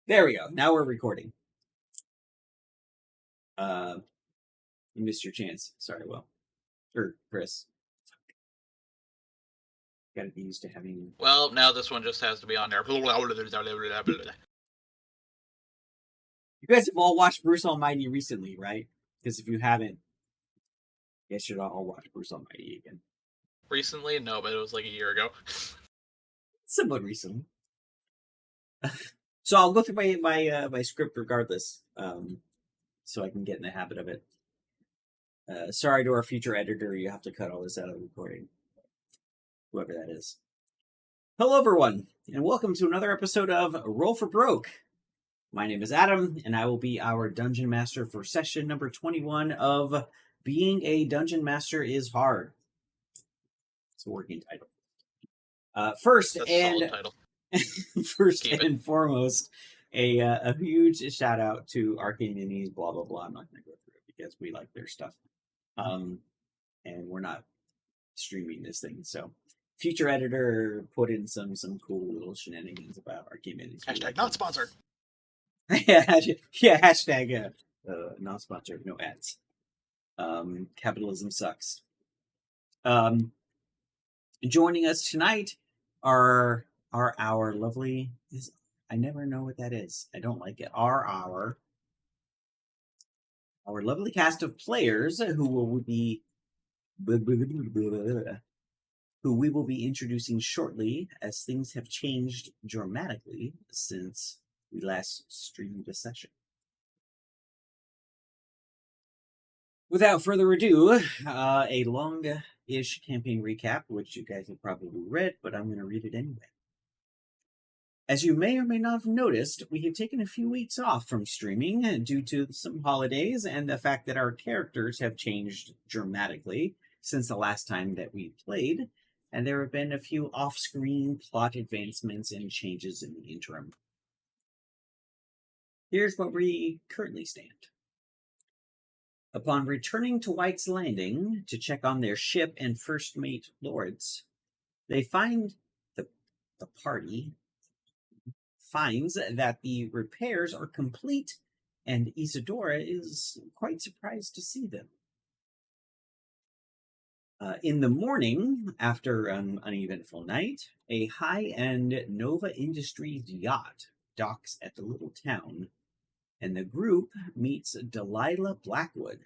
There we go. Now we're recording. You missed your chance. Sorry, Will. Or Chris. Gotta be used to having. Well, now this one just has to be on there. You guys have all watched Bruce Almighty recently, right? Because if you haven't, you guys should all watch Bruce Almighty again. Recently? No, but it was like a year ago. Somewhat recently. So I'll go through my script regardless, so I can get in the habit of it. Sorry to our future editor, you have to cut all this out of the recording. Whoever that is. Hello, everyone, and welcome to another episode of Roll for Broke. My name is Adam, and I will be our Dungeon Master for session number 21 of Being a Dungeon Master is Hard. It's a working title. First That's a solid title. Foremost, a huge shout out to Arcane Minis, blah, blah, blah. I'm not going to go through it because we like their stuff. And we're not streaming this thing, so future editor put in some cool little shenanigans about Arcane Minis. Hashtag not sponsored. yeah, hashtag not sponsored, no ads. Capitalism sucks. Joining us tonight are our lovely I never know what that is. I don't like it. Our lovely cast of players who we will be introducing shortly, as things have changed dramatically since we last streamed a session. Without further ado, a long-ish campaign recap, which you guys have probably read, but I'm going to read it anyway. As you may or may not have noticed, we have taken a few weeks off from streaming due to some holidays and the fact that our characters have changed dramatically since the last time that we played, and there have been a few off-screen plot advancements and changes in the interim. Here's where we currently stand. Upon returning to White's Landing to check on their ship and first mate lords, they find the party finds that the repairs are complete, and Isadora is quite surprised to see them. In the morning, after an uneventful night, a high-end Nova Industries yacht docks at the little town, and the group meets Delilah Blackwood,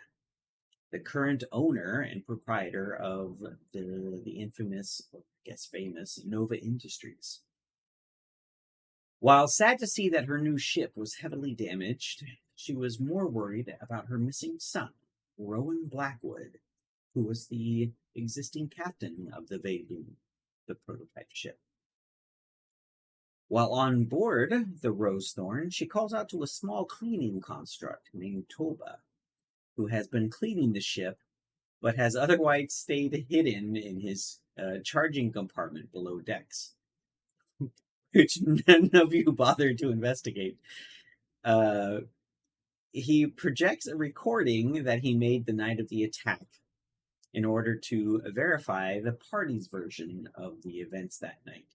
the current owner and proprietor of the infamous, or I guess famous, Nova Industries. While sad to see that her new ship was heavily damaged, she was more worried about her missing son, Rowan Blackwood, who was the existing captain of the Veydoon, the prototype ship. While on board the Rosethorn, she calls out to a small cleaning construct named Toba, who has been cleaning the ship, but has otherwise stayed hidden in his charging compartment below decks, which none of you bothered to investigate. He projects a recording that he made the night of the attack in order to verify the party's version of the events that night.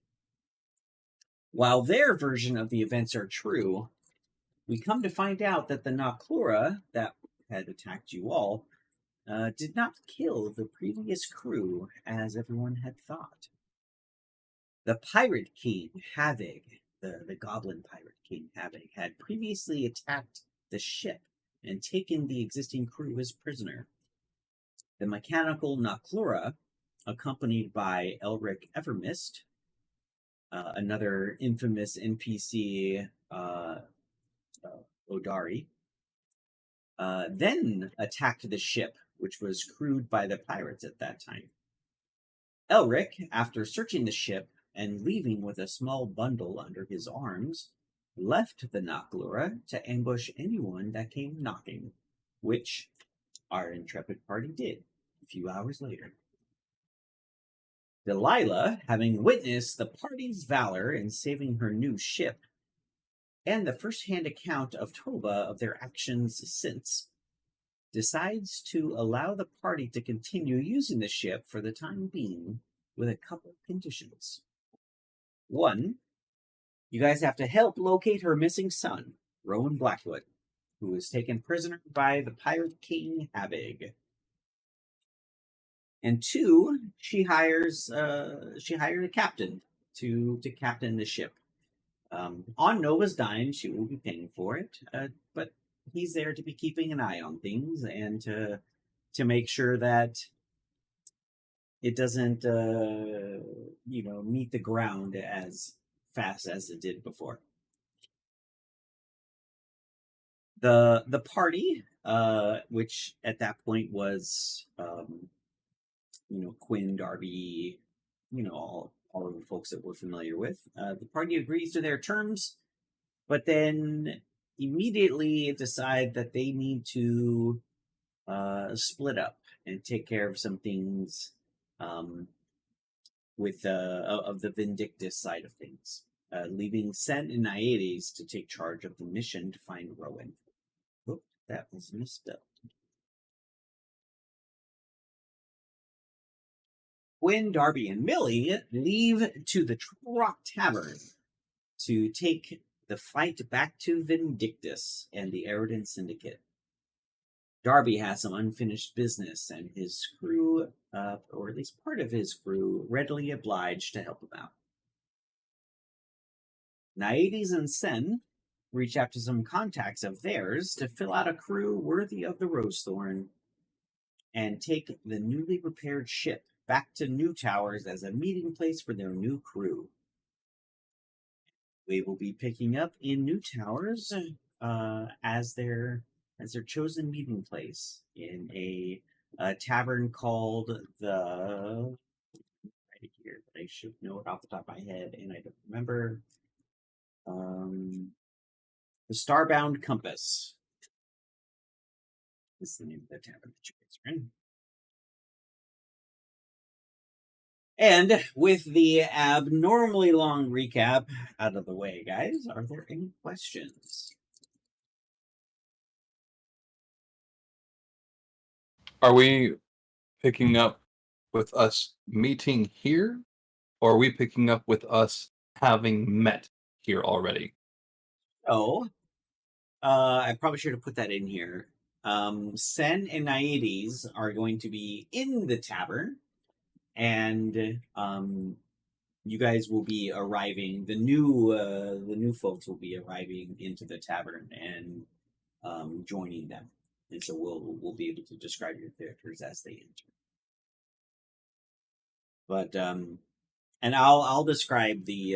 While their version of the events are true, we come to find out that the Naklura that had attacked you all did not kill the previous crew as everyone had thought. The Pirate King, Havig, the Goblin Pirate King, Havig, had previously attacked the ship and taken the existing crew as prisoner. The mechanical Naklura, accompanied by Elric Evermist, another infamous NPC, Odari, then attacked the ship, which was crewed by the pirates at that time. Elric, after searching the ship and leaving with a small bundle under his arms, left the Naklura to ambush anyone that came knocking, which our intrepid party did a few hours later. Delilah, having witnessed the party's valor in saving her new ship, and the first-hand account of Toba of their actions since, decides to allow the party to continue using the ship for the time being with a couple conditions. One, You guys have to help locate her missing son, Rowan Blackwood, who was taken prisoner by the Pirate King Habig. And two, she hired a captain to captain the ship. On Nova's dime, she will be paying for it, but he's there to be keeping an eye on things and to make sure that it doesn't meet the ground as fast as it did before. The party, which at that point was Quinn, Darby, all of the folks that we're familiar with. The party agrees to their terms, but then immediately decide that they need to split up and take care of some things with of the Vindictus side of things, leaving Sen and Naedes to take charge of the mission to find Rowan. Oh, that was misspelled. Quinn, Darby, and Millie leave to the Rock Tavern to take the fight back to Vindictus and the Eridan Syndicate. Darby has some unfinished business, and his crew, or at least part of his crew, readily obliged to help him out. Naedes and Sen reach out to some contacts of theirs to fill out a crew worthy of the Rosethorn and take the newly repaired ship back to New Towers as a meeting place for their new crew. We will be picking up in New Towers as their chosen meeting place in a tavern called the right here. I should know it off the top of my head, and I don't remember. The Starbound Compass is the name of the tavern that you guys are in. And with the abnormally long recap out of the way, guys, are there any questions? Are we picking up with us meeting here, or are we picking up with us having met here already? Oh, I probably should have put that in here. Sen and Naedes are going to be in the tavern, and you guys will be arriving. The new folks will be arriving into the tavern and joining them, and so we'll be able to describe your characters as they enter. But and I'll describe the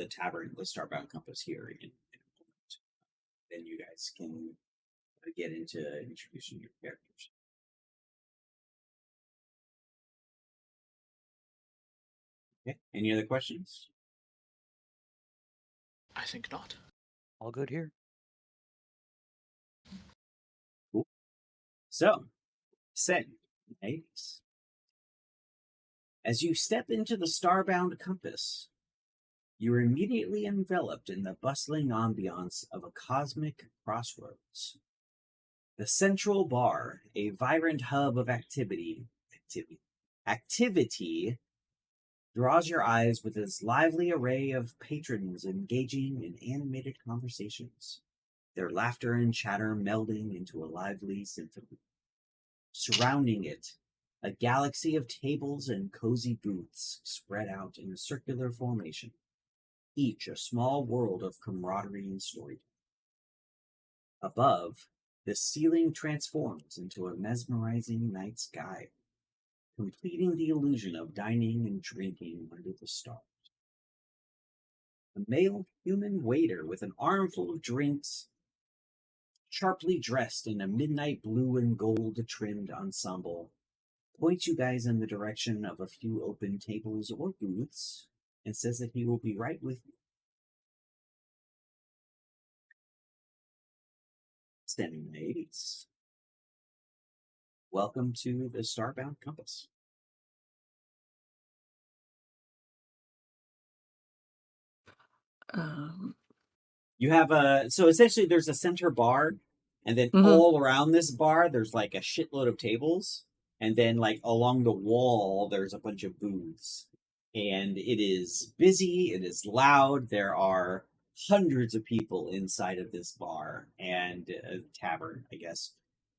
tavern, the Starbound Compass here in a moment. Then you guys can get into introducing your characters. Okay. Any other questions? I think not. All good here. Cool. So, Sen, nice. As you step into the Starbound Compass, you're immediately enveloped in the bustling ambiance of a cosmic crossroads. The central bar, a vibrant hub of activity, draws your eyes with its lively array of patrons engaging in animated conversations, their laughter and chatter melding into a lively symphony. Surrounding it, a galaxy of tables and cozy booths spread out in a circular formation, each a small world of camaraderie and storytelling. Above, the ceiling transforms into a mesmerizing night sky, completing the illusion of dining and drinking under the stars. A male human waiter with an armful of drinks, sharply dressed in a midnight blue and gold trimmed ensemble, points you guys in the direction of a few open tables or booths and says that he will be right with you. Standing ladies, welcome to the Starbound Compass. You have so essentially there's a center bar, and then all around this bar there's like a shitload of tables, and then like along the wall there's a bunch of booths. and it is busy, it is loud. There are hundreds of people inside of this bar and tavern, I guess.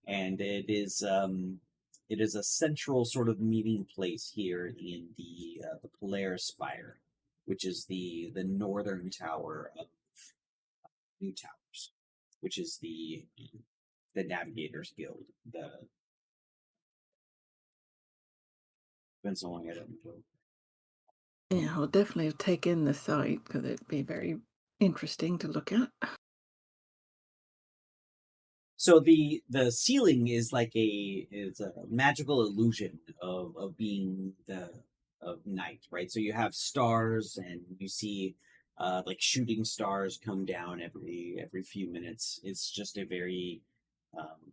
And it is a central sort of meeting place here in the Polaris Spire, which is the northern tower of New Towers, which is the Navigators Guild. The been so long I don't know. Yeah, I'll definitely take in the site because it'd be very interesting to look at. So the ceiling is like is a magical illusion of being the of night, right? So you have stars and you see like shooting stars come down every few minutes. It's just a um,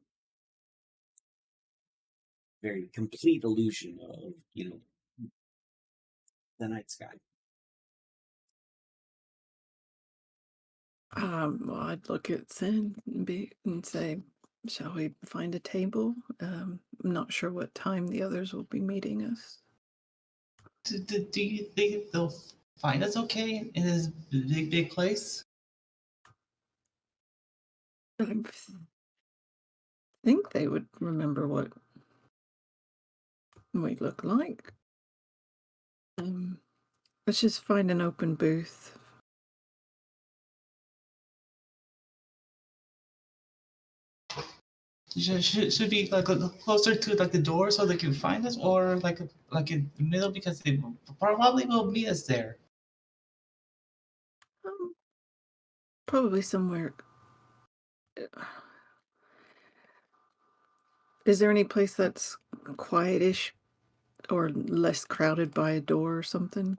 very complete illusion of the night sky. Well, I'd look at Sin and say, shall we find a table? I'm not sure what time the others will be meeting us. Do you think they'll find us okay in this big place? I think they would remember what we look like. Let's just find an open booth. Should be like closer to like the door so they can find us, or like in the middle because they probably will meet us there. Um, Probably somewhere. Is there any place that's quietish or less crowded by a door or something?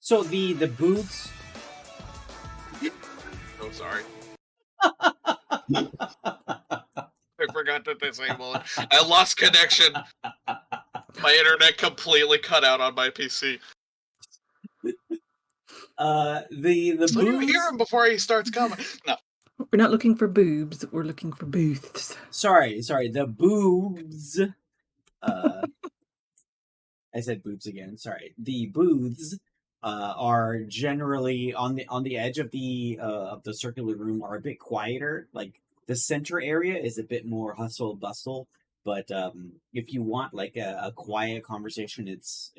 So the booths. Oh, sorry. I forgot to disable it. I lost connection. My internet completely cut out on my PC. The So you booths. hear him before he starts coming. No. We're not looking for boobs, we're looking for booths. Sorry, the boobs. I said boobs again. Sorry. The booths are generally on the edge of the circular room are a bit quieter. Like the center area is a bit more hustle bustle. But if you want like a quiet conversation, it's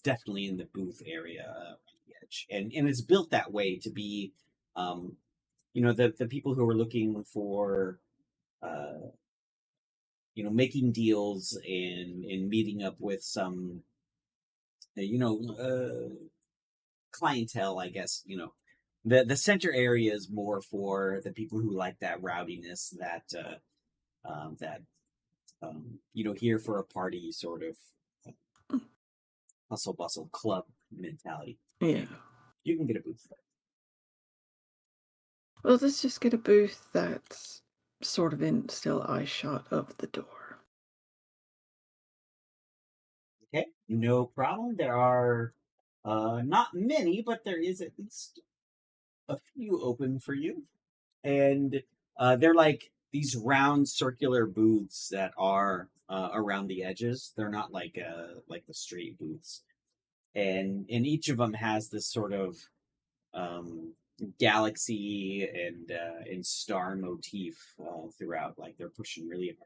definitely in the booth area on the edge, and it's built that way to be, the people who are looking for uh, making deals and meeting up with some you know, clientele, I guess, the center area is more for the people who like that rowdiness, that here for a party sort of hustle bustle club mentality. Yeah. You can get a booth. Well, let's just get a booth that's sort of in still eye shot of the door. Okay, no problem. There are not many, but there is at least a few open for you. And they're like these round circular booths that are around the edges. They're not like the straight booths, and each of them has this sort of um, galaxy and star motif throughout. Like they're pushing really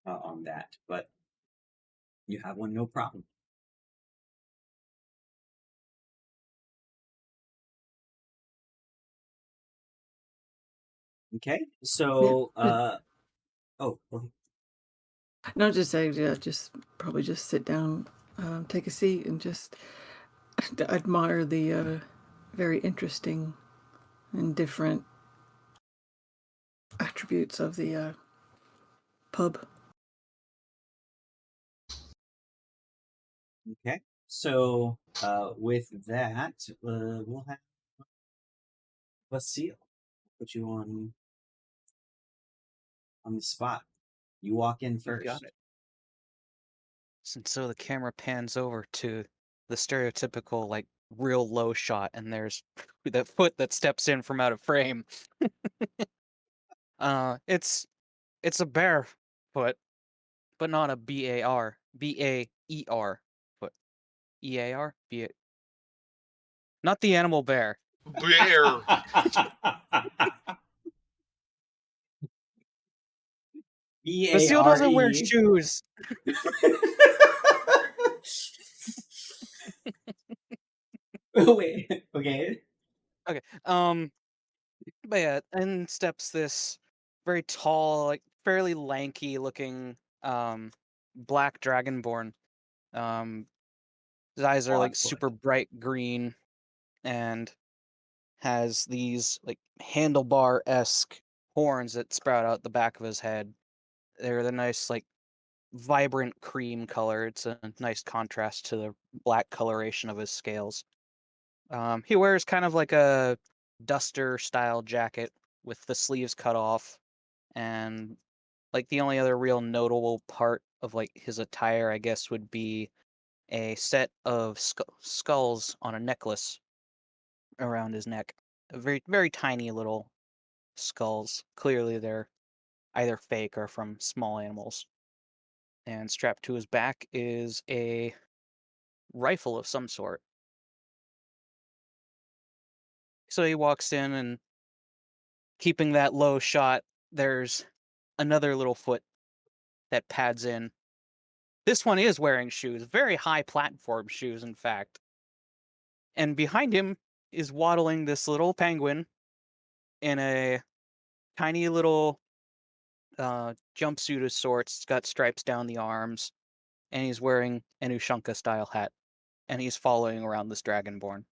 hard on that, but you have one, no problem. Okay, so oh, okay. No, just say, yeah, just probably just sit down, take a seat, and just admire the very interesting and different attributes of the pub. Okay, so with that, we'll have Basile put you on the spot. You walk in You first. got it. And so the camera pans over to the stereotypical, like, real low shot, and there's that foot that steps in from out of frame. It's a bear foot, but not a B-A-R. B-A-E-R EAR? Not the animal bear. Bear. Basile doesn't wear B-A-R-E. shoes. Wait, okay. Okay. But yeah, in steps this very tall, like fairly lanky looking black dragonborn. His eyes are like super bright green and has these like handlebar-esque horns that sprout out the back of his head. They're the nice like vibrant cream color. It's a nice contrast to the black coloration of his scales. He wears kind of like a duster style jacket with the sleeves cut off, and like the only other real notable part of like his attire, I guess, would be a set of skulls on a necklace around his neck. Very very tiny little skulls. Clearly, they're either fake or from small animals. And strapped to his back is a rifle of some sort. So he walks in, and keeping that low shot, there's another little foot that pads in. This one is wearing shoes, very high platform shoes, in fact. And behind him is waddling this little penguin in a tiny little jumpsuit of sorts. It's got stripes down the arms, and he's wearing an Ushanka style hat, and he's following around this dragonborn.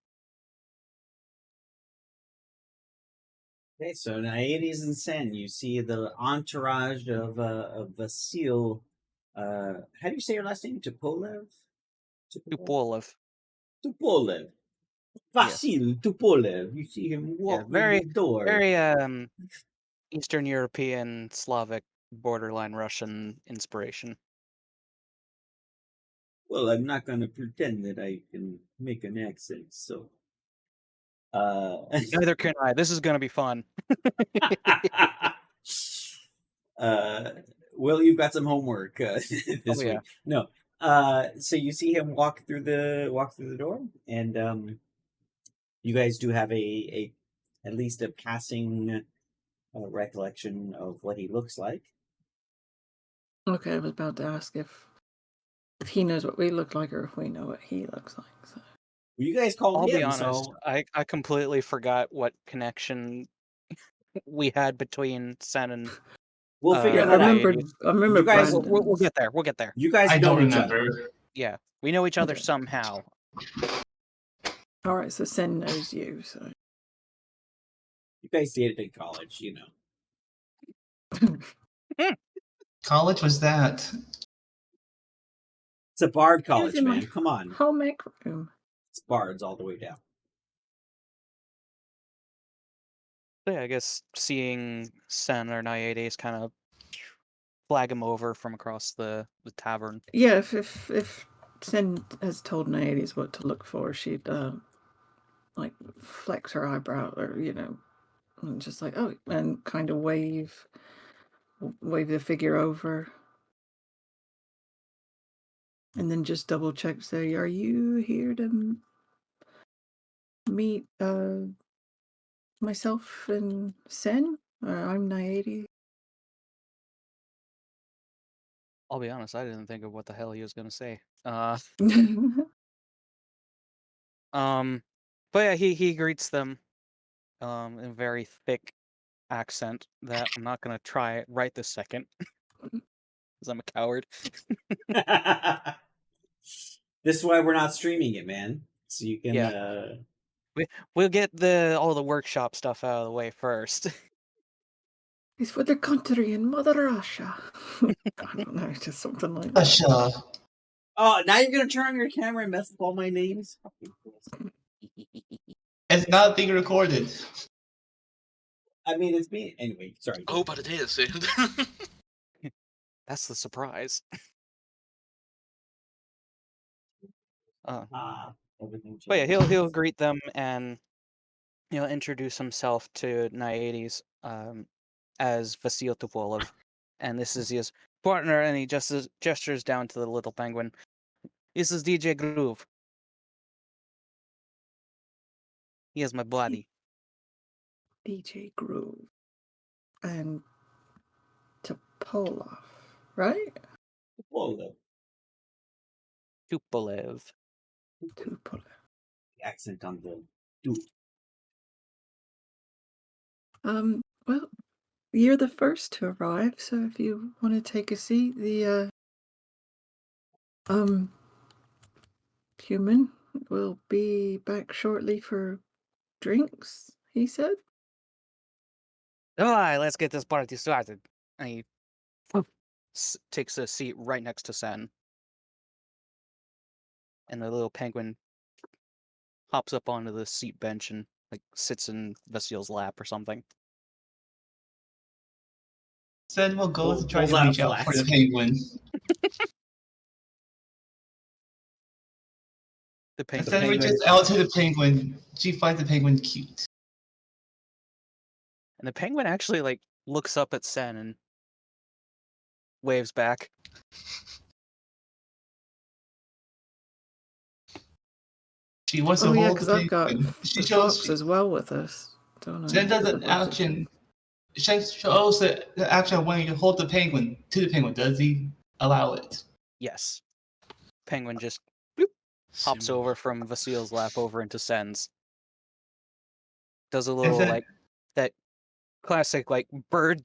Okay, so Naedes and Sen, you see the entourage of Vasil. How do you say your last name? Tupolev? Tupolev. Tupolev. Yes. Vasil Tupolev. You see him Yeah, walk in the door. very Eastern European, Slavic, borderline Russian inspiration. Well, I'm not going to pretend that I can make an accent, so. Neither can I. This is going to be fun. Well, you've got some homework this Oh, yeah. week. No. So you see him walk through the door, and you guys do have a at least a passing recollection of what he looks like. Okay, I was about to ask if he knows what we look like or if we know what he looks like. So. Well, you guys called I'll him, be honest, so I completely forgot what connection we had between Sen and we'll figure Yeah, that out. I remember You guys- Brandon. We'll get there. We'll get there. You guys I know don't each other. remember. Yeah, we know each other Okay. somehow. All right, so Sen knows you. So You guys dated in college, you know. College was that? It's a Bard He was college, in my man. Come on. home ec room. It's Bards all the way down. Yeah, I guess seeing Sen or Naedes kind of flag him over from across the tavern. Yeah, if Sen has told Naedes what to look for, she'd like flex her eyebrow or and just like and kind of wave the figure over. And then just double check, say, are you here to meet myself and Sen? I'm Naedes. I'll be honest, I didn't think of what the hell he was gonna say. But yeah, he greets them in a very thick accent that I'm not gonna try it right this second because I'm a coward. This is why we're not streaming it, man. So you can Yeah. We'll get all the workshop stuff out of the way first. It's for the country in Mother Russia. I don't know, just something like that. Russia. Oh, now you're gonna turn on your camera and mess up all my names? It's not being recorded. I mean, it's me. Anyway, sorry. Oh, but it is. That's the surprise. Everything But yeah, changes. he'll greet them and introduce himself to Naedes as Vasil Tupolev, and this is his partner, and he just gestures down to the little penguin. This is DJ Groove. He is my buddy. DJ Groove and Topolov, right? Whoa, Tupolev. Tupolev. the accent on the do. Well, you're the first to arrive, so if you want to take a seat, the human will be back shortly for drinks, he said. Alright, let's get this party started. And he takes a seat right next to Sen. And the little penguin hops up onto the seat bench and like sits in Vasil's lap or something. Sen will go to try Pulls to out a reach out for the flask. penguin. The And penguin. Sen penguin- reaches out to the penguin. She finds the penguin cute. And the penguin actually like looks up at Sen and waves back. She wants to Oh yeah, hold because the I've got penguin. She the shows fox as well with us, don't I? Sen does For an both of action. you. She shows the action of wanting to hold the penguin to the penguin. Does he allow it? Yes. Penguin just bloop, hops over from Vasil's lap over into Sen's. Does a little then- like that classic like bird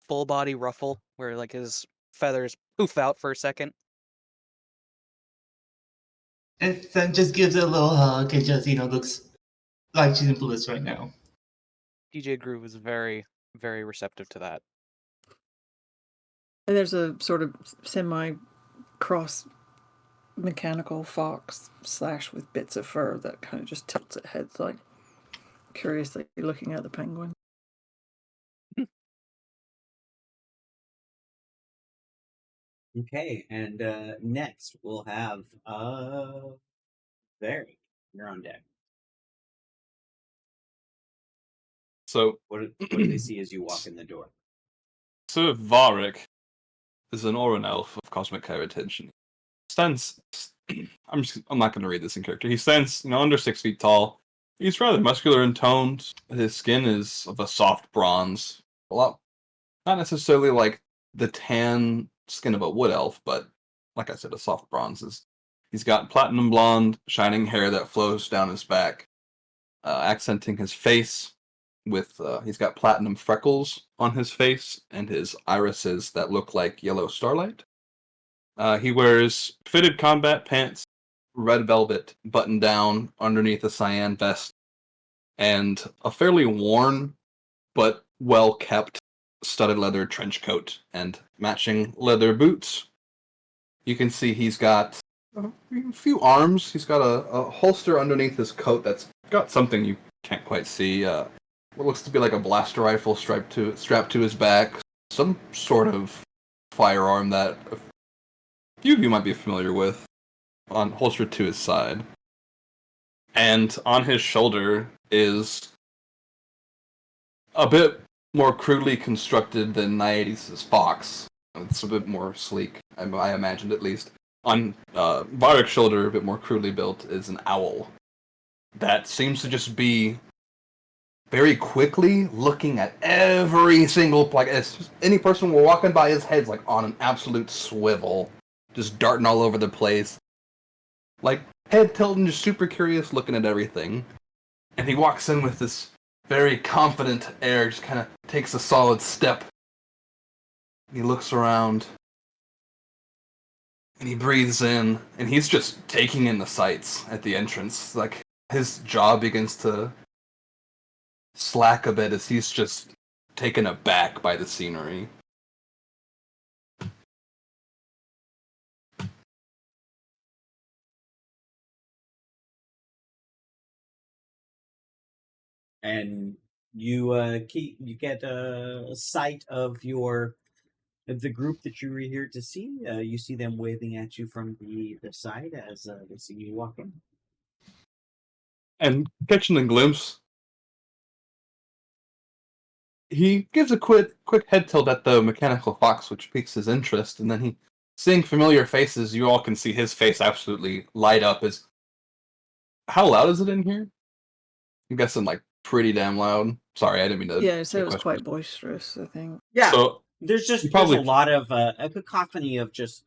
full body ruffle where like his feathers poof out for a second. And then just gives it a little hug and just, looks like she's in bliss right now. DJ Groove is very, very receptive to that. And there's a sort of semi-cross mechanical fox / with bits of fur that kind of just tilts its head, like curiously looking at the penguin. Okay, and next we'll have Barry. You're on deck. So, What do they see as you walk in the door? Sir Varric is an Oran elf of cosmic heritage. And stands. I'm not going to read this in character. He stands, under 6 feet tall. He's rather muscular and toned. His skin is of a soft bronze. A lot, not necessarily like the tan skin of a wood elf, but like I said, a soft bronze. He's got platinum blonde, shining hair that flows down his back, accenting his face with he's got platinum freckles on his face and his irises that look like yellow starlight. He wears fitted combat pants, red velvet button down underneath a cyan vest, and a fairly worn but well kept studded leather trench coat and matching leather boots. You can see he's got a few arms. He's got a holster underneath his coat that's got something you can't quite see. What looks to be like a blaster rifle strapped to his back. Some sort of firearm that a few of you might be familiar with, holstered to his side. And on his shoulder is a bit more crudely constructed than Naiades' fox. It's a bit more sleek, I imagined at least. On Varric's shoulder, a bit more crudely built, is an owl that seems to just be very quickly looking at every single, like, it's just, any person we're walking by, his head's like on an absolute swivel, just darting all over the place, like head tilting, just super curious, looking at everything. And he walks in with this very confident air, just kind of takes a solid step. He looks around, and he breathes in, and he's just taking in the sights at the entrance. Like, his jaw begins to slack a bit as he's just taken aback by the scenery. And you get a sight of the group that you were here to see. You see them waving at you from the side as they see you walk in. And catching a glimpse, he gives a quick head tilt at the mechanical fox, which piques his interest, and then seeing familiar faces, you all can see his face absolutely light up. How loud is it in here? I'm guessing like pretty damn loud. Sorry, I didn't mean to. Yeah, so say it was question. quite boisterous, I think. Yeah, So there's you a probably lot of a cacophony of just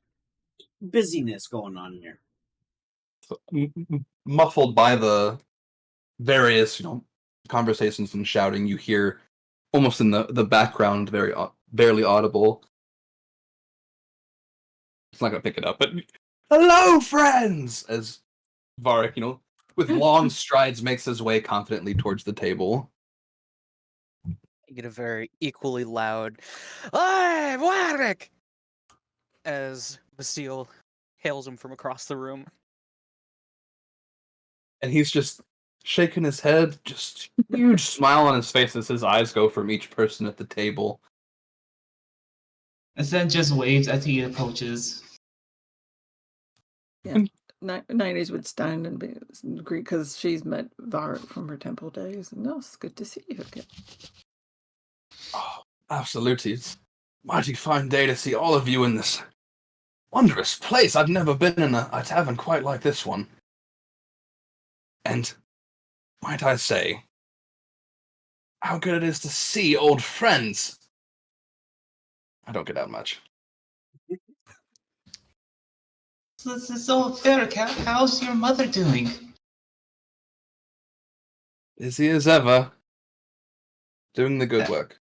busyness going on here. muffled by the various, conversations and shouting. You hear almost in the background, very barely audible. It's not gonna pick it up, but hello, friends! As Varric, with long strides, makes his way confidently towards the table. You get a very equally loud, "Hey, Warwick!" as Basile hails him from across the room. And he's just shaking his head, just huge smile on his face as his eyes go from each person at the table. And then just waves as he approaches. Yeah. 90s would stand and be great because she's met Varric from her temple days. And it's good to see you again. Oh, absolutely. It's a mighty fine day to see all of you in this wondrous place. I've never been in a tavern quite like this one. And, might I say, how good it is to see old friends. I don't get out much. So Varric, how's your mother doing? Busy as ever. Doing the good work.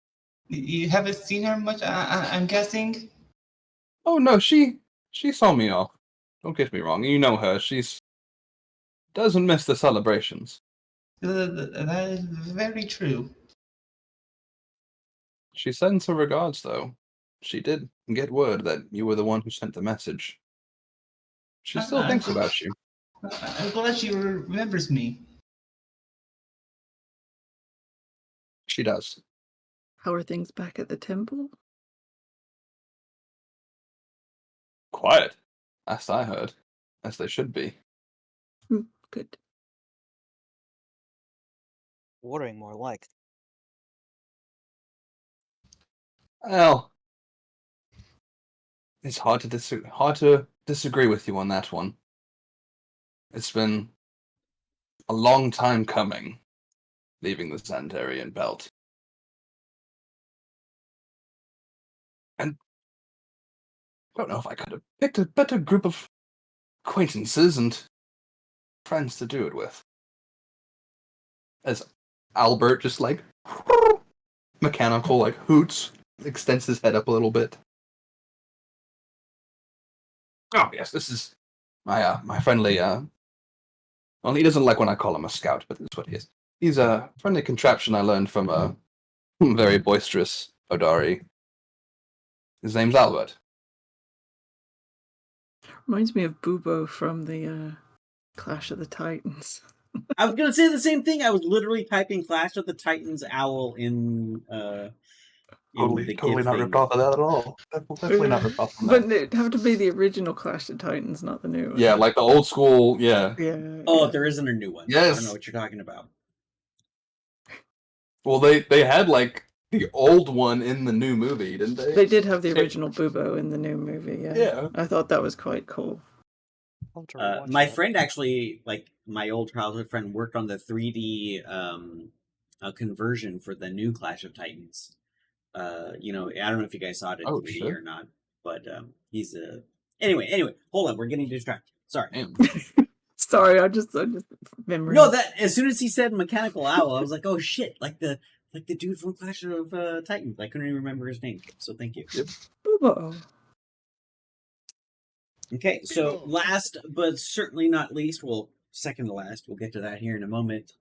You haven't seen her much, I'm guessing? Oh no, she saw me off. Don't get me wrong, you know her. She's doesn't miss the celebrations. That is very true. She sends her regards, though. She did get word that you were the one who sent the message. She still I'm thinks about you. glad she remembers me. She does. How are things back at the temple? Quiet. Last I heard. As they should be. Good. Ordering more like. Well, it's hard to disagree with you on that one. It's been a long time coming, leaving the Xandarian belt. And I don't know if I could have picked a better group of acquaintances and friends to do it with. As Albert just like mechanical like hoots, extends his head up a little bit. Oh yes, this is my friendly well, he doesn't like when I call him a scout, but that's what he is. He's a friendly contraption I learned from a very boisterous Odari. His name's Albert. Reminds me of Bubo from the Clash of the Titans. I was gonna say the same thing. I was literally typing Clash of the Titans owl in Totally the not GIF thing. ripped off of that at all. Definitely not ripped off from But that. it'd have to be the original Clash of Titans, not the new one. Yeah, like the old school, yeah. Yeah. Oh, yeah. there isn't a new one. I Yes. don't know what you're talking about. Well, they had like the old one in the new movie, didn't they? They did have the original Bubo in the new movie, yeah. Yeah. I thought that was quite cool. I'll have to rewatch My that. friend actually, like my old childhood friend, worked on the 3D conversion for the new Clash of Titans. I don't know if you guys saw it in 3D shit. or not, but he's a anyway. Hold on, we're getting distracted. Sorry. Damn. Sorry, I just memory. No, that as soon as he said mechanical owl, I was like, oh shit, like the dude from Clash of Titans. I couldn't even remember his name, so thank you. Yep. Bubo. Okay, so last but certainly not least, well, second to last, we'll get to that here in a moment.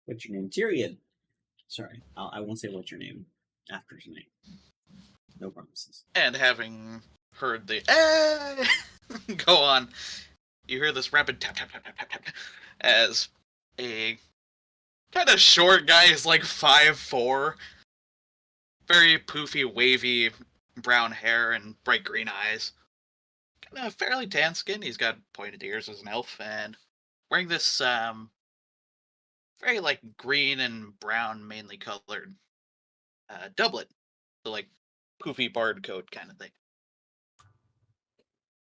What's your name? Tyrion. Sorry, I won't say what's your name after his name. No promises. And having heard the go on, you hear this rapid tap tap tap tap tap tap as a kind of short guy is like 5'4", very poofy, wavy brown hair and bright green eyes. Kind of fairly tan skin. He's got pointed ears as an elf, and wearing this very like green and brown mainly colored doublet, so like poofy bard coat kind of thing.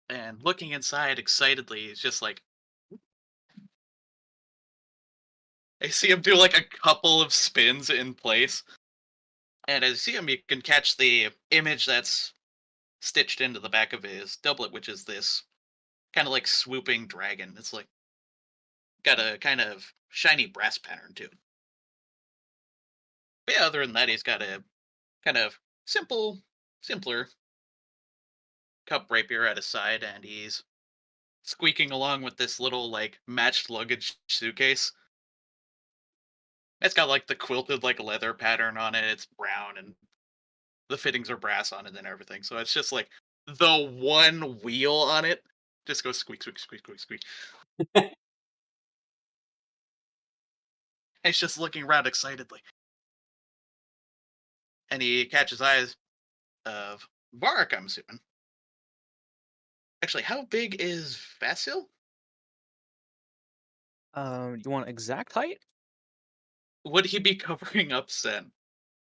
And looking inside excitedly, he's just like, I see him do like a couple of spins in place. And as you see him, you can catch the image that's stitched into the back of his doublet, which is this kind of like swooping dragon. It's like got a kind of shiny brass pattern to it. But yeah, other than that, he's got a kind of simpler cup rapier at his side, and he's squeaking along with this little like matched luggage suitcase. It's got like the quilted like leather pattern on it. It's brown and the fittings are brass on it and everything. So it's just like the one wheel on it just goes squeak, squeak, squeak, squeak, squeak. And he's just looking around excitedly. And he catches eyes of Varric, I'm assuming. Actually, how big is Vasil? You want exact height? Would he be covering up Sen?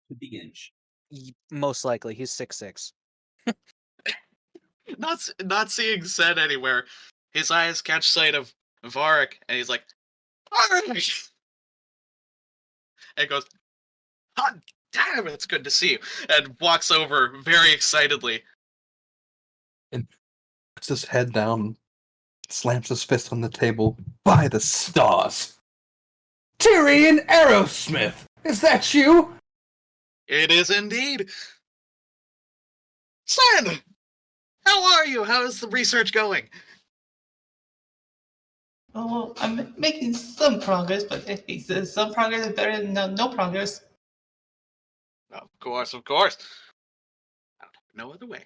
To the inch. Most likely, he's 6'6". Not seeing Sen anywhere. His eyes catch sight of Varric, and he's like, Varric! And goes, "Hot damn, it's good to see you," and walks over very excitedly. And puts his head down, slams his fist on the table. By the stars! Tyrion Aerosmith! Is that you? It is indeed. Sen! How are you? How is the research going? Oh, well, I'm making some progress, but he says some progress is better than no progress. Of course, of course. I don't have no other way.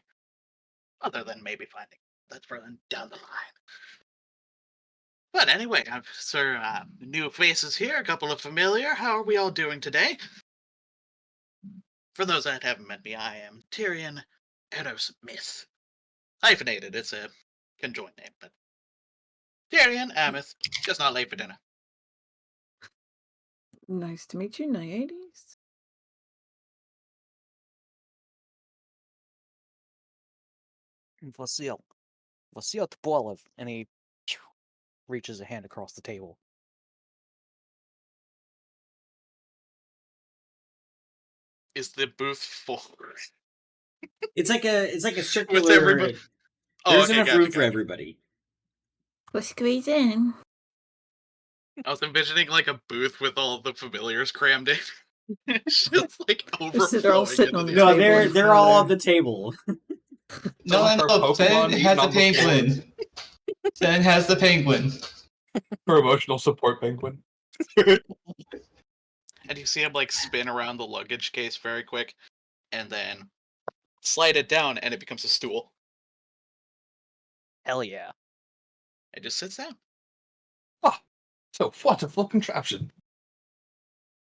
Other than maybe finding that's further down the line. But anyway, sir, new faces here, a couple of familiar. How are we all doing today? For those that haven't met me, I am Tyrion Aerosmith. Hyphenated, it's a conjoined name, but Tyrion Ameth, just not late for dinner. Nice to meet you, Naiades. Vasil Tbolov, and he reaches a hand across the table. Is the booth full? It's like a With circular. everybody. Oh, There's okay, enough gotcha, room for gotcha. everybody. Let's squeeze in. I was envisioning like a booth with all the familiars crammed in. It's just like They're all overflowing sitting into on the the No, table in they're front of all there. on the table. No, Her no, Sen Pokemon has eaten the on the floor. penguin. Sen has the penguin. Her emotional support penguin. And you see him like spin around the luggage case very quick, and then slide it down, and it becomes a stool. Hell yeah. It just sits down. So wonderful contraption.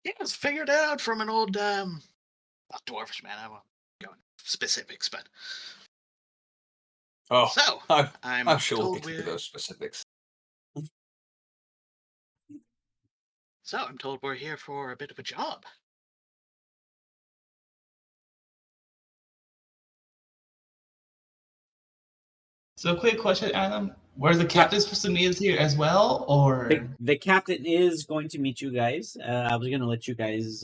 Yeah, it's figured out from an old dwarfish man. I won't go into specifics, but Oh, so I'm I'm sure we'll told get into we're those specifics. I'm told we're here for a bit of a job. So, quick question, Adam. Were the captains supposed to meet us here as well, or? The captain is going to meet you guys. I was going to let you guys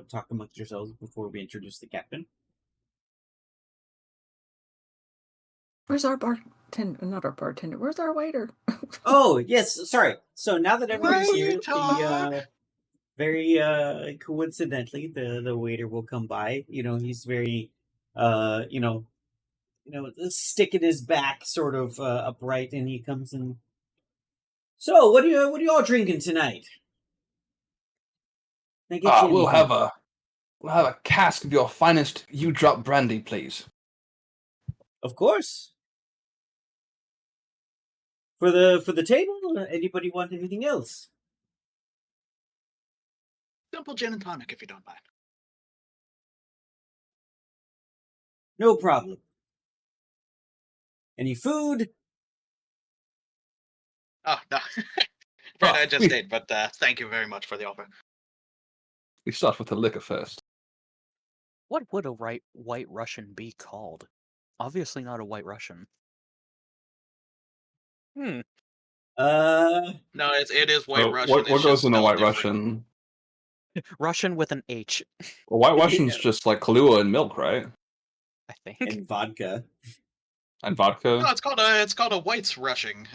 talk amongst yourselves before we introduce the captain. Where's our bartender? Not our bartender. Where's our waiter? Oh, yes, sorry. So now that everybody's here, Waiter! the very coincidentally, the waiter will come by. You know, he's very the stick in his back, sort of upright, and he comes in. So, what are you all drinking tonight? Can I get you We'll anything? have a cask of your finest U-drop brandy, please. Of course. For the table, anybody want anything else? Simple gin and tonic, if you don't mind. No problem. Any food? Oh no, right, I just we, ate, but thank you very much for the offer. we start with the liquor first. What would a white Russian be called? Obviously not a white Russian. No, it is White So Russian. what It's goes just in a spelled White different. Russian? Russian with an H, Well, White Russian's just like Kahlua and milk, right? I think. and vodka. And vodka. No, it's called a White's Rushing.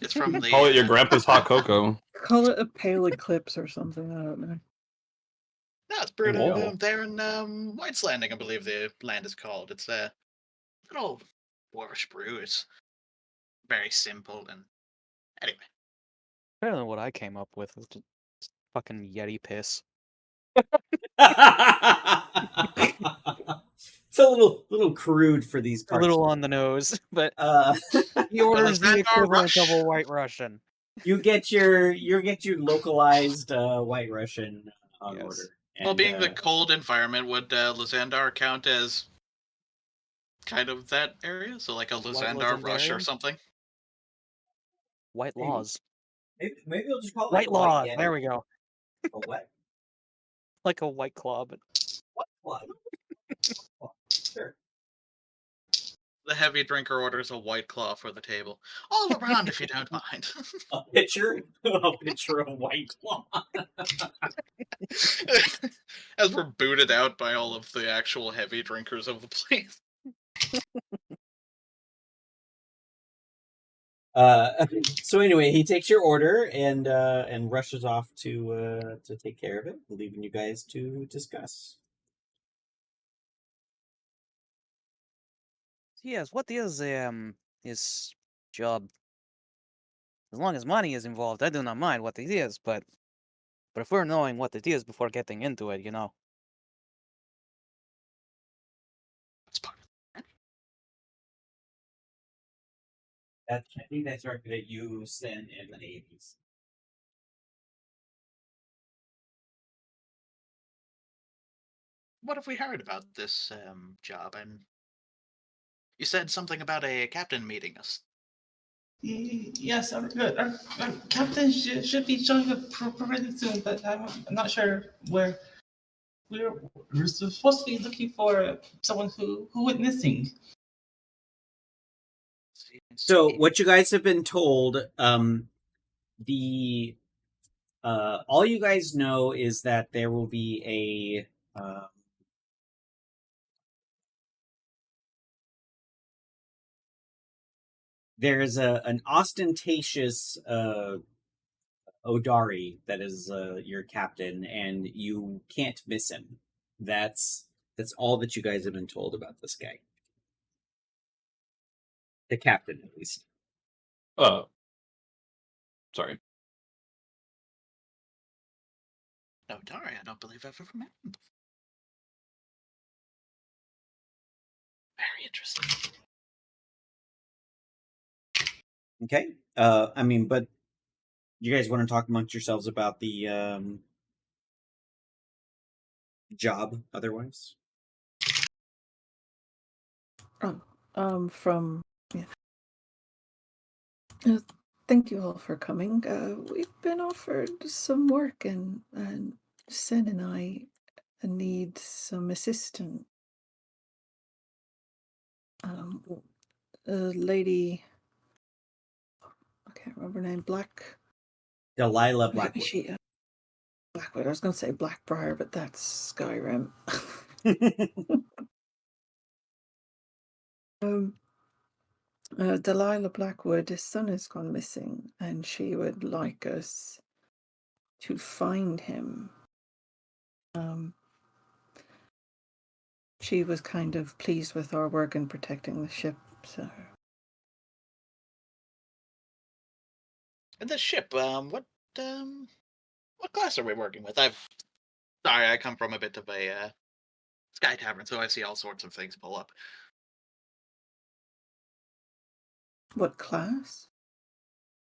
It's from the. Call it your grandpa's hot cocoa. Call it a pale eclipse or something. I don't know. No, it's brewed Whoa. there in White's Landing, I believe the land is called. It's a little dwarvish brew. It's very simple and anyway. Better than what I came up with. Was just fucking Yeti piss. It's a little crude for these A parts. little on the nose, but Uh, he orders the Alexander equivalent of Rush. a White Russian. you get your localized White Russian on Yes. order. Well, And, being the cold environment, would Lazandar count as kind of that area? So like a Lazandar Rush or Lazandarian? something? White Maybe. laws. maybe we'll just call it White like law. Yeti. There we go. A what? Like a White Claw, but What? Sure. The heavy drinker orders a White Claw for the table. All around, if you don't mind. A pitcher of White Claw. As we're booted out by all of the actual heavy drinkers of the place. So anyway, he takes your order and rushes off to take care of it, leaving you guys to discuss. yes, what is his job? As long as money is involved, I do not mind what it is, but if we're knowing what it is before getting into it, That's part of it. I think that's right that you sent in the 80s. What have we heard about this job? And you said something about a captain meeting us. Yes, our captain should be showing up pretty soon, but I'm not sure where. We're supposed to be looking for someone who went missing. So what you guys have been told, the all you guys know is that there will be there is an ostentatious Odari that is your captain, and you can't miss him. That's all that you guys have been told about this guy. The captain, at least. Sorry. No, Dari, I don't believe I've ever met him before. Very interesting. Okay. I mean, but you guys want to talk amongst yourselves about the job otherwise? From yeah. Thank you all for coming. We've been offered some work, and Sen and I need some assistance. A lady, I can't remember her name. Delilah Maybe Blackwood. she Blackwood. I was going to say Blackbriar, but that's Skyrim. Delilah Blackwood, his son has gone missing, and she would like us to find him. She was kind of pleased with our work in protecting the ship, so. And this ship, what class are we working with? Sorry, I come from a bit of a sky tavern, so I see all sorts of things pull up. What class?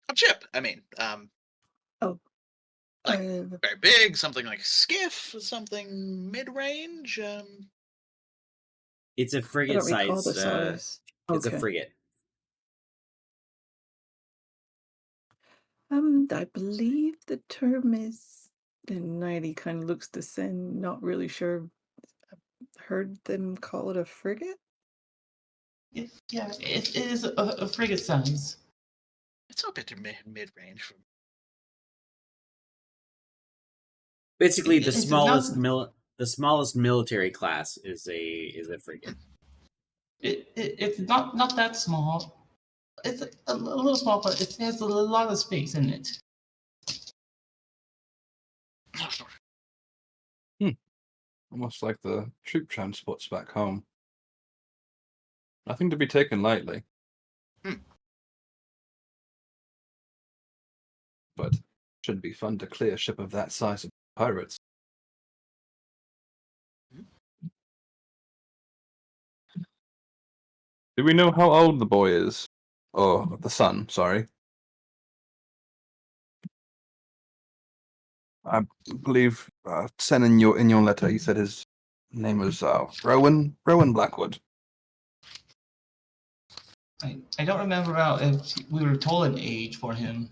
A ship, I mean, Oh. like very big, something like skiff, something mid-range. It's a I don't frigate recall the size. size. It's Okay. a frigate. I believe the term is, and Nighty kind of looks to Sen, not really sure. I've heard them call it a frigate. Yeah, it is a frigate size. It's a bit mid range from. Basically, the It's not. smallest military class is a frigate. It's not that small. It's a little small, but it has a lot of space in it. Almost like the troop transports back home. Nothing to be taken lightly. But should be fun to clear a ship of that size of pirates. Do we know how old the boy is? Or the son, sorry. I believe Sen in your letter you said his name was Rowan Blackwood. I don't remember if we were told an age for him.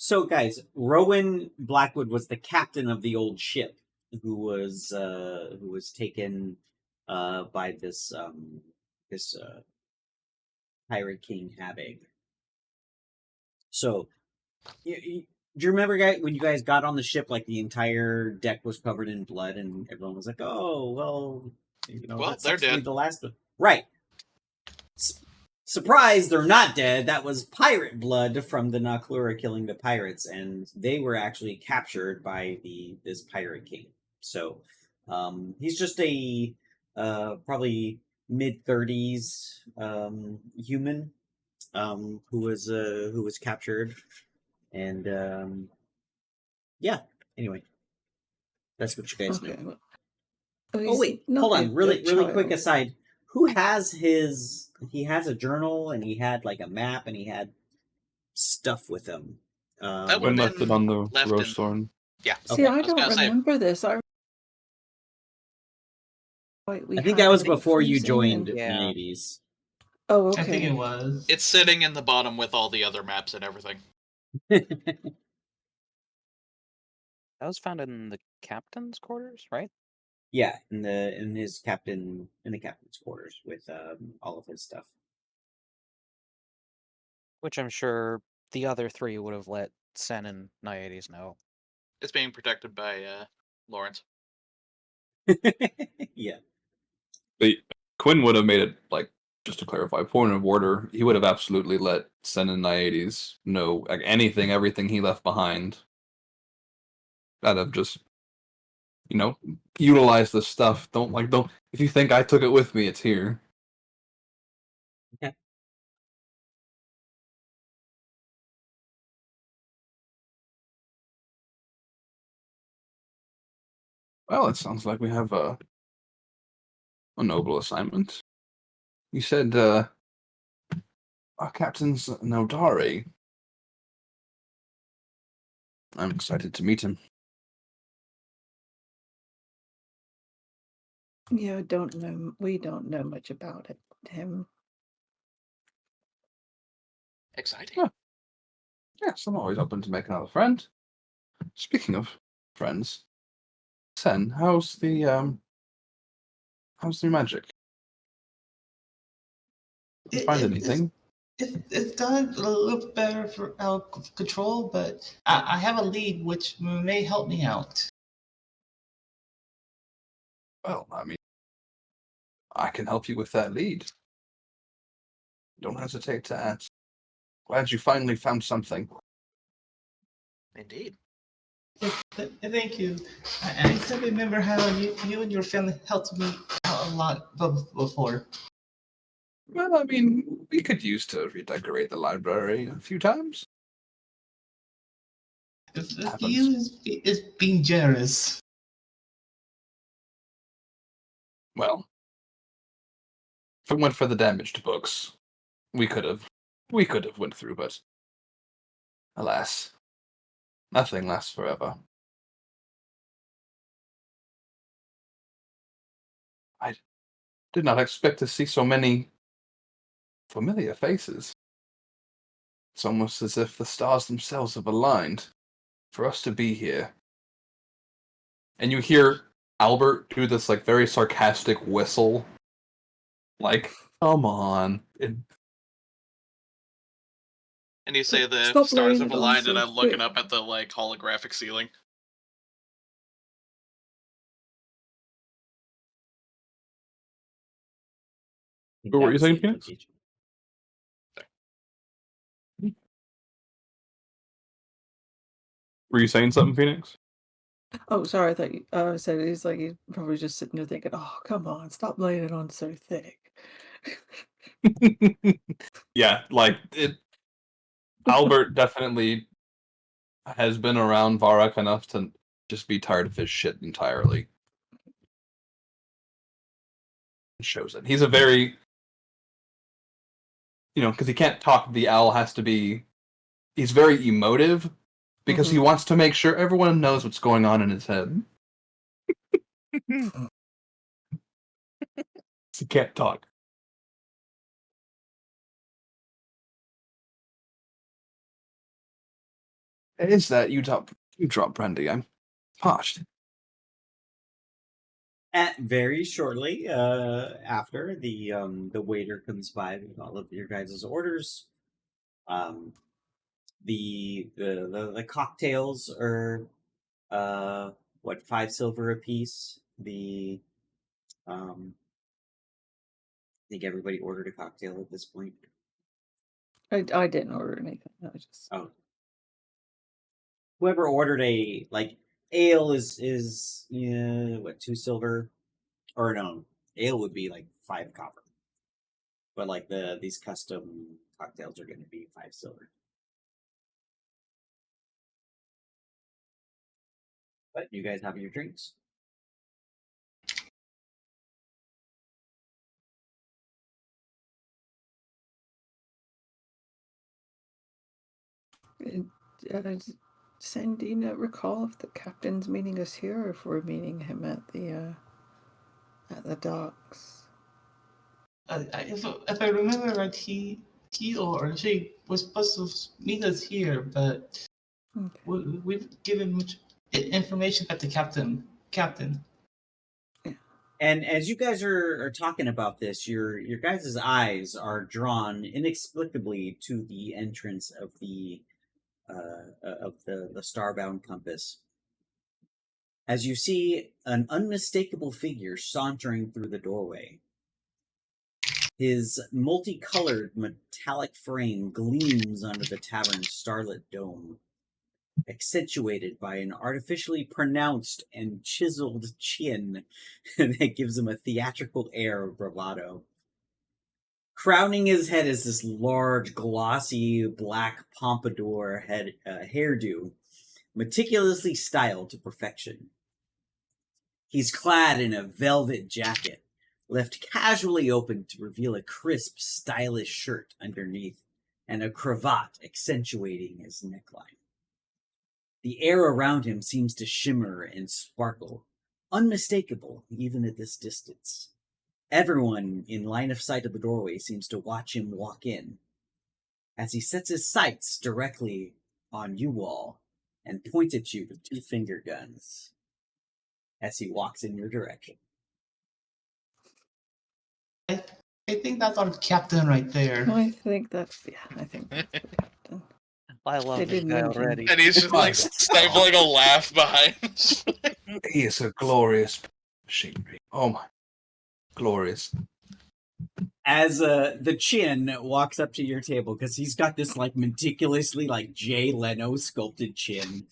So, guys, Rowan Blackwood was the captain of the old ship who was taken by this pirate king Habig. So, do you remember, guys, when you guys got on the ship, like the entire deck was covered in blood, and everyone was like, "Oh, well, Well, that they're sucks to be dead. the last one." Right. Surprise, they're not dead. That was pirate blood from the Naklura killing the pirates, and they were actually captured by this pirate king. So he's just a probably mid-30s human who was captured, and yeah. Anyway, that's what you guys know. Okay. Well, Oh he's wait, not hold a on, really quick child. aside. Who has his? He has a journal, and he had like a map, and he had stuff with him. That When would have left it been on the left in. Rosethorn. Yeah. See, Okay. I I was don't gonna say. remember this. We I think that had was it before you freezing joined and... Yeah. Navies. Oh, I think it okay. was. It's sitting in the bottom with all the other maps and everything. That was found in the captain's quarters, right? Yeah, in the captain's quarters with all of his stuff. Which I'm sure the other three would have let Sen and Naiades know. It's being protected by Lawrence. Yeah. Quinn would have made it, like, just to clarify, point of order, he would have absolutely let Sen and Naiades know, like, everything he left behind. That have just, utilize the stuff. Don't, if you think I took it with me, it's here. Okay. Well, it sounds like we have a noble assignment. You said, our captain's Nodari. I'm excited to meet him. Yeah, I don't know. We don't know much about him. Exciting. Yeah. Yes, I'm always open to make another friend. Speaking of friends, Sen, how's the magic? Did you find anything? It's gotten a little better for out of control, but I have a lead which may help me out. Well, I mean, I can help you with that lead. Don't hesitate to ask. Glad you finally found something. Indeed. Thank you. I still remember how you and your family helped me out a lot before. Well, I mean, we could use to redecorate the library a few times. You is being generous. Well, if it went for the damaged books, we could have went through, but alas, nothing lasts forever. I did not expect to see so many familiar faces. It's almost as if the stars themselves have aligned for us to be here. And you hear Albert do this like very sarcastic whistle. Like, come on. And you say the Stop stars laying have it on aligned, so and I'm looking thick. up at the like holographic ceiling. think What that were you was the saying, Phoenix? implication. Were you saying something, Phoenix? Oh, sorry. I thought you said he's like he's probably just sitting there thinking, "Oh, come on, stop laying it on so thick." Yeah, like it. Albert definitely has been around Varrock enough to just be tired of his shit entirely. It shows it. He's a very, because he can't talk. The owl has to be. He's very emotive because he wants to make sure everyone knows what's going on in his head. He can't talk. Is that you drop brandy? I'm parched. Very shortly after, the waiter comes by with all of your guys' orders. The cocktails are 5 silver apiece. I think everybody ordered a cocktail at this point. I didn't order anything. I just Whoever ordered ale is 2 silver, or no, ale would be like 5 copper, but like these custom cocktails are going to be 5 silver. But you guys have your drinks. Does Sandina recall if the captain's meeting us here or if we're meeting him at the docks? If I remember right, he or she was supposed to meet us here, but Okay. we've given much information about the captain. And as you guys are talking about this, your guys' eyes are drawn inexplicably to the entrance of the starbound compass. As you see an unmistakable figure sauntering through the doorway. His multicolored metallic frame gleams under the tavern's starlit dome, accentuated by an artificially pronounced and chiseled chin that gives him a theatrical air of bravado. Crowning his head is this large, glossy, black pompadour hairdo, meticulously styled to perfection. He's clad in a velvet jacket, left casually open to reveal a crisp, stylish shirt underneath, and a cravat accentuating his neckline. The air around him seems to shimmer and sparkle, unmistakable even at this distance. Everyone in line of sight of the doorway seems to watch him walk in, as he sets his sights directly on you all and points at you with 2 finger guns as he walks in your direction. I think that's our captain right there. I think that's the captain. I love They this did guy mention- already. And he's just like stifling a laugh behind. He is a glorious machinery. Oh my, glorious. As the chin walks up to your table, because he's got this like meticulously like Jay Leno sculpted chin.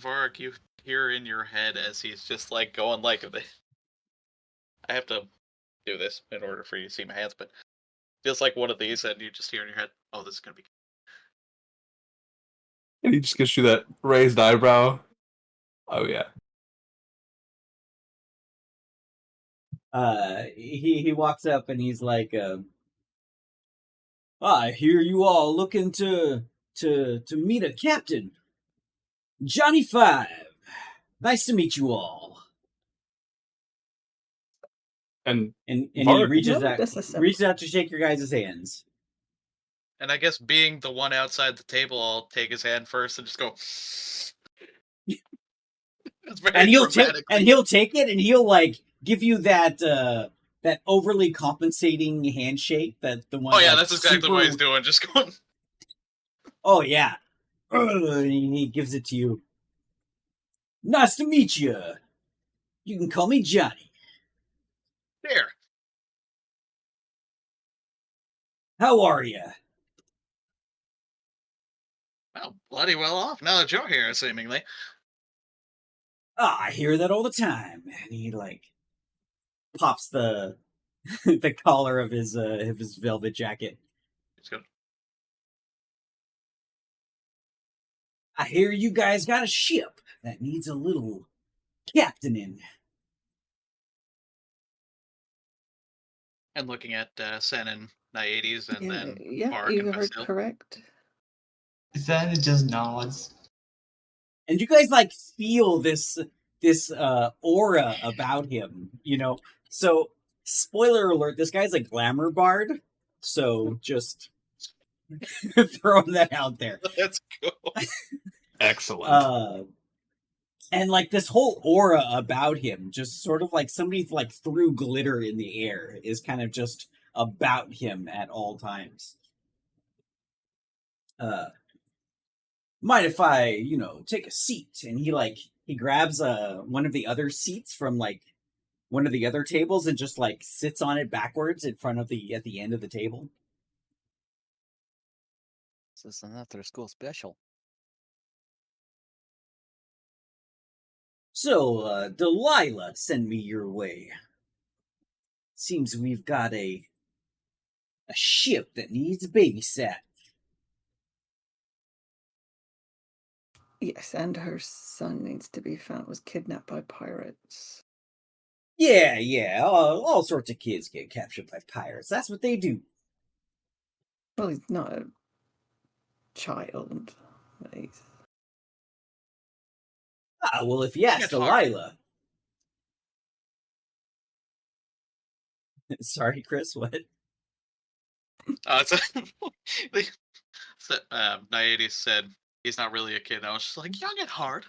Varric, you hear in your head as he's just like going like this. I have to do this in order for you to see my hands, but feels like one of these, and you just hear in your head, "Oh, this is gonna be." And he just gives you that raised eyebrow. Oh yeah. He walks up and he's like, I hear you all looking to meet a captain. Johnny Five. Nice to meet you all. And And he Varric- reaches No, out disassemble. to shake your guys' hands. And I guess being the one outside the table, I'll take his hand first and just go. It's very And he'll take dramatic. it and he'll like give you that that overly compensating handshake that the one. Oh yeah, like, that's exactly super, what he's doing. Just going. Oh yeah, and he gives it to you. Nice to meet you. You can call me Johnny. There. How are you? Well, bloody well off now that you're here, seemingly. Ah, I hear that all the time. And he like pops the the collar of his velvet jacket. Just go, I hear you guys got a ship that needs a little captaining. and looking at Sen and Naiades and then Yeah, Mark you and are Pastel. correct. Then just nods. And you guys like feel this aura about him, you know. So spoiler alert, this guy's a glamour bard. So just throwing that out there. That's cool. Excellent. And like this whole aura about him, just sort of like somebody like threw glitter in the air, is kind of just about him at all times. Mind if I, take a seat? And he grabs one of the other seats from like one of the other tables and just like sits on it backwards in front of at the end of the table. This is an after school special. So, Delilah sent me your way. Seems we've got a ship that needs babysat. Yes, and her son needs to be found. Was kidnapped by pirates. Yeah, all sorts of kids get captured by pirates. That's what they do. Well, he's not a child. But he's... Well, if you ask It's hard. Delilah. Sorry, Chris, what? So, Naiades said he's not really a kid. I was just like, young at heart.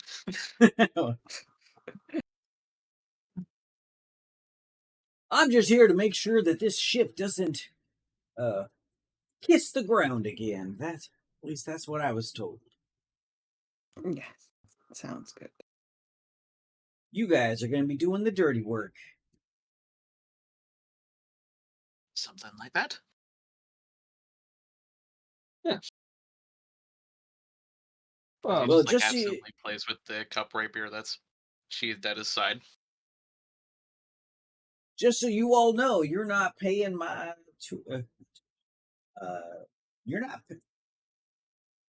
I'm just here to make sure that this ship doesn't kiss the ground again. At least that's what I was told. Yes, sounds good. You guys are going to be doing the dirty work. Something like that. Yes. He Well, Well, just just absolutely plays with the cup rapier that's sheathed at his side. just so you all know, you're not paying my you're not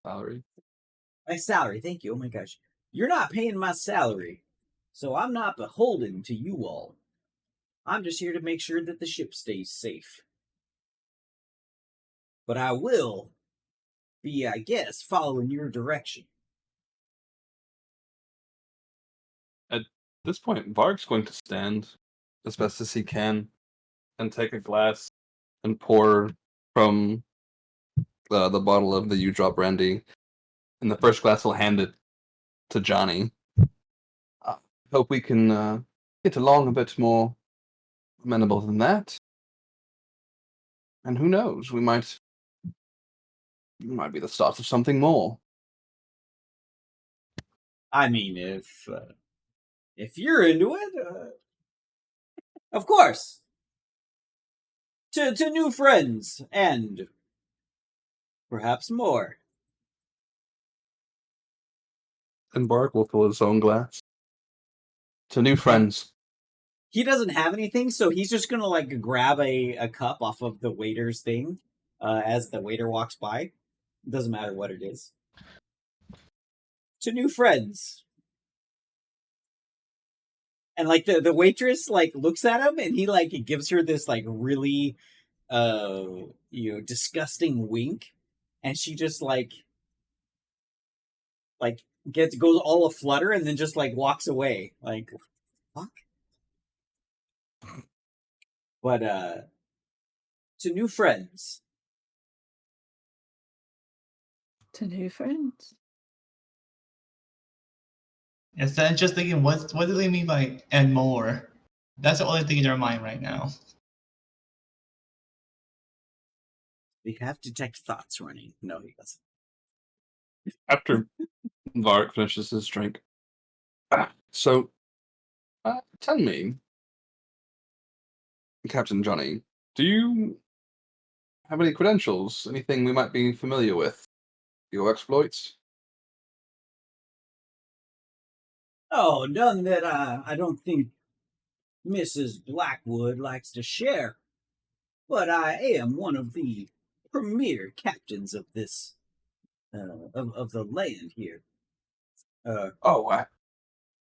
Valerie. my salary. Thank you. Oh my gosh, you're not paying my salary, so I'm not beholden to you all. I'm just here to make sure that the ship stays safe. But I will be, I guess, following your direction. At this point, Varg's going to stand as best as he can and take a glass and pour from the bottle of the U-Drop brandy. And the first glass will hand it to Johnny. I hope we can get along a bit more amenable than that. And who knows, we might be the start of something more. I mean, if you're into it, of course. To new friends and perhaps more. And Varg will fill his own glass. To new friends. He doesn't have anything, so he's just gonna like grab a cup off of the waiter's thing as the waiter walks by. It doesn't matter what it is. To new friends. And like the waitress like looks at him and he like gives her this like really disgusting wink, and she just like goes all aflutter and then just like walks away. Like fuck. But to new friends. To new friends. Yes, then just thinking, what do they mean by and more? That's the only thing in their mind right now. We have detect thoughts running. No, he doesn't. After Varric finishes his drink. So, tell me, Captain Johnny, do you have any credentials? Anything we might be familiar with? Your exploits? Oh, none that I don't think Mrs. Blackwood likes to share. But I am one of the premier captains of this of the land here. Oh,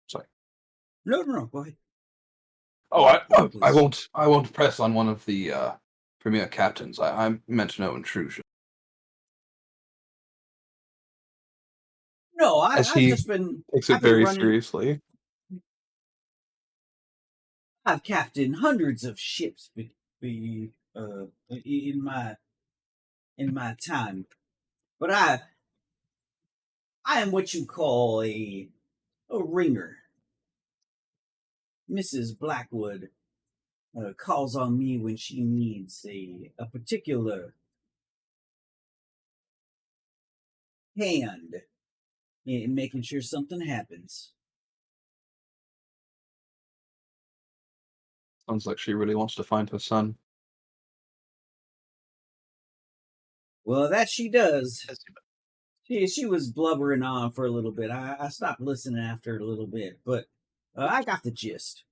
sorry. No. Go ahead. Oh, Go ahead, I please. won't press on one of the premier captains. I meant no intrusion. No, As I've he just been. takes I've it been very running. seriously. I've captained hundreds of ships in my time, but I am what you call a ringer. Mrs. Blackwood calls on me when she needs a particular hand in making sure something happens. Sounds like she really wants to find her son. Well, that she does. As you- She was blubbering on for a little bit. I stopped listening after a little bit, but I got the gist.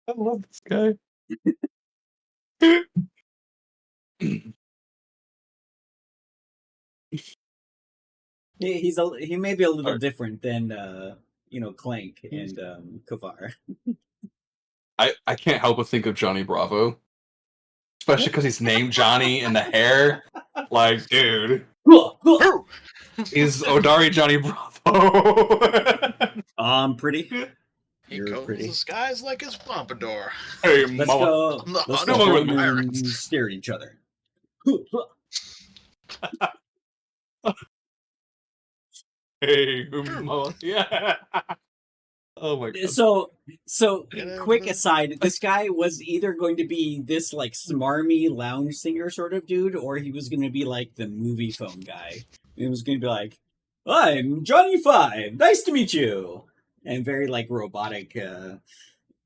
I love this guy. He may be a little Alright. different than Clank and Kavar. I can't help but think of Johnny Bravo. Especially because he's named Johnny and the hair. Like, dude. Boo! He's Odari Johnny Bravo. I'm pretty. He You're combs pretty. the skies like his pompadour. Hey, Let's mama. go. I'm the Let's hunt go for home pirates. and stare at each other. Hey, mama. Yeah. Oh my god. So Get quick over aside, this guy was either going to be this like smarmy lounge singer sort of dude, or he was going to be like the movie phone guy. It was going to be like, I'm Johnny Five, nice to meet you, and very like robotic,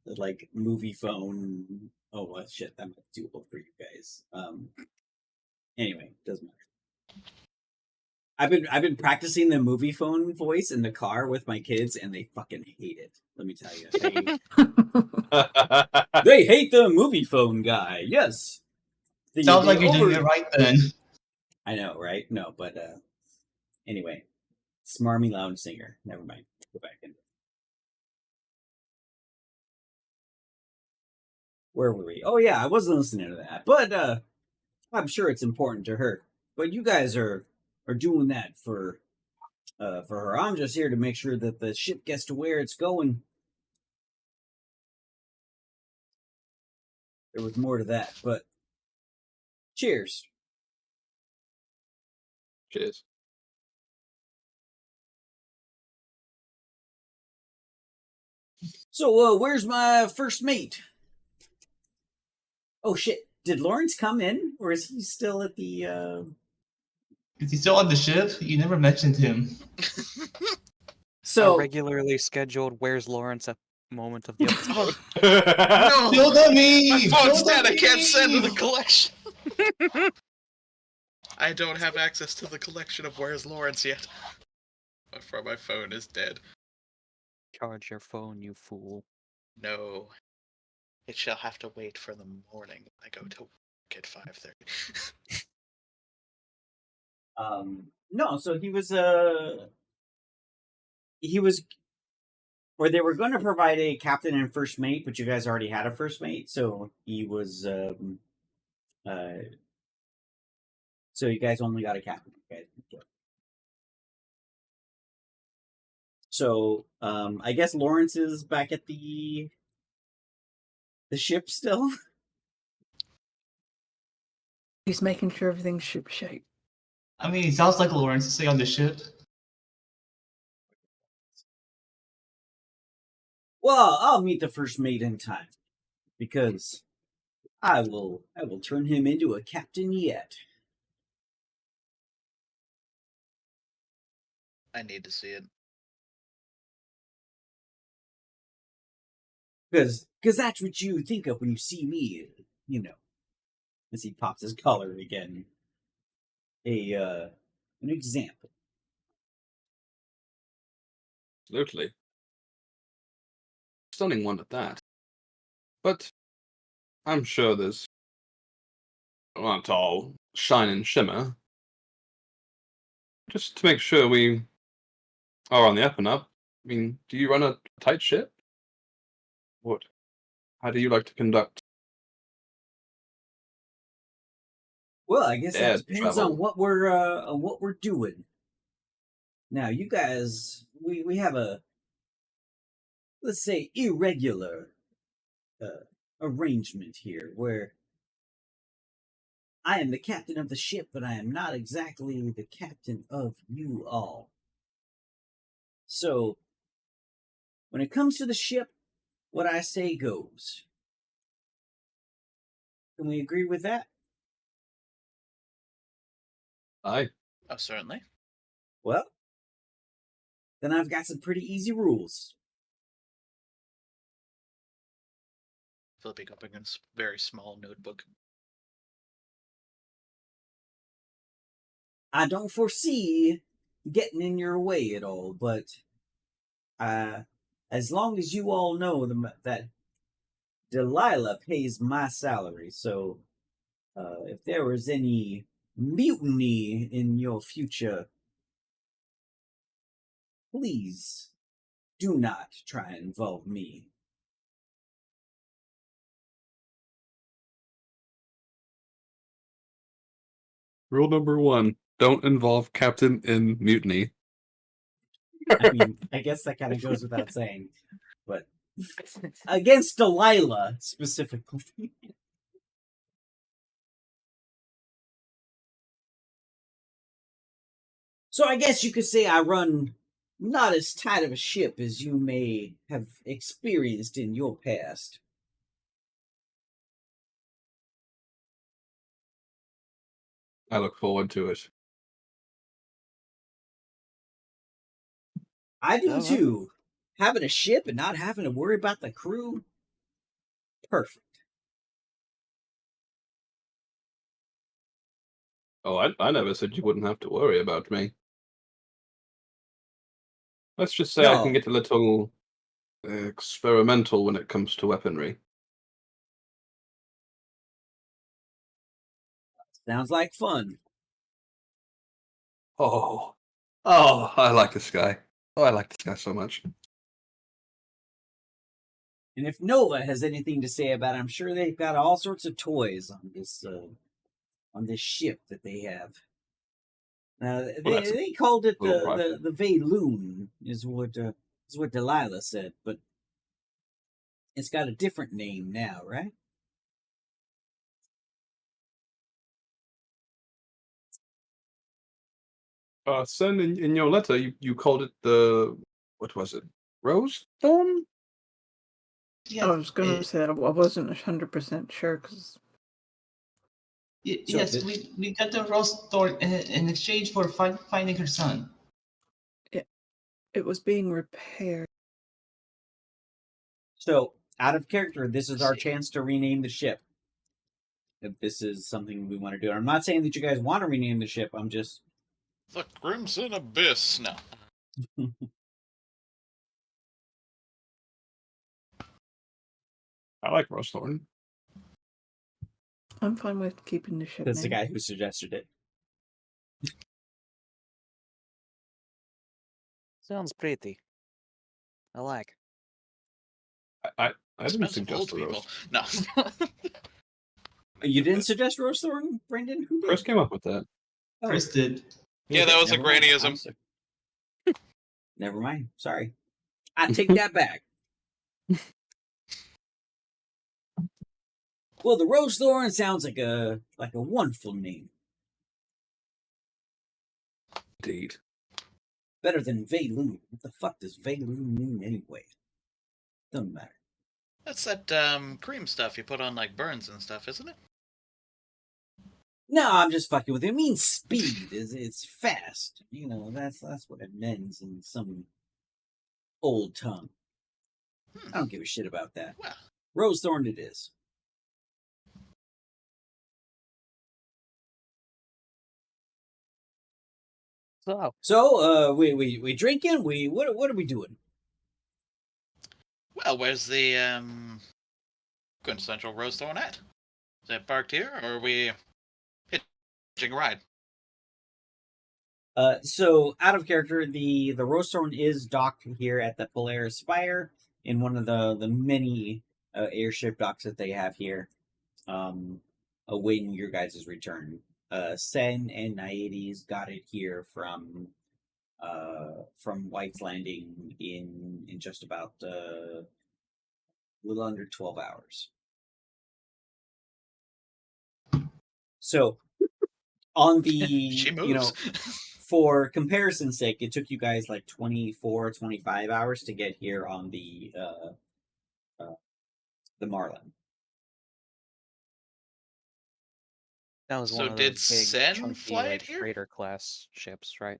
like movie phone. Oh well, shit, that might be too old for you guys. Anyway, doesn't matter. I've been practicing the movie phone voice in the car with my kids, and they fucking hate it. Let me tell you, they hate the movie phone guy. Yes, Sounds like you're doing it right then. I know, right? No, but anyway, smarmy lounge singer. Never mind. Go back in. Where were we? Oh yeah, I wasn't listening to that, but I'm sure it's important to her. But you guys are doing that for her. I'm just here to make sure that the ship gets to where it's going. There was more to that, but cheers. Cheers. So, where's my first mate? Oh shit! Did Lawrence come in, or is he still at the? Is he still on the ship? You never mentioned him. A So regularly scheduled Where's Lawrence a moment of the episode. No! Still the me! My phone's Still dead, the I can't send to the me! collection! I don't have access to the collection of Where's Lawrence yet. My phone is dead. Charge your phone, you fool. No. It shall have to wait for the morning when I go to work at 5:30. no, so he was, or they were going to provide a captain and first mate, but you guys already had a first mate, so he was so you guys only got a captain. Okay. So I guess Lawrence is back at the ship still. He's making sure everything's shipshape. I mean, he sounds like Lawrence to stay on the ship. Well, I'll meet the first mate in time because I will turn him into a captain yet. I need to see it. Because that's what you think of when you see me, you know. As he pops his collar again. An example. Absolutely. Stunning one at that. But I'm sure there's not all shine and shimmer. Just to make sure we are on the up and up. I mean, do you run a tight ship? What? How do you like to conduct Well, I guess that air depends on travel? what we're doing. Now, you guys, we have a, let's say, irregular arrangement here where I am the captain of the ship, but I am not exactly the captain of you all. So, when it comes to the ship, what I say goes. Can we agree with that? Aye. Oh, certainly. Well, then I've got some pretty easy rules. Flipping up against a very small notebook. I don't foresee getting in your way at all, but as long as you all know that Delilah pays my salary, so if there was any mutiny in your future, please do not try and involve me. Rule number 1: don't involve captain in mutiny. I mean, I guess that kind of goes without saying, but against Delilah specifically. So I guess you could say I run not as tight of a ship as you may have experienced in your past. I look forward to it. I do Oh, too. Having a ship and not having to worry about the crew, perfect. Oh, I never said you wouldn't have to worry about me. Let's just say I can No, get a little experimental when it comes to weaponry. sounds like fun. Oh, oh, I like this guy. Oh, I like this guy so much. And if Nova has anything to say about it, I'm sure they've got all sorts of toys on this ship that they have. Well, that's a They called it little private. the Veyloon is what Delilah said, but it's got a different name now, right? Sen, in your letter, you called it the, what was it? Rose Thorn? Yeah, I was going to say I wasn't 100% sure because So yes, we got the rose thorn in exchange for finding her son. it was being repaired. So, out of character, this is I our see. chance to rename the ship. If this is something we want to do, I'm not saying that you guys want to rename the ship. I'm just The Crimson Abyss. No. I like Rose Thorn. I'm fine with keeping the ship that's the name. guy who suggested it. sounds pretty. I like. I didn't Expensive old suggest the people. Rose. No. You didn't suggest Rose Thorn, Brendan? Who did? Chris came up with that. Oh, Chris did. Yeah, that was a never mind. grannyism. I'm sorry. Never mind. Sorry. I take that back. Well, the Rose Thorn sounds like a wonderful name. Indeed. Better than Veyloon. What the fuck does Veyloon mean anyway? Doesn't matter. That's that cream stuff you put on like burns and stuff, isn't it? No, I'm just fucking with you. It means speed. It's fast. That's what it means in some old tongue. I don't give a shit about that. Well, Rosethorn it is. So, We drinking? What are we doing? where's the quintessential Rosethorn at? Is it parked here, or are we hitching a ride? So out of character, the Rosethorn is docked here at the Polaris Spire in one of the many airship docks that they have here, awaiting your guys' return. Sen and Naedes got it here from White's Landing in just about a little under 12 hours. So on the She moves. for comparison's sake, it took you guys like 24, 25 hours to get here on the Marlin. that was So one of did those big, Sen chunky, fly it like here? freighter class ships, right?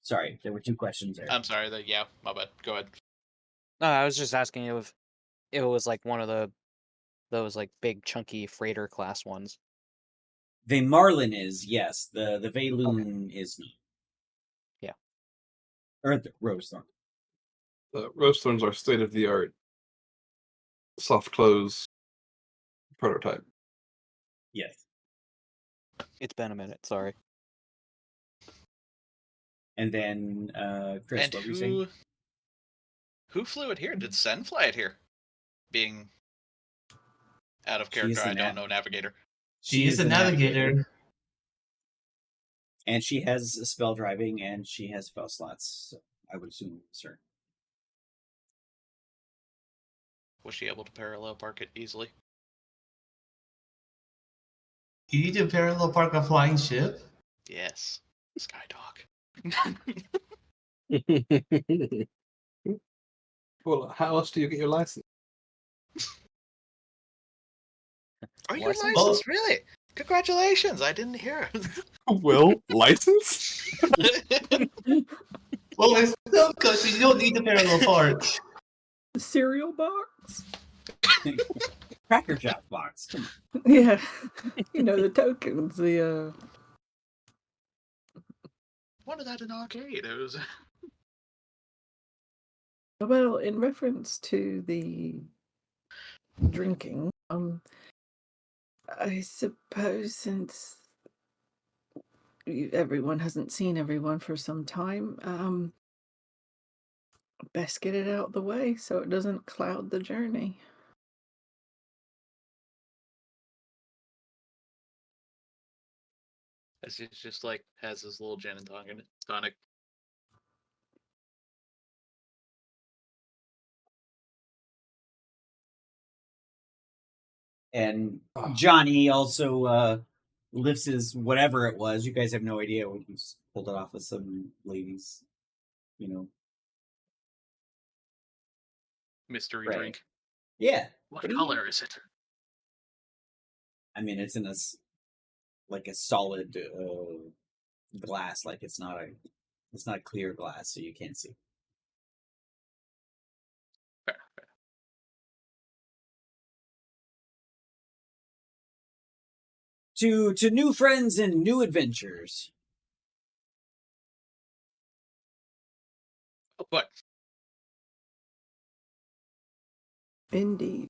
Sorry, there were two questions there. I'm sorry. Yeah, my bad. Go ahead. No, I was just asking if it was like one of those like big, chunky freighter class ones. The Marlin is, yes. The Valoon is not. Yeah. Or the Rosethorn. The Rosethorns are state of the art soft close prototype. Yes. It's been a minute. Sorry. And then Chris, And what were you saying? who flew it here? Did Sen fly it here? Being out of She is character, the I don't know navigator. She is a navigator. And she has spell driving and she has spell slots. So I would assume sir. Was she able to parallel park it easily? You need to parallel park a flying ship? Yes. Skydog. Well, how else do you get your license? Are you License? licensed? Really? Congratulations! I didn't hear. Well, license? Well, it's still because you don't need to parallel park. The cereal box? Cracker Jack box. Come on. Yeah. The tokens, What is that in arcade? It was. well, in reference to the drinking, I suppose since everyone hasn't seen everyone for some time, best get it out the way so it doesn't cloud the journey. It's just like has this little gin and tonic. And Johnny also lifts his whatever it was. You guys have no idea what he's pulled it off of some ladies, Mystery Right. drink. Yeah. What What do you- color is it? I mean, it's in a solid glass. Like it's not a clear glass, so you can't see. Fair. To new friends and new adventures. Oh, but Indeed.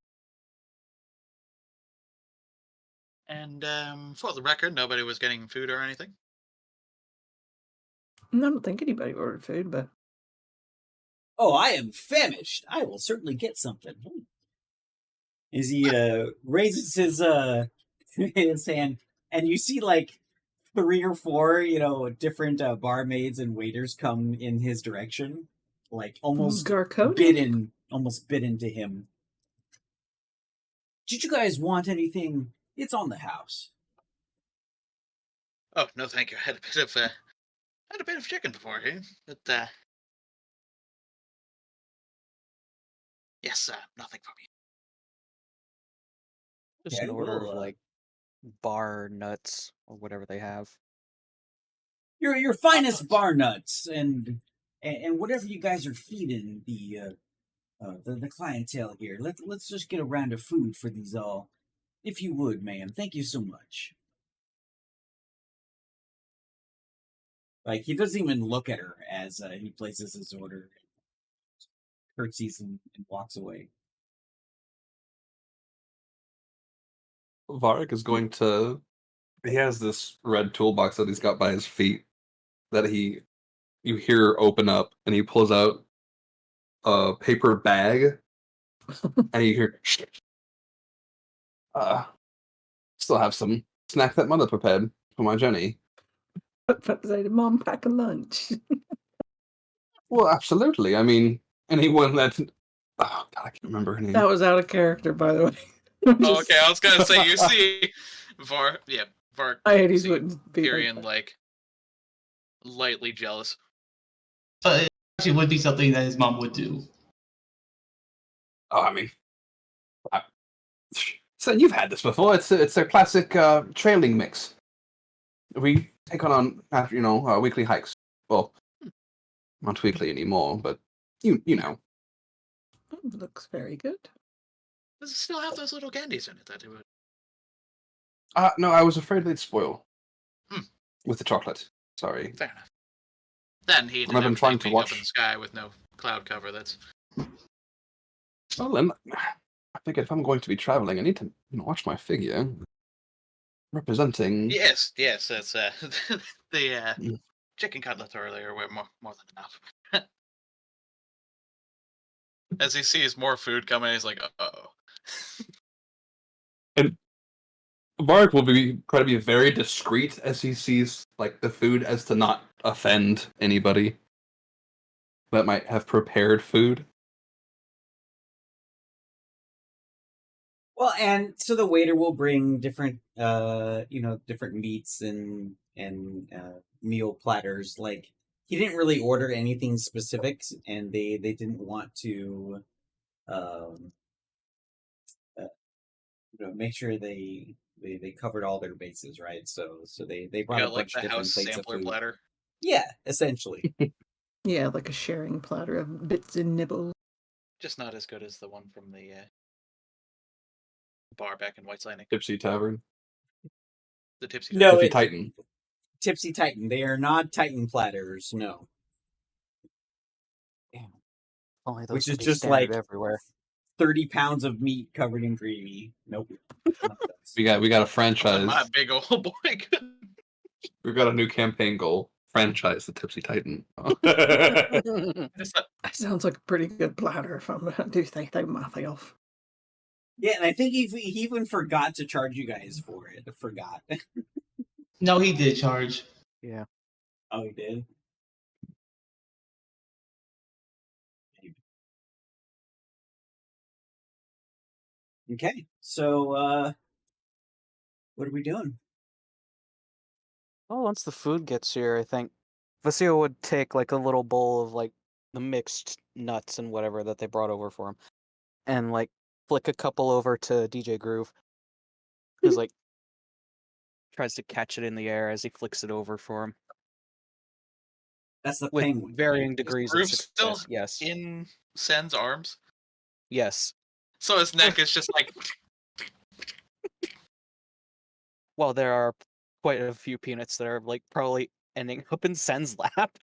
and for the record, nobody was getting food or anything. I don't think anybody ordered food, but Oh, I am famished. I will certainly get something. As he raises his his hand, and you see like 3 or 4, different barmaids and waiters come in his direction, like almost Garconi? bidden to him. Did you guys want anything? It's on the house. Oh no, thank you. I had a bit of chicken beforehand, but Yes, nothing from you. Just Okay, an order well, of like bar nuts or whatever they have. your finest bar nuts and whatever you guys are feeding the clientele here. Let's just get a round of food for these all, if you would, ma'am. Thank you so much. Like he doesn't even look at her as he places his order, curtsies and walks away. Varric is going to. He has this red toolbox that he's got by his feet that you hear open up, and he pulls out a paper bag, and you hear, still have some snack that mother prepared for my journey. But say, did Mom pack a lunch? Well, absolutely. I mean, anyone that. Oh, God, I can't remember her name. That was out of character, by the way. Oh, okay, I was gonna say you see Var Hades see wouldn't be like Tyrion that. like lightly jealous. But it actually would be something that his mom would do. Oh, I mean. So you've had this before. It's a classic trailing mix. We take on weekly hikes. Well, not weekly anymore, but you know. Oh, looks very good. Does it still have those little candies in it that it would? No, I was afraid they'd spoil. Hmm. With the chocolate. Sorry. Fair enough. Then he And did I've been trying everything to being up in the watch. sky with no cloud cover. That's Well, then, I think if I'm going to be traveling, I need to watch my figure. Representing. yes. That's the Mm. chicken cutlets earlier were more than enough. As he sees more food coming, he's like, "Uh-oh." And Varric will try to be very discreet as he sees like the food, as to not offend anybody that might have prepared food. Well, and so the waiter will bring different, different meats and meal platters. Like he didn't really order anything specific, and they didn't want to, um, make sure they covered all their bases, right? So they You brought a got like bunch the of different house plates of sampler food. platter. Yeah, essentially. Yeah, like a sharing platter of bits and nibbles. Just not as good as the one from the bar back in White's Landing. Tipsy Tavern. The Tipsy No, Tippy it, Titan. Tipsy Titan. They are not Titan platters. No, Damn. Only those which is could be just standard like everywhere. 30 pounds of meat covered in gravy. Nope. Not those. We got a On franchise. my big old boy. We've got a new campaign goal. Franchise the Tipsy Titan. Just that- That sounds like a pretty good platter if I do think they myself. Yeah, and I think he even forgot to charge you guys for it. I forgot. No, he did charge. Yeah. Oh, he did? Okay, so what are we doing? Well, once the food gets here, I think Vasile would take like a little bowl of like the mixed nuts and whatever that they brought over for him, and like flick a couple over to DJ Groove, who's like tries to catch it in the air as he flicks it over for him That's the with penguin, varying right? degrees of Groove still success. Yes, in Sen's arms, yes. so his neck is just like. Well, there are quite a few peanuts that are like probably ending up in Sen's lap.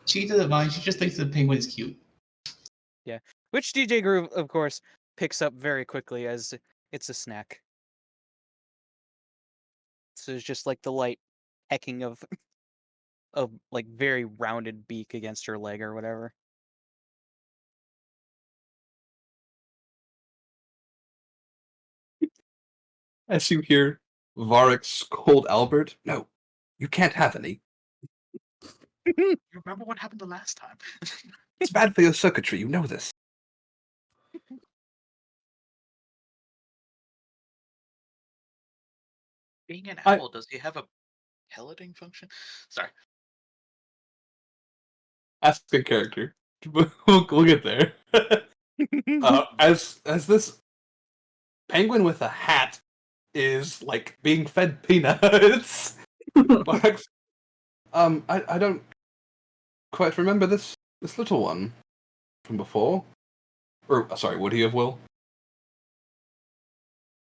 She doesn't mind. She just thinks the penguin is cute. Yeah, which DJ Groove, of course, picks up very quickly as it's a snack. So it's just like the light pecking of like very rounded beak against her leg or whatever. As you hear Varric scold Albert, no, you can't have any. You remember what happened the last time? It's bad for your circuitry, you know this. Being an I- owl, does he have a pelleting function? Sorry. Ask a character. we'll get there. As this penguin with a hat is like being fed peanuts. Barks. I don't quite remember this little one from before. Or sorry, would he have, Will?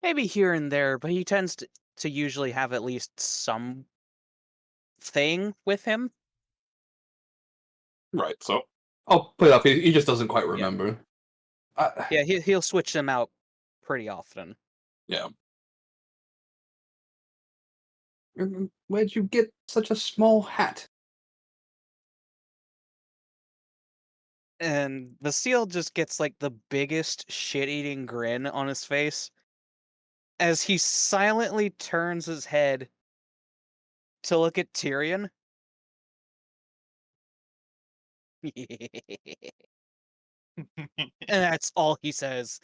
Maybe here and there, but he tends to usually have at least some thing with him. Right. So I'll put it up. He just doesn't quite remember. Yeah, he'll switch them out pretty often. Yeah. Where'd you get such a small hat? And the seal just gets like the biggest shit-eating grin on his face as he silently turns his head to look at Tyrion. And that's all he says.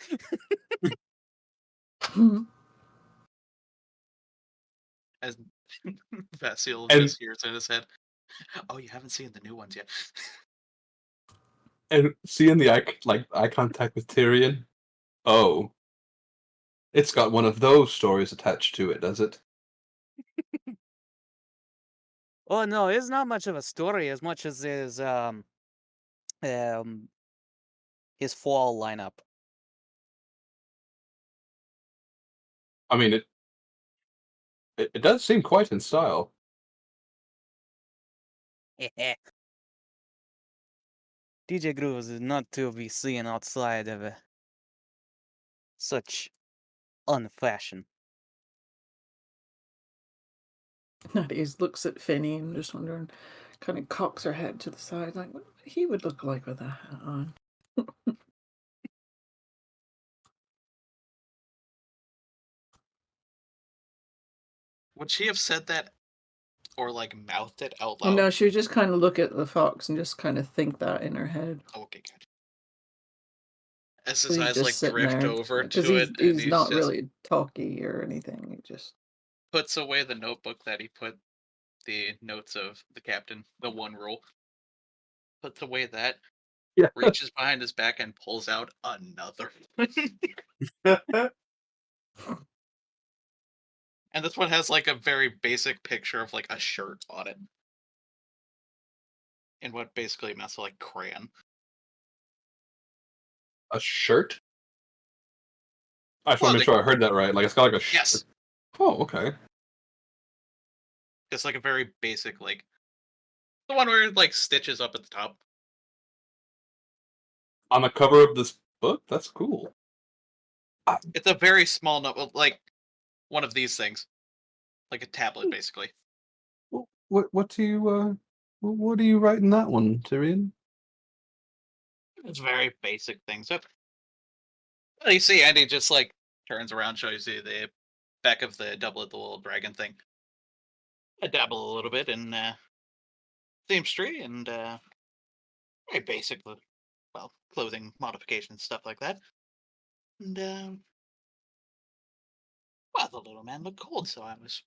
As Vasil And- just hears in his head, "Oh, you haven't seen the new ones yet." And seeing the eye contact with Tyrion. Oh, it's got one of those stories attached to it, does it? Oh no, it's not much of a story as much as his fall lineup. I mean, it does seem quite in style. DJ Grooves is not to be seen outside of such unfashion. Nadies looks at Finny and just wondering, kind of cocks her head to the side, like what he would look like with a hat on. Would she have said that or like mouthed it out Oh loud? no, she would just kind of look at the fox and just kind of think that in her head. Oh, okay, gotcha. As So his he's eyes just like sitting drift there over because to it, and he's he's not just really talky or anything. He just puts away the notebook that he put the notes of the captain, the one rule. Puts away that, Yeah. reaches behind his back and pulls out another. And this one has like a very basic picture of like a shirt on it. In what basically amounts to like crayon. A shirt? I just want to make Clothing. sure I heard that right. Like, it's got like a shirt. Yes. Oh, okay. It's like a very basic, like the one where it like stitches up at the top. On the cover of this book? That's cool. It's a very small note, like one of these things. Like a tablet, basically. What do you what do you write in that one, Tyrion? It's very basic things. So you see Andy just like turns around, shows you the back of the doublet, the little dragon thing. I dabble a little bit in themeistry and very basic, well, clothing modifications, stuff like that. And well, the little man looked cold, so I was.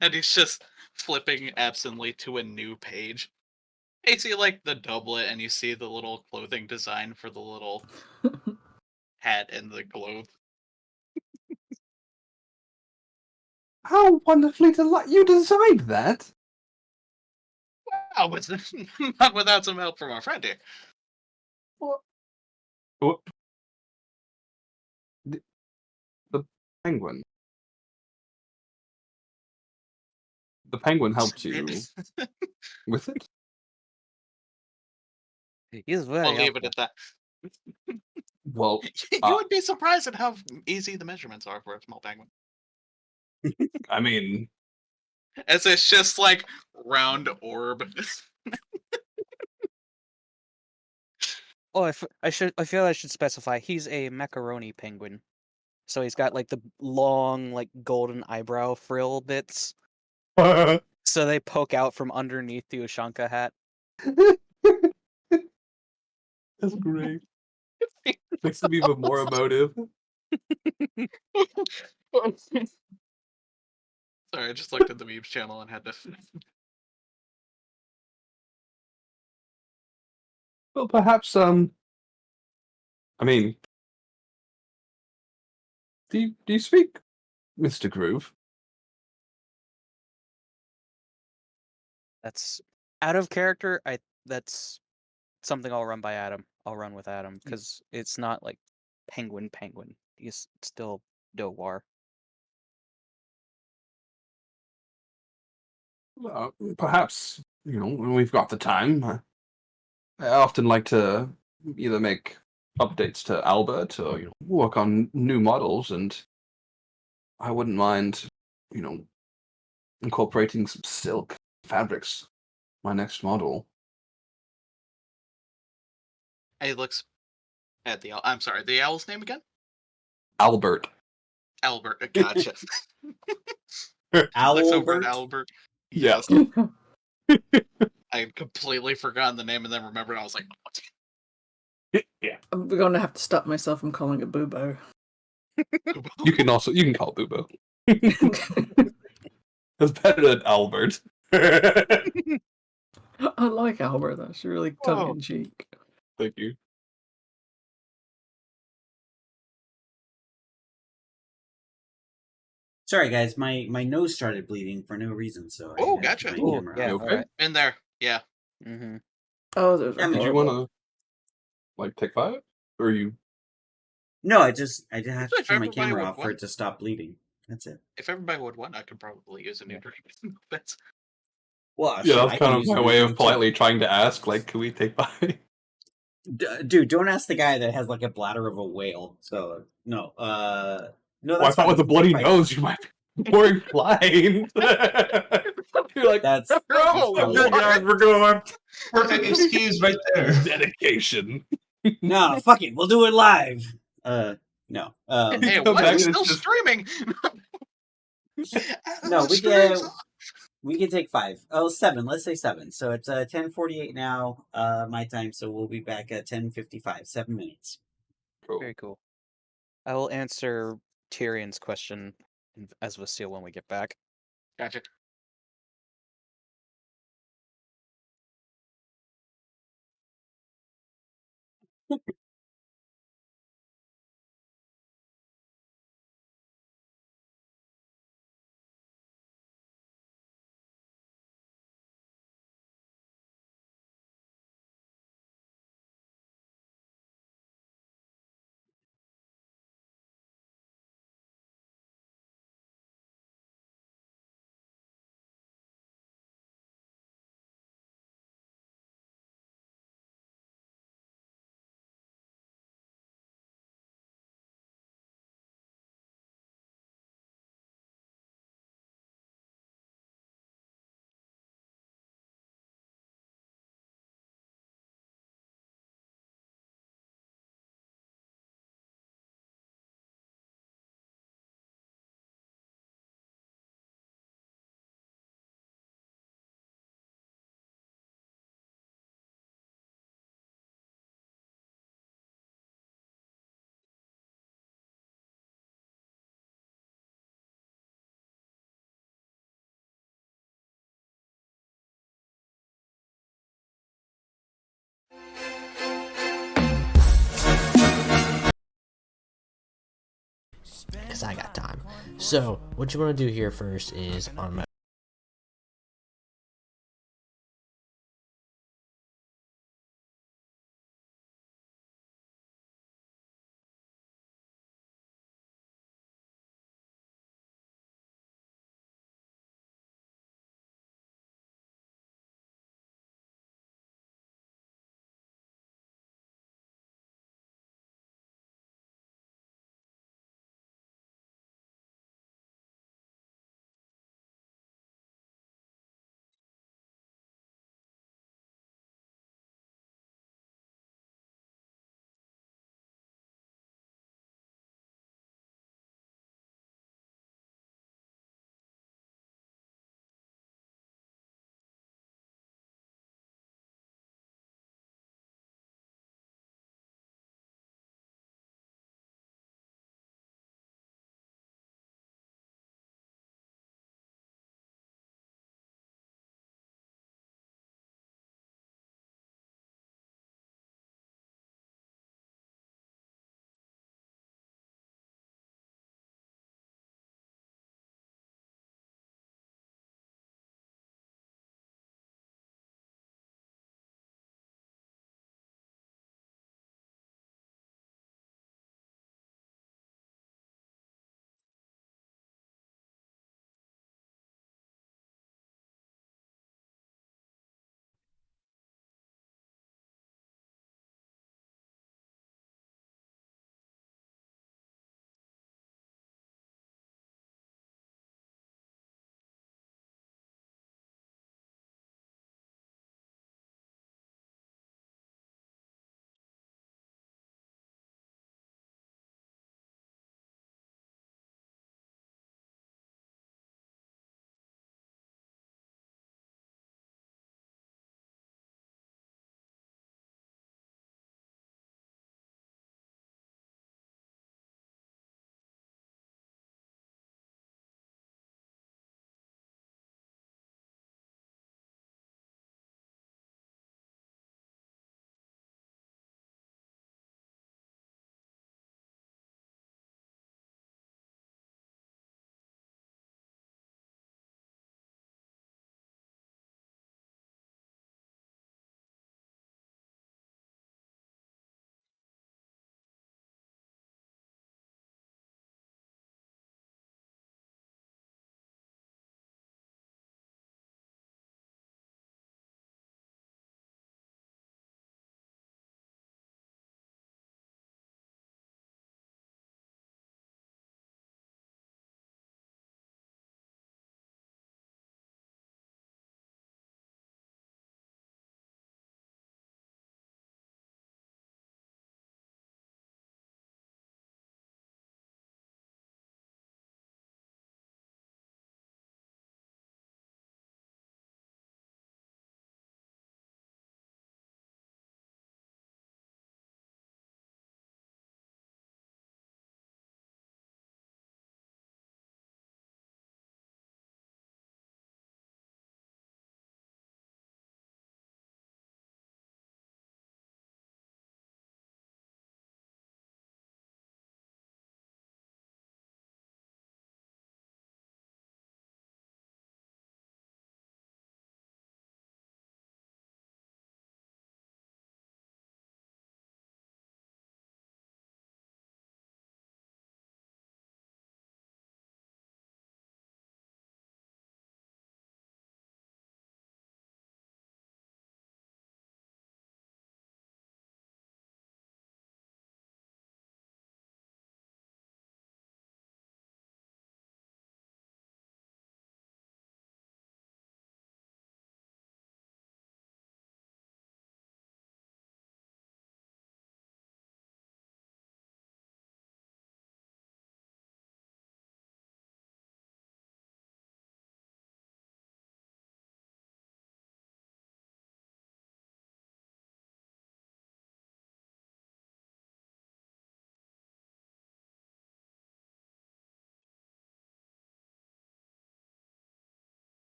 And he's just flipping absently to a new page. You see like the doublet, and you see the little clothing design for the little hat and the glove. How wonderfully you designed that? Oh, but not without some help from our friend here. What? The penguin. The penguin helped you with it? He's very We'll leave it helpful. at that. Well, You would be surprised at how easy the measurements are for a small penguin. I mean, As it's just like round orb. Oh, I feel I should specify. He's a macaroni penguin, so he's got like the long, like golden eyebrow frill bits, so they poke out from underneath the Ushanka hat. that's great. Makes them even more emotive. Sorry, I just looked at the memes channel and had to Well, perhaps, I mean, do you speak Mr. Groove? That's out of character. That's something I'll run by Adam. I'll run with Adam because it's not like penguin. He's still Dowar. Perhaps, when we've got the time. I often like to either make updates to Albert or work on new models, and I wouldn't mind, you know, incorporating some silk fabrics. My next model. He looks at the owl. I'm sorry, the owl's name again? Albert. Albert. Gotcha. Looks over at Albert. Albert. Yeah. Yes. I had completely forgotten the name and then remembered. I was like, what? Yeah. I'm gonna have to stop myself from calling it Bubo. You can call it Bubo. That's better than Albert. I like Albert. That's really tongue in cheek. Thank you. Sorry, guys. My nose started bleeding for no reason, so Oh, I gotcha. had my Oh, camera yeah. off. Okay. Alright. In there. Yeah. Mm-hmm. Oh, those Yeah, are did Did you horrible. want to take 5, or you? No, I just had Actually, to if turn my everybody camera would off for want- it to stop bleeding. That's it. If everybody would want, I could probably use a new drink. That's Well, Yeah, shit, that's I kind can of use my it way with of you, too. politely trying to ask, like, can we take 5? Dude, don't ask the guy that has like a bladder of a whale. So no, no, Oh, I that's thought fine. with a You can bloody take 5. nose, you might be pouring blind. You're like, That's Bro, probably what? right. we're going. Perfect excuse right there. Dedication. No, fuck it, we'll do it live. No. Hey, Come what? back It's and still it's just- streaming. No, we Streams. can. We can take 5. Oh, 7. Let's say 7. So it's 10:48 now, my time. So we'll be back at 10:55. 7 minutes. Cool. Very cool. I will answer Tyrion's question as Vasile when we get back. Gotcha. Because I got time. So, what you want to do here first is on my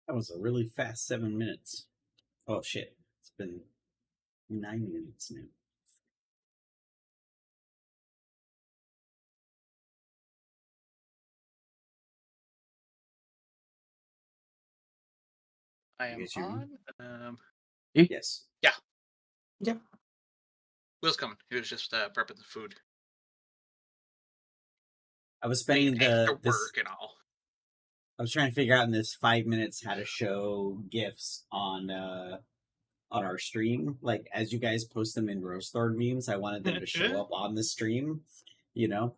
That was a really fast 7 minutes. Oh shit! It's been 9 minutes now. I You am guys hear me? on. Yes. Yeah. Yep. Will's coming. He was just prepping the food. I was Being spending extra this. work and all. I was trying to figure out in this 5 minutes how to show GIFs on our stream. Like as you guys post them in roast Lord memes, I wanted them to show up on the stream, you know.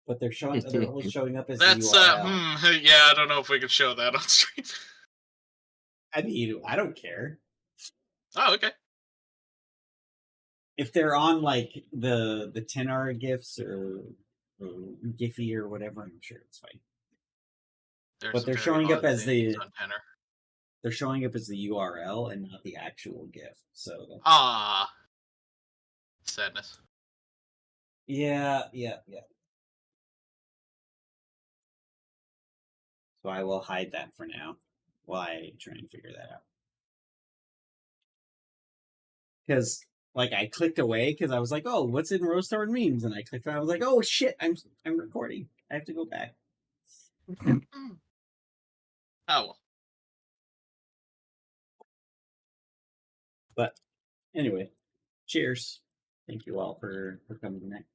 But they're showing. They're only showing up as That's the URL. yeah, I don't know if we can show that on stream. I mean, I don't care Oh, okay. if they're on like the 10R GIFs or Giphy or whatever. I'm sure it's fine. There's But some they're very showing up odd as things the on Tenor. they're showing up as the URL and not the actual GIF. So Sadness. yeah. So I will hide that for now while I try and figure that out. Because like I clicked away because I was like, oh, what's in roast Lord memes? And I clicked and I was like, oh shit, I'm recording. I have to go back. Oh well. But anyway, cheers. Thank you all for coming tonight.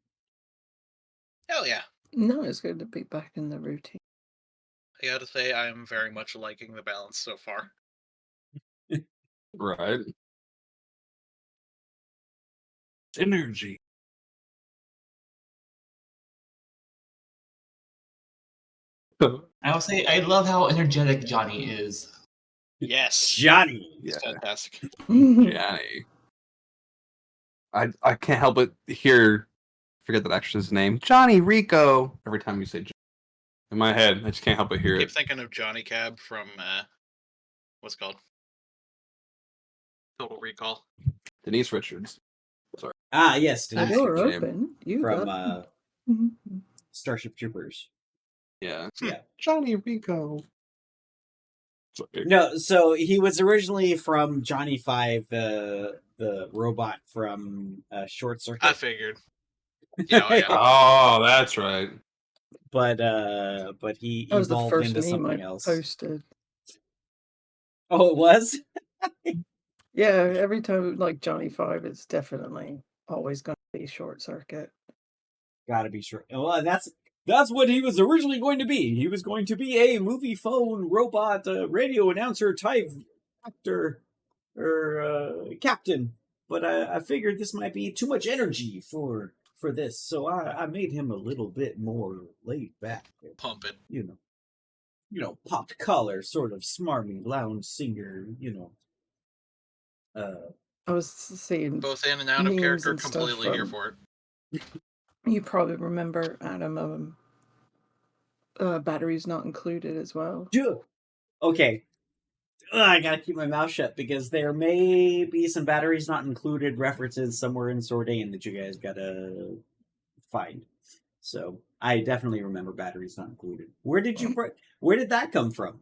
Hell yeah. No, it's good to be back in the routine. I gotta say, I'm very much liking the balance so far. Right. Energy. I will say I love how energetic Johnny is. Yes. Johnny. It's fantastic. Johnny. I can't help but forget that actress's name. Johnny Rico. Every time you say Johnny. In my head, I just can't help but hear I keep it. thinking of Johnny Cab from what's it called? Total Recall. Denise Richards. Ah, yes, The Denise door Richards Name. open. You from got Starship Troopers. Yeah. Yeah. Johnny Rico. Sorry. No, so he was originally from Johnny Five, the robot from Short Circuit. I figured. Yeah, oh, yeah. Oh, that's right. But he That was the evolved first into meme something I else. posted. Oh, it was? Yeah, every time like Johnny Five, it's definitely always going to be Short Circuit. Gotta be sure. Well, that's what he was originally going to be. He was going to be a movie phone robot radio announcer type actor or captain. But I figured this might be too much energy for this, so I made him a little bit more laid back. Pump it. You know, popped collar, sort of smarmy lounge singer. I was seeing Both in and out of memes character, and stuff completely here from- for it. You probably remember Adam. Batteries not included as well. Okay. I gotta keep my mouth shut because there may be some batteries not included references somewhere in Sordane that you guys gotta find. So I definitely remember batteries not included. Where did that come from?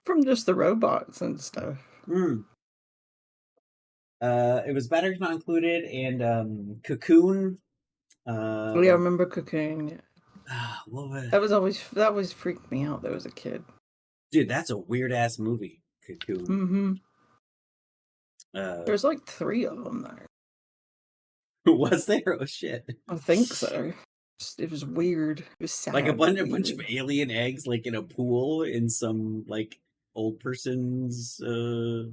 From just the robots and stuff. It was batteries not included and Cocoon. Yeah, I remember Cocoon. That always freaked me out. There was a kid. Dude, that's a weird ass movie. Cocoon. There's like 3 of them there. Was there? Oh shit! I think so. It was weird. It was sad. Like a bunch of alien eggs, like in a pool in some like old person's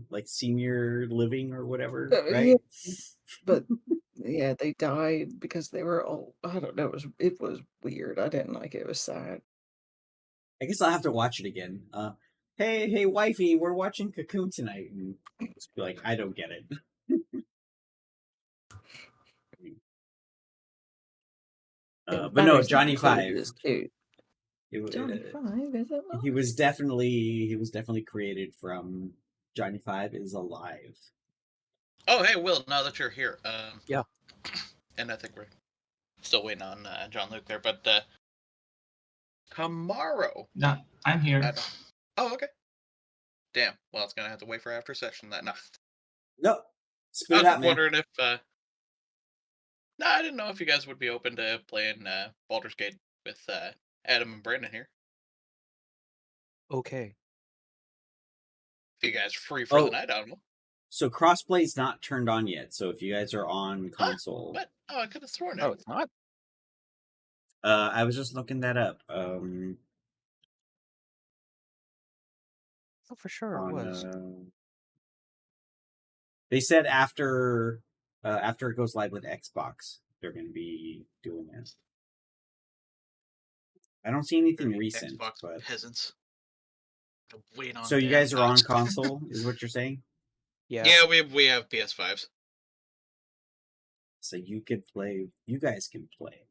like senior living or whatever, right? Yeah. But yeah, they died because they were all. I don't know. It was weird. I didn't like it. It was sad. I guess I'll have to watch it again. Hey, wifey, we're watching Cocoon tonight, and just be like, I don't get it. But no, Johnny Five is cute. Johnny Five is it? He was definitely created from Johnny Five is Alive. Oh, hey, Will, now that you're here. Yeah. And I think we're still waiting on John Luke there, but tomorrow. No, I'm here. Oh, okay. Damn. Well, it's gonna have to wait for after session then. No. No, I spit was it out, just man. wondering if. No, I didn't know if you guys would be open to playing Baldur's Gate with Adam and Brandon here. Okay. If you guys are free for the Oh, night, I don't know. so crossplay's not turned on yet. So if you guys are on console, What? Oh, I could have sworn Oh, it. it's not? I was just looking that up. Oh, for sure it On was. they said after it goes live with Xbox, they're going to be doing that. I don't see anything Dirty recent, Xbox but peasants. To wait on so you damn guys are on thoughts. console, is what you're saying? Yeah. Yeah, we have PS5s. So you could play. You guys can play.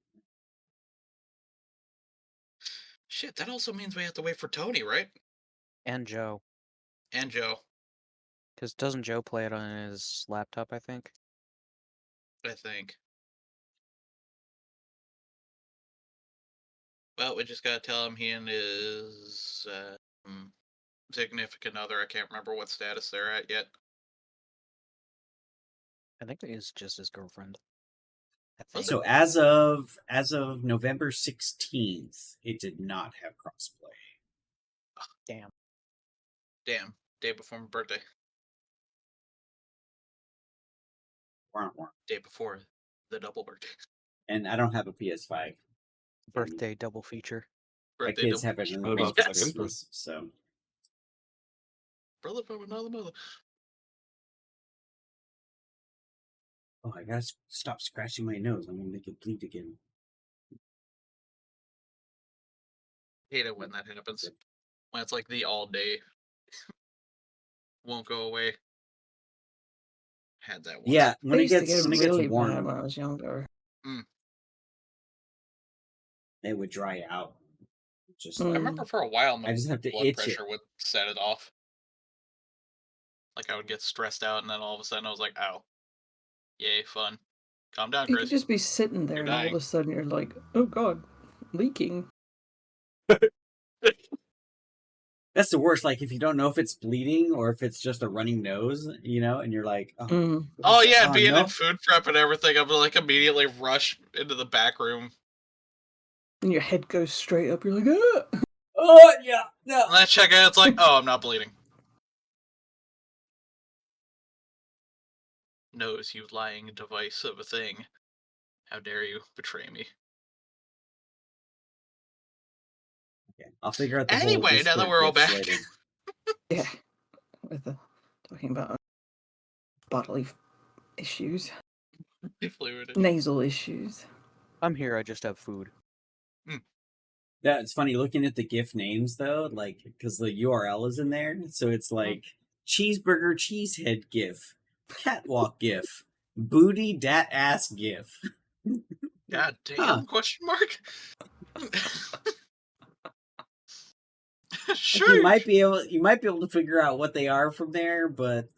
Shit, that also means we have to wait for Tony, right? And Joe. And Joe, Because doesn't Joe play it on his laptop, I think? I think. Well, we just gotta tell him he and his significant other, I can't remember what status they're at yet. I think it is just his girlfriend. I Was think. So as of November 16th, it did not have crossplay. Damn. Damn, day before my birthday. Wah, wah. Day before the double birthday. And I don't have a PS5. Birthday double feature. My Birthday kids double have it birthday. What on about Yes! second? Christmas, so Brother from another mother. oh, I gotta stop scratching my nose. I'm gonna make it bleed again. Hate it when that happens. When it's like the all day won't go away. Had that once. Yeah, I when it used to gets get when it really gets bad warm, when I was younger. it would dry out. Just I Mm. remember for a while my I just have to blood itch pressure it. would set it off. Like I would get stressed out, and then all of a sudden I was like, "Ow, yay, fun! Calm down, You Chris. could just be sitting there, You're and all of dying." a sudden you're like, "Oh God, leaking." That's the worst. Like if you don't know if it's bleeding or if it's just a running nose, and you're like, oh, Mm. Oh yeah, oh, being no. in food prep and everything, I'm like immediately rush into the back room. And your head goes straight up. You're like, "Ah!" Oh yeah, no. And I check it, it's like, oh, I'm not bleeding. Nose, you lying device of a thing. How dare you betray me? Okay, I'll figure out the whole Anyway, now that Discord we're all gifts back. later. Yeah, with the talking about bodily issues, Fluid. nasal issues. I'm here, I just have food. Yeah, it's funny looking at the GIF names though, like because the URL is in there, so it's like cheeseburger cheesehead GIF, catwalk GIF, booty dat ass GIF. God damn, Huh. question mark? Like, Sure. you might be able to figure out what they are from there, but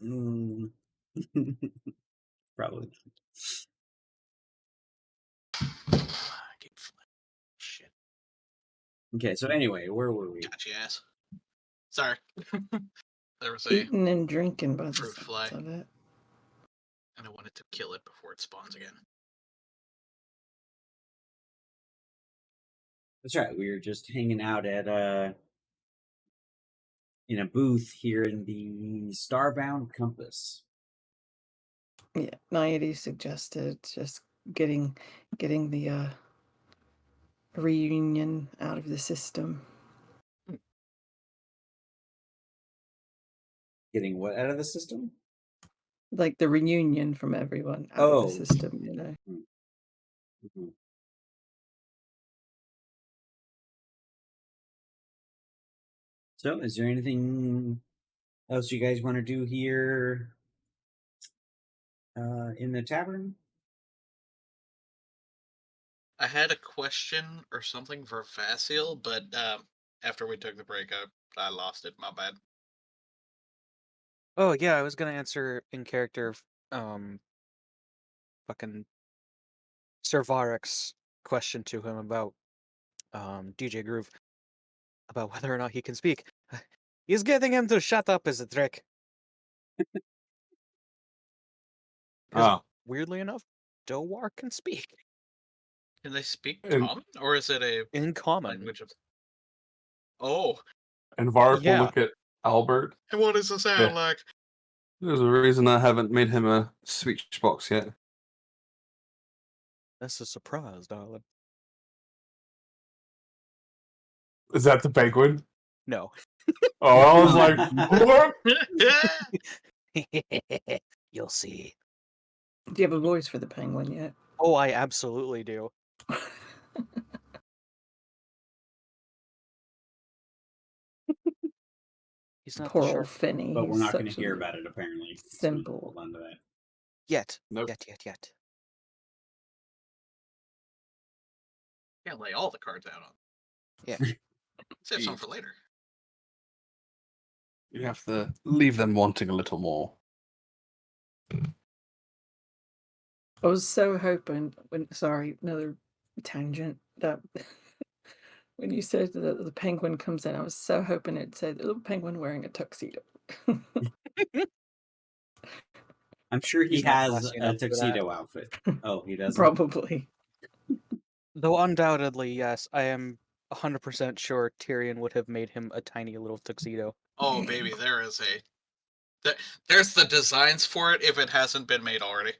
probably. Shit. Okay, so anyway, where were we? Got you ass. Sorry. There was a Eating and drinking by the fruit sounds fly, of it. and I wanted to kill it before it spawns again. That's right. We were just hanging out at in a booth here in the Starbound Compass. Yeah, Naidi suggested just getting the reunion out of the system. Getting what out of the system? Like the reunion from everyone out of the system, Mhm. So, is there anything else you guys want to do here in the tavern? I had a question or something for Vasil, but after we took the break, I lost it. My bad. Oh yeah, I was gonna answer in character fucking Sir Varek's question to him about DJ Groove, about whether or not he can speak. He's getting him to shut up is a trick. 'Cause Oh, weirdly enough, Dowar can speak Can they speak And- common, or is it a in common. language of? Oh, and Varric will Yeah. look at Albert. and what does it sound Yeah. like? There's a reason I haven't made him a speech box yet. That's a surprise, darling. Is that the penguin? No. Oh, I was like, what? You'll see. Do you have a voice for the penguin yet? Oh, I absolutely do. He's not Poor the old shark Finny. But we're he's not going to such a hear about it, apparently. So simple. hold on to that. yet. Nope. Yet. Can't lay all the cards out on. Yeah. Save some for later. You have to leave them wanting a little more. I was so hoping sorry, another tangent, that when you said that the penguin comes in, I was so hoping it said the little penguin wearing a tuxedo. I'm sure he He's not has classy a enough for that. tuxedo outfit. Oh, he doesn't? Probably. Though undoubtedly, yes, I am 100% sure Tyrion would have made him a tiny little tuxedo. Oh, baby, there's the designs for it if it hasn't been made already.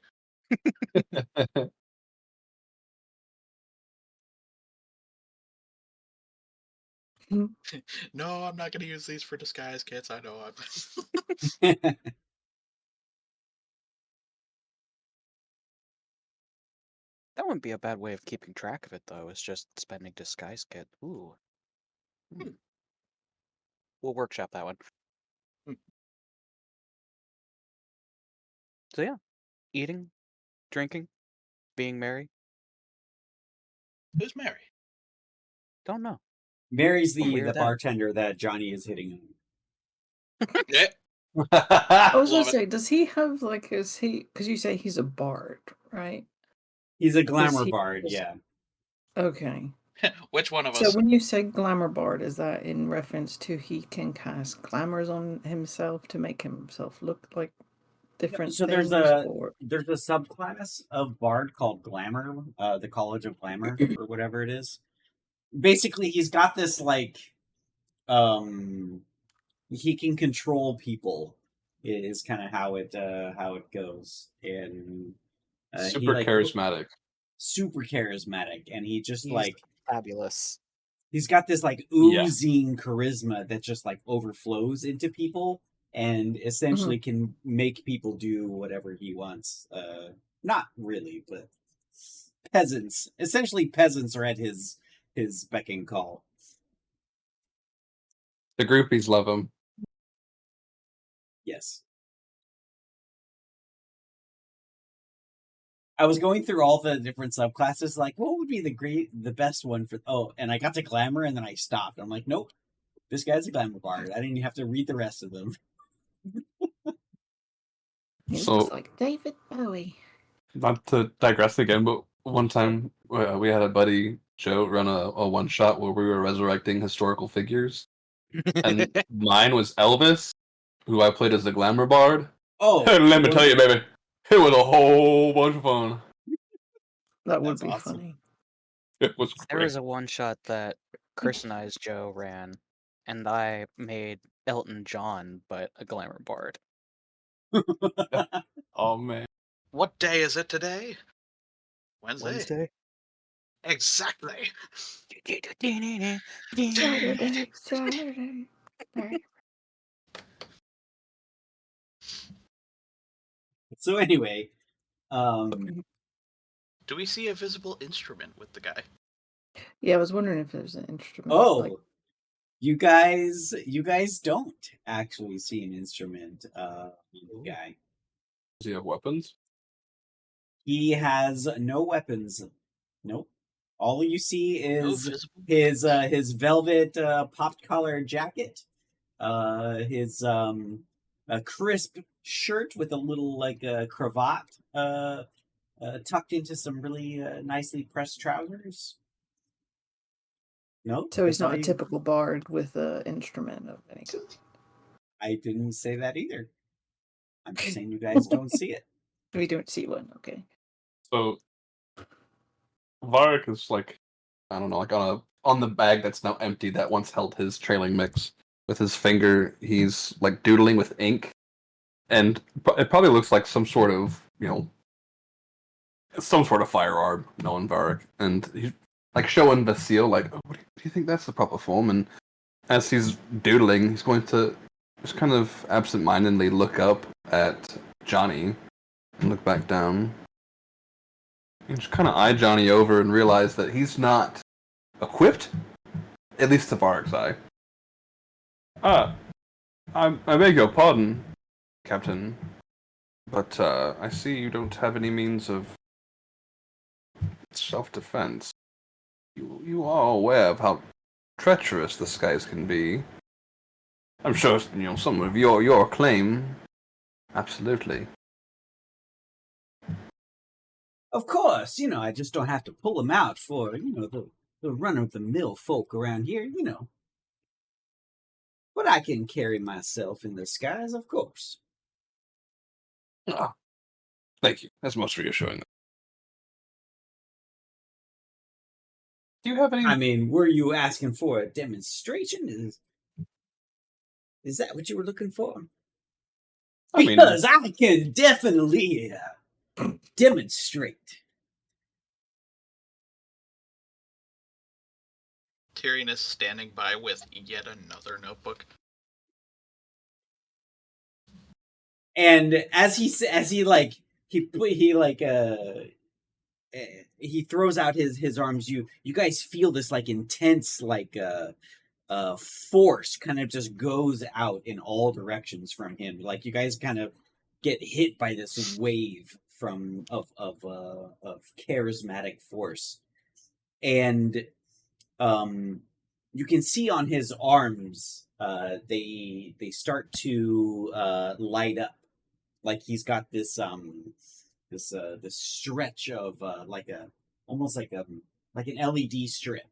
No, I'm not going to use these for disguise, kids. I know. That wouldn't be a bad way of keeping track of it, though, is just spending disguise kit. Ooh. We'll workshop that one. So yeah, eating, drinking, being merry. Who's Mary? Don't know. Mary's the Weird that. bartender that Johnny is hitting on. Yeah. I was gonna Love it. say, does he have like because you say he's a bard, right? He's a glamour he- bard, does- yeah. Okay. Which one of So us? when you say glamour bard, is that in reference to he can cast glamours on himself to make himself look like different So things? there's a Or subclass of bard called glamour, the College of Glamour or whatever it is. Basically, he's got this like he can control people is kind of how it goes, and Super he, like, charismatic. super charismatic, and he just He's like fabulous. he's got this like Yeah. oozing charisma that just like overflows into people and essentially can make people do whatever he wants. Not really, but essentially peasants are at his beck and call. The groupies love him. Yes. I was going through all the different subclasses, like what would be the best one for? Oh, and I got to glamour, and then I stopped. I'm like, nope, this guy's a glamour bard. I didn't even have to read the rest of them. he So- looks like David Bowie. Not to digress again, but one time we had a buddy, Joe, run a one shot where we were resurrecting historical figures. And mine was Elvis, who I played as the glamour bard. Oh, And let me tell you, baby, it was a whole bunch of fun. That would That's be awesome. funny. It was There great. was a one shot that Chris and I's Joe ran, and I made Elton John, but a glamour bard. Oh man. What day is it today? Wednesday. Wednesday? Exactly. Saturday. So anyway, um, Do we see a visible instrument with the guy? Yeah, I was wondering if there's an instrument. oh, like, you guys don't actually see an instrument. Guy. Does he have weapons? He has no weapons. Nope. All you see No is visible. his velvet popped collar jacket, his a crisp shirt with a little like cravat tucked into some really nicely pressed trousers. No, so he's that's all not a you- typical bard with an instrument of any kind. I didn't say that either. I'm just saying you guys don't see it. We don't see one. Okay. So Varric is like, I don't know, like on the bag that's now empty that once held his trailing mix. With his finger, he's like doodling with ink, and it probably looks like some sort of some sort of firearm, knowing Varric, and he's like showing Vasile like, oh, do you think that's the proper form? And as he's doodling, he's going to just kind of absent-mindedly look up at Johnny and look back down. And just kind of eye Johnny over and realize that he's not equipped, at least to Varric's eye. I beg your pardon, Captain, but I see you don't have any means of self-defense. You are aware of how treacherous the skies can be. I'm sure some of your claim. Absolutely. Of course, I just don't have to pull them out for, the run-of-the-mill folk around here, But I can carry myself in the skies, of course. Ah, thank you. That's most reassuring. Do you have any? I mean, were you asking for a demonstration? Is that what you were looking for? Because I can definitely demonstrate. Tyrion is standing by with yet another notebook. And as he throws out his arms, you guys feel this like intense force kind of just goes out in all directions from him. Like you guys kind of get hit by this wave of charismatic force, and you can see on his arms they start to light up, like he's got this stretch of almost like an LED strip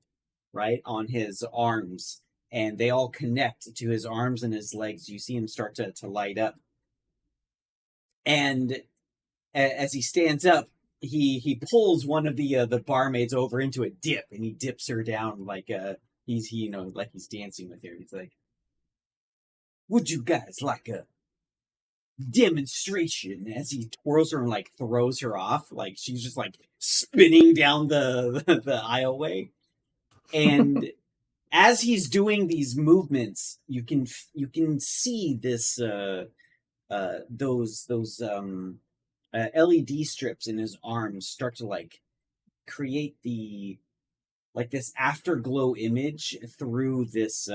right on his arms, and they all connect to his arms and his legs. You see him start to light up, and as he stands up, he pulls one of the barmaids over into a dip, and he dips her down like he's dancing with her. He's like, "Would you guys like a demonstration?" As he twirls her and like throws her off, like she's just like spinning down the aisleway. And as he's doing these movements, you can see this those LED strips in his arms start to like create this afterglow image through this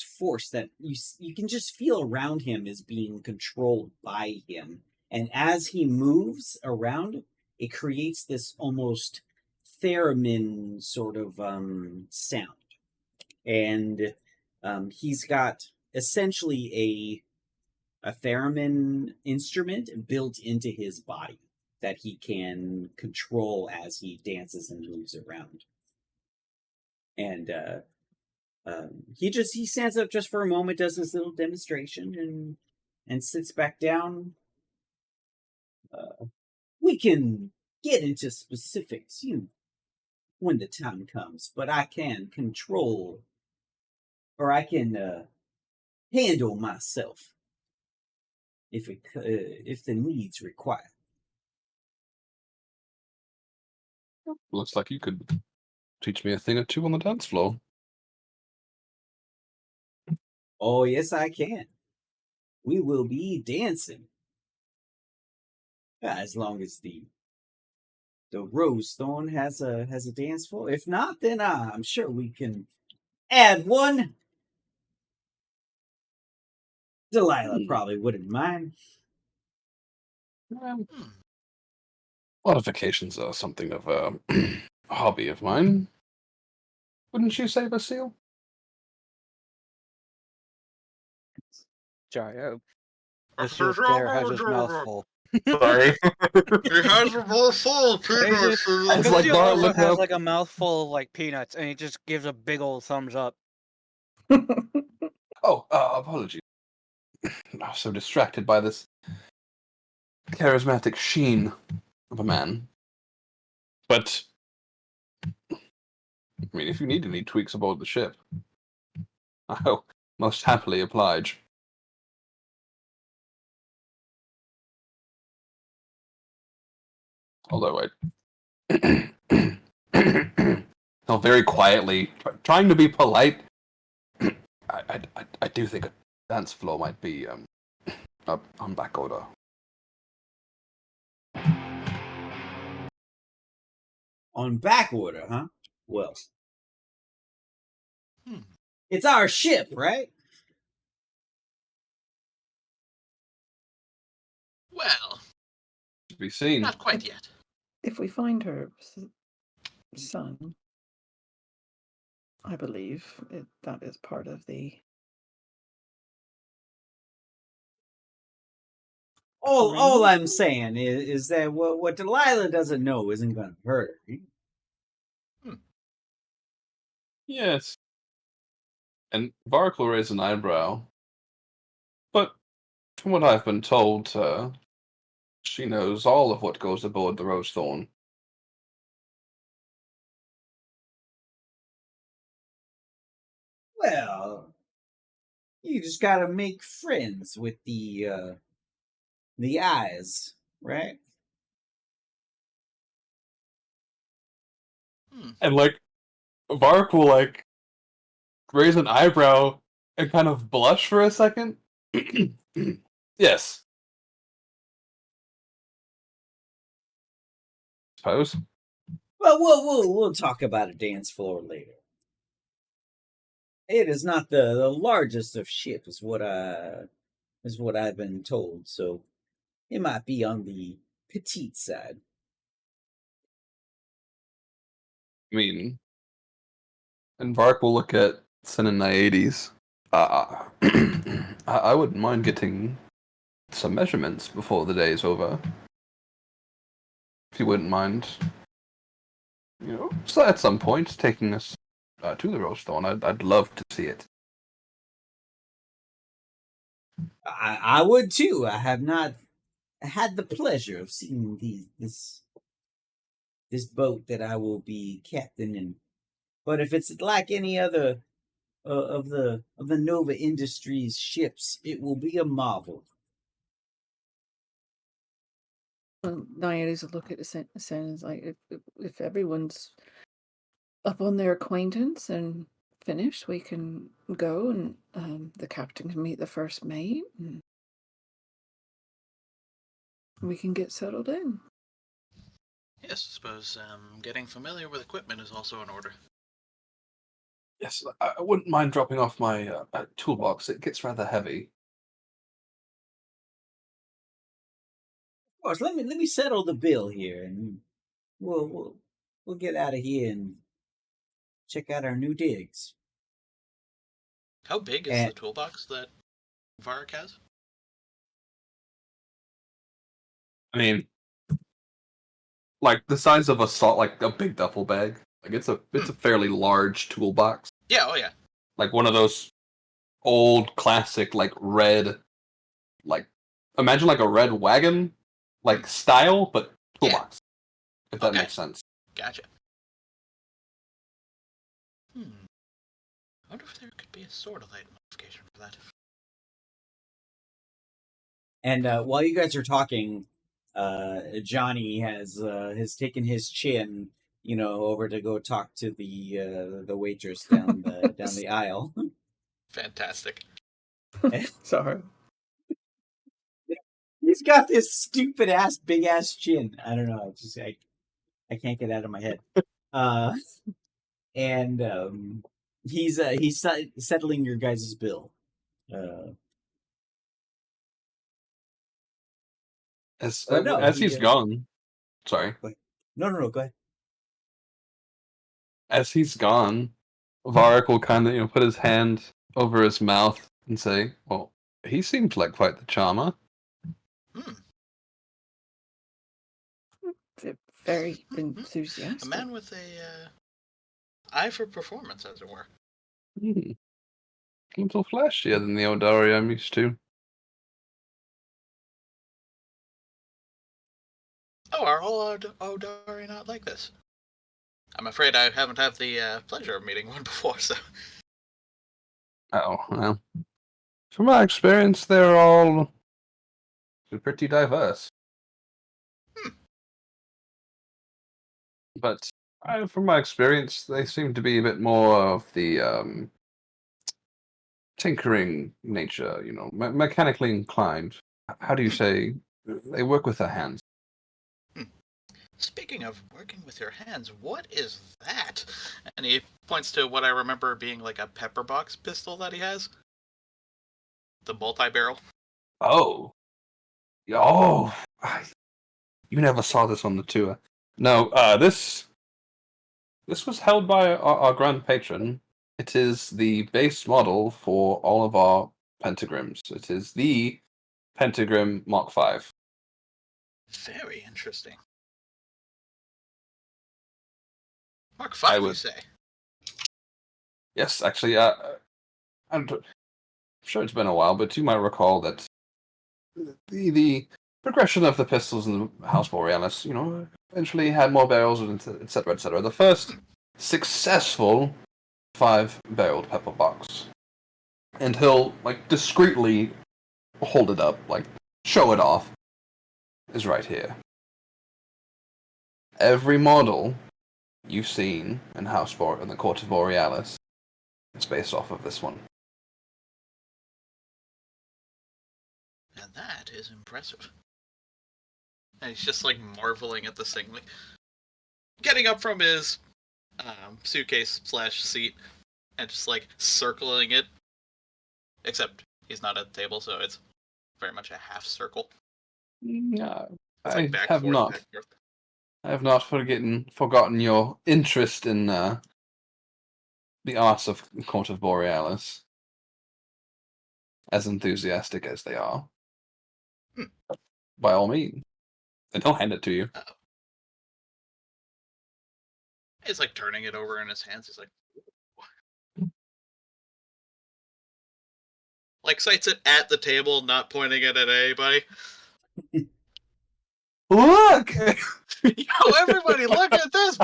force that you can just feel around him is being controlled by him. And as he moves around, it creates this almost theremin sort of sound. And he's got essentially a theremin instrument built into his body that he can control as he dances and moves around. And he stands up just for a moment, does this little demonstration, and sits back down. We can get into specifics, when the time comes, but I can control, or I can handle myself if the needs require. Looks like you could teach me a thing or two on the dance floor. Oh, yes, I can. We will be dancing. As long as the Rose Thorn has a dance floor. If not, then I'm sure we can add one. Delilah probably wouldn't mind. Modifications are something of a hobby of mine. Wouldn't you say, Vasile? Sorry, Mr. Bear has his mouth full. Sorry. He has a mouthful of peanuts. It's like He Bart also looking has up. like a mouthful of like peanuts, and he just gives a big old thumbs up. Apologies. I was so distracted by this charismatic sheen of a man. But, I mean, if you need any tweaks aboard the ship, I'll most happily oblige. Although so very quietly, trying to be polite, I do think a dance floor might be on back order. On back order, huh? Well, Hmm. it's our ship, right? Well, To be seen. not quite yet. If we find her son, I believe that is part of the. All I'm saying is that what Delilah doesn't know isn't going to hurt her. Yes. And Varric will raise an eyebrow. But from what I've been told, she knows all of what goes aboard the Rosethorn. Well, you just got to make friends with the eyes, right? And Varric will raise an eyebrow and kind of blush for a second. Yes. Suppose. Well, we'll talk about a dance floor later. It is not the largest of ships, is what I've been told. So it might be on the petite side. I mean, and Varric will look at Sin and Naiades. I wouldn't mind getting some measurements before the day is over. If you wouldn't mind, so at some point taking us to the Rosethorn. I'd love to see it. I would too. I have not had the pleasure of seeing this boat that I will be captaining. But if it's like any other of the Nova Industries ships, it will be a marvel. Naiades will look at the sentence like if everyone's up on their acquaintance and finished, we can go and the captain can meet the first mate and we can get settled in. Yes, I suppose getting familiar with equipment is also in order. Yes, I wouldn't mind dropping off my toolbox. It gets rather heavy. Of course, let me settle the bill here, and we'll get out of here and check out our new digs. How big is And the toolbox that Varric has? I mean, the size of a big duffel bag. It's a fairly large toolbox. Yeah, oh yeah. Like one of those old classic red, imagine a red wagon style, but toolbox. If that Okay. makes sense. Gotcha. I wonder if there could be a sort of light modification for that. And while you guys are talking, Johnny has taken his chin, over to go talk to the waitress down the aisle. Fantastic. Sorry. He's got this stupid ass big ass chin. I don't know. I can't get it out of my head. And he's settling your guys' bill. As No, he's gone. Sorry. No, go ahead. As he's gone, Varric will kind of put his hand over his mouth and say, "Well, he seemed like quite the charmer." Very enthusiastic. A man with a eye for performance, as it were. A little flashier than the Odari I'm used to. Oh, are all Odari not like this? I'm afraid I haven't had the pleasure of meeting one before, so. Oh, well. From my experience, they're all pretty diverse. But from my experience, they seem to be a bit more of the tinkering nature, mechanically inclined. How do you say? They work with their hands. Speaking of working with your hands, what is that? And he points to what I remember being like a pepper box pistol that he has. The multi-barrel. Oh. Oh. You never saw this on the tour. No, this was held by our grand patron. It is the base model for all of our pentagrams. It is the Pentagram Mark V. Very interesting. Mark I V, you would- say? Yes, actually, I'm sure it's been a while, but you might recall that the progression of the pistols in the House Borealis, eventually had more barrels, etc., etc. The first successful 5-barreled pepper box. And he'll, discreetly hold it up, show it off, is right here. Every model you've seen in in the Court of Borealis is based off of this one. And that is impressive. And he's just marveling at this thing, getting up from his suitcase / seat and just circling it. Except he's not at the table, so it's very much a half circle. Yeah, It's I back, have forth, not. back, forth. I have not forgotten your interest in the arts of Court of Borealis, as enthusiastic as they are. By all means, and he'll hand it to you. Uh-oh. He's turning it over in his hands. He's sights it at the table, not pointing it at anybody. Look! Yo, everybody, look at this!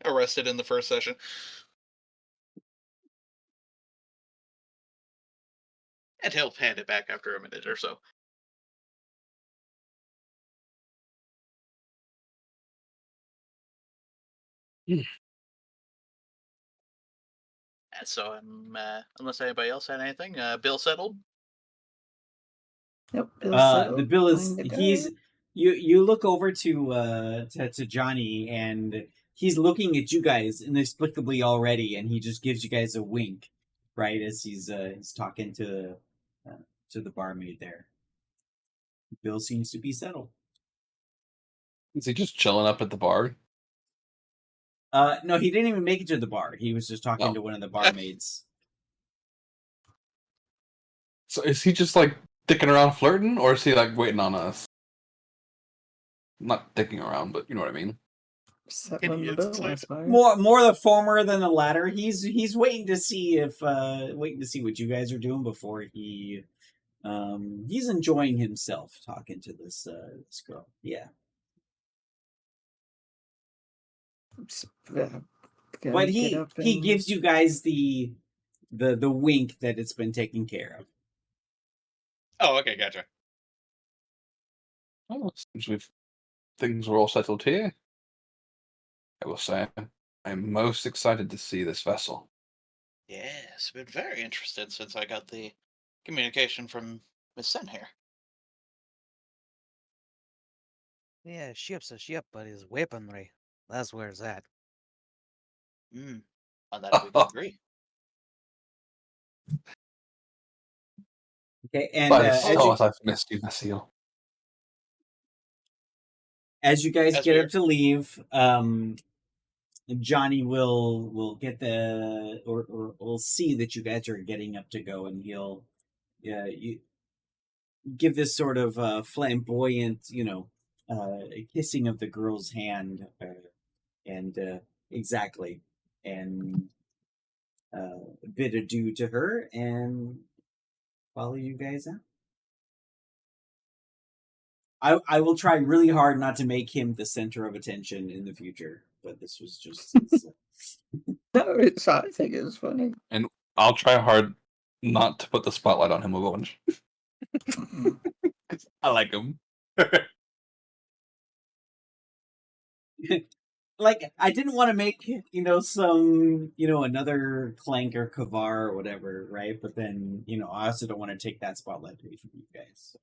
Arrested in the first session. And he'll hand it back after a minute or so. And so, unless anybody else had anything, bill settled? Yep, The bill is Time to go. you look over to Johnny, and he's looking at you guys inexplicably already, and he just gives you guys a wink, right, as he's talking to the barmaid there. The bill seems to be settled. Is he just chilling up at the bar? No, he didn't even make it to the bar. He was just talking Oh. to one of the barmaids. So is he just dicking around flirting, or is he waiting on us? Not dicking around, but you know what I mean. Settling the Idiots, bill, I like- suppose. More the former than the latter. He's waiting to see what you guys are doing before he's enjoying himself talking to this girl. Yeah. Gotta But get he up he and- gives you guys the wink that it's been taken care of. Oh, okay, gotcha. Well, since things were all settled here, I will say I'm most excited to see this vessel. Yes, been very interested since I got the communication from Miss Sen here. Yeah, ship's a ship, but his weaponry, that's where it's at. On that we do agree. Okay, and By the as stars, I've missed you, Vasile. you guys As get we up to leave, Johnny will get or will see that you guys are getting up to go, and he'll you give this sort of flamboyant, kissing of the girl's hand, and exactly, and bid adieu to her and follow you guys out. I will try really hard not to make him the center of attention in the future, but this was just his, No, it's. I think it's funny. And I'll try hard not to put the spotlight on him a bunch. 'Cause I like him. like I didn't want to make some another Clank or Kavar or whatever, right? But then I also don't want to take that spotlight away from you guys.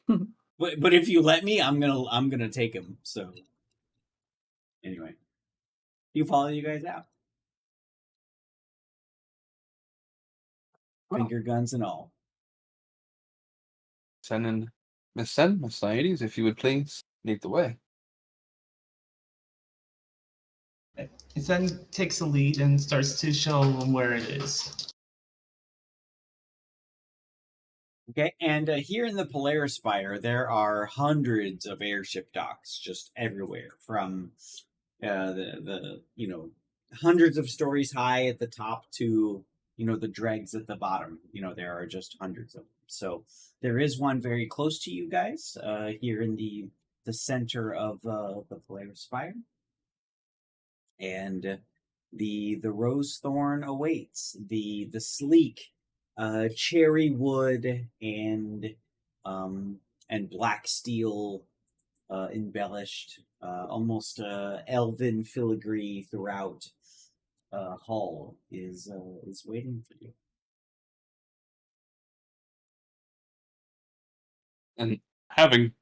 So. But if you let me, I'm gonna take him. So anyway, you follow you guys out, finger guns and all. Sen and Miss Sen, Miss Naiades, if you would please lead the way. He then takes the lead and starts to show them where it is. Okay, and here in the Polaris Spire, there are hundreds of airship docks just everywhere, from the hundreds of stories high at the top to the dregs at the bottom. There are just hundreds of them. So there is one very close to you guys, here in the center of the Polaris Spire, and the rose thorn awaits. The sleek cherry wood and black steel embellished, almost elven filigree throughout hall is waiting for you. And having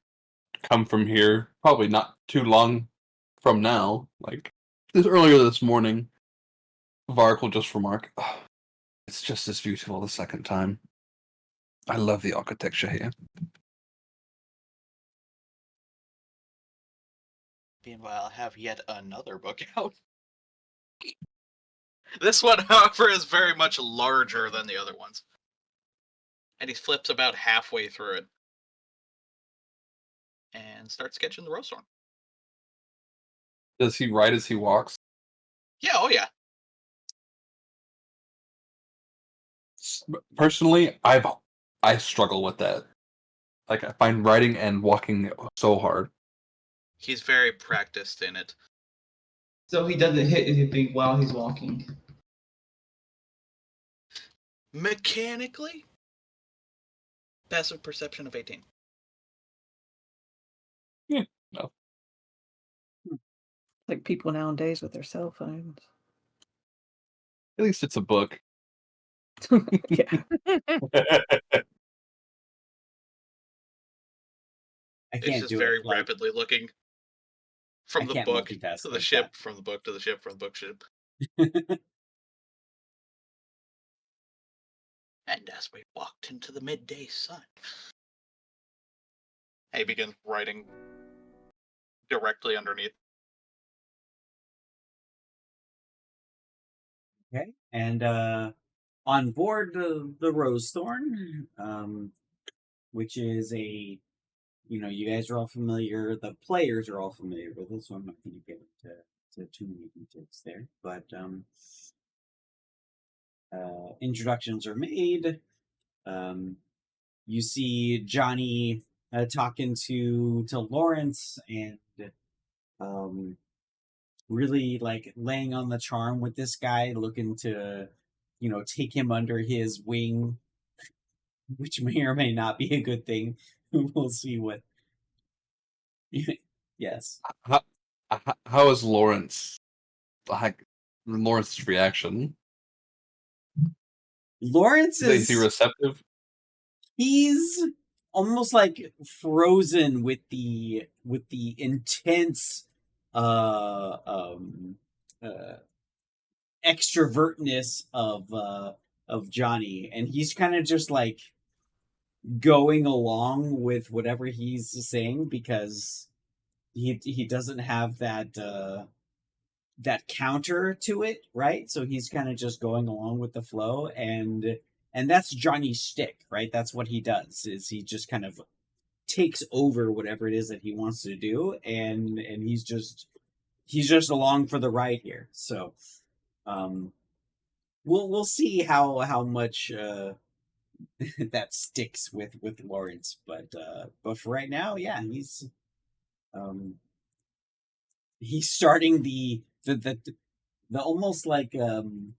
come from here, probably not too long from now, like earlier this morning, Vark will just remark, "Oh, it's just as beautiful the second time. I love the architecture here." Meanwhile, I have yet another book out. This one, however, is very much larger than the other ones. And he flips about halfway through it. And starts sketching the rose thorn. Does he write as he walks? Yeah, oh yeah. Personally, I struggle with that. Like, I find writing and walking so hard. He's very practiced in it. So he doesn't hit anything while he's walking. Mechanically, passive perception of 18. Yeah, no. Like people nowadays with their cell phones. At least it's a book. Yeah. I It's can't just do very it. Like, rapidly looking from I the can't book multitask to the like ship, that. from the book to the ship, from the book ship. And as we walked into the midday sun, he begins writing directly underneath. Okay, and on board the Rose Thorn, which is a, you guys are all familiar. The players are all familiar with it, so I'm not going to get into too many details there. But introductions are made. You see Johnny talking to Lawrence and really like laying on the charm with this guy, looking to take him under his wing, which may or may not be a good thing. We'll see what. Yes. How is Lawrence? Like, Lawrence's reaction? Lawrence Is he receptive? He's almost like frozen with the intense uh um extrovertness of Johnny, and he's kind of just like going along with whatever he's saying because he doesn't have that counter to it, right? So he's kind of just going along with the flow, and that's Johnny's shtick, right? That's what he does, is he just kind of takes over whatever it is that he wants to do, and he's just along for the ride here. So we'll see how much that sticks with Lawrence, but for right now, yeah, um he's starting the almost like the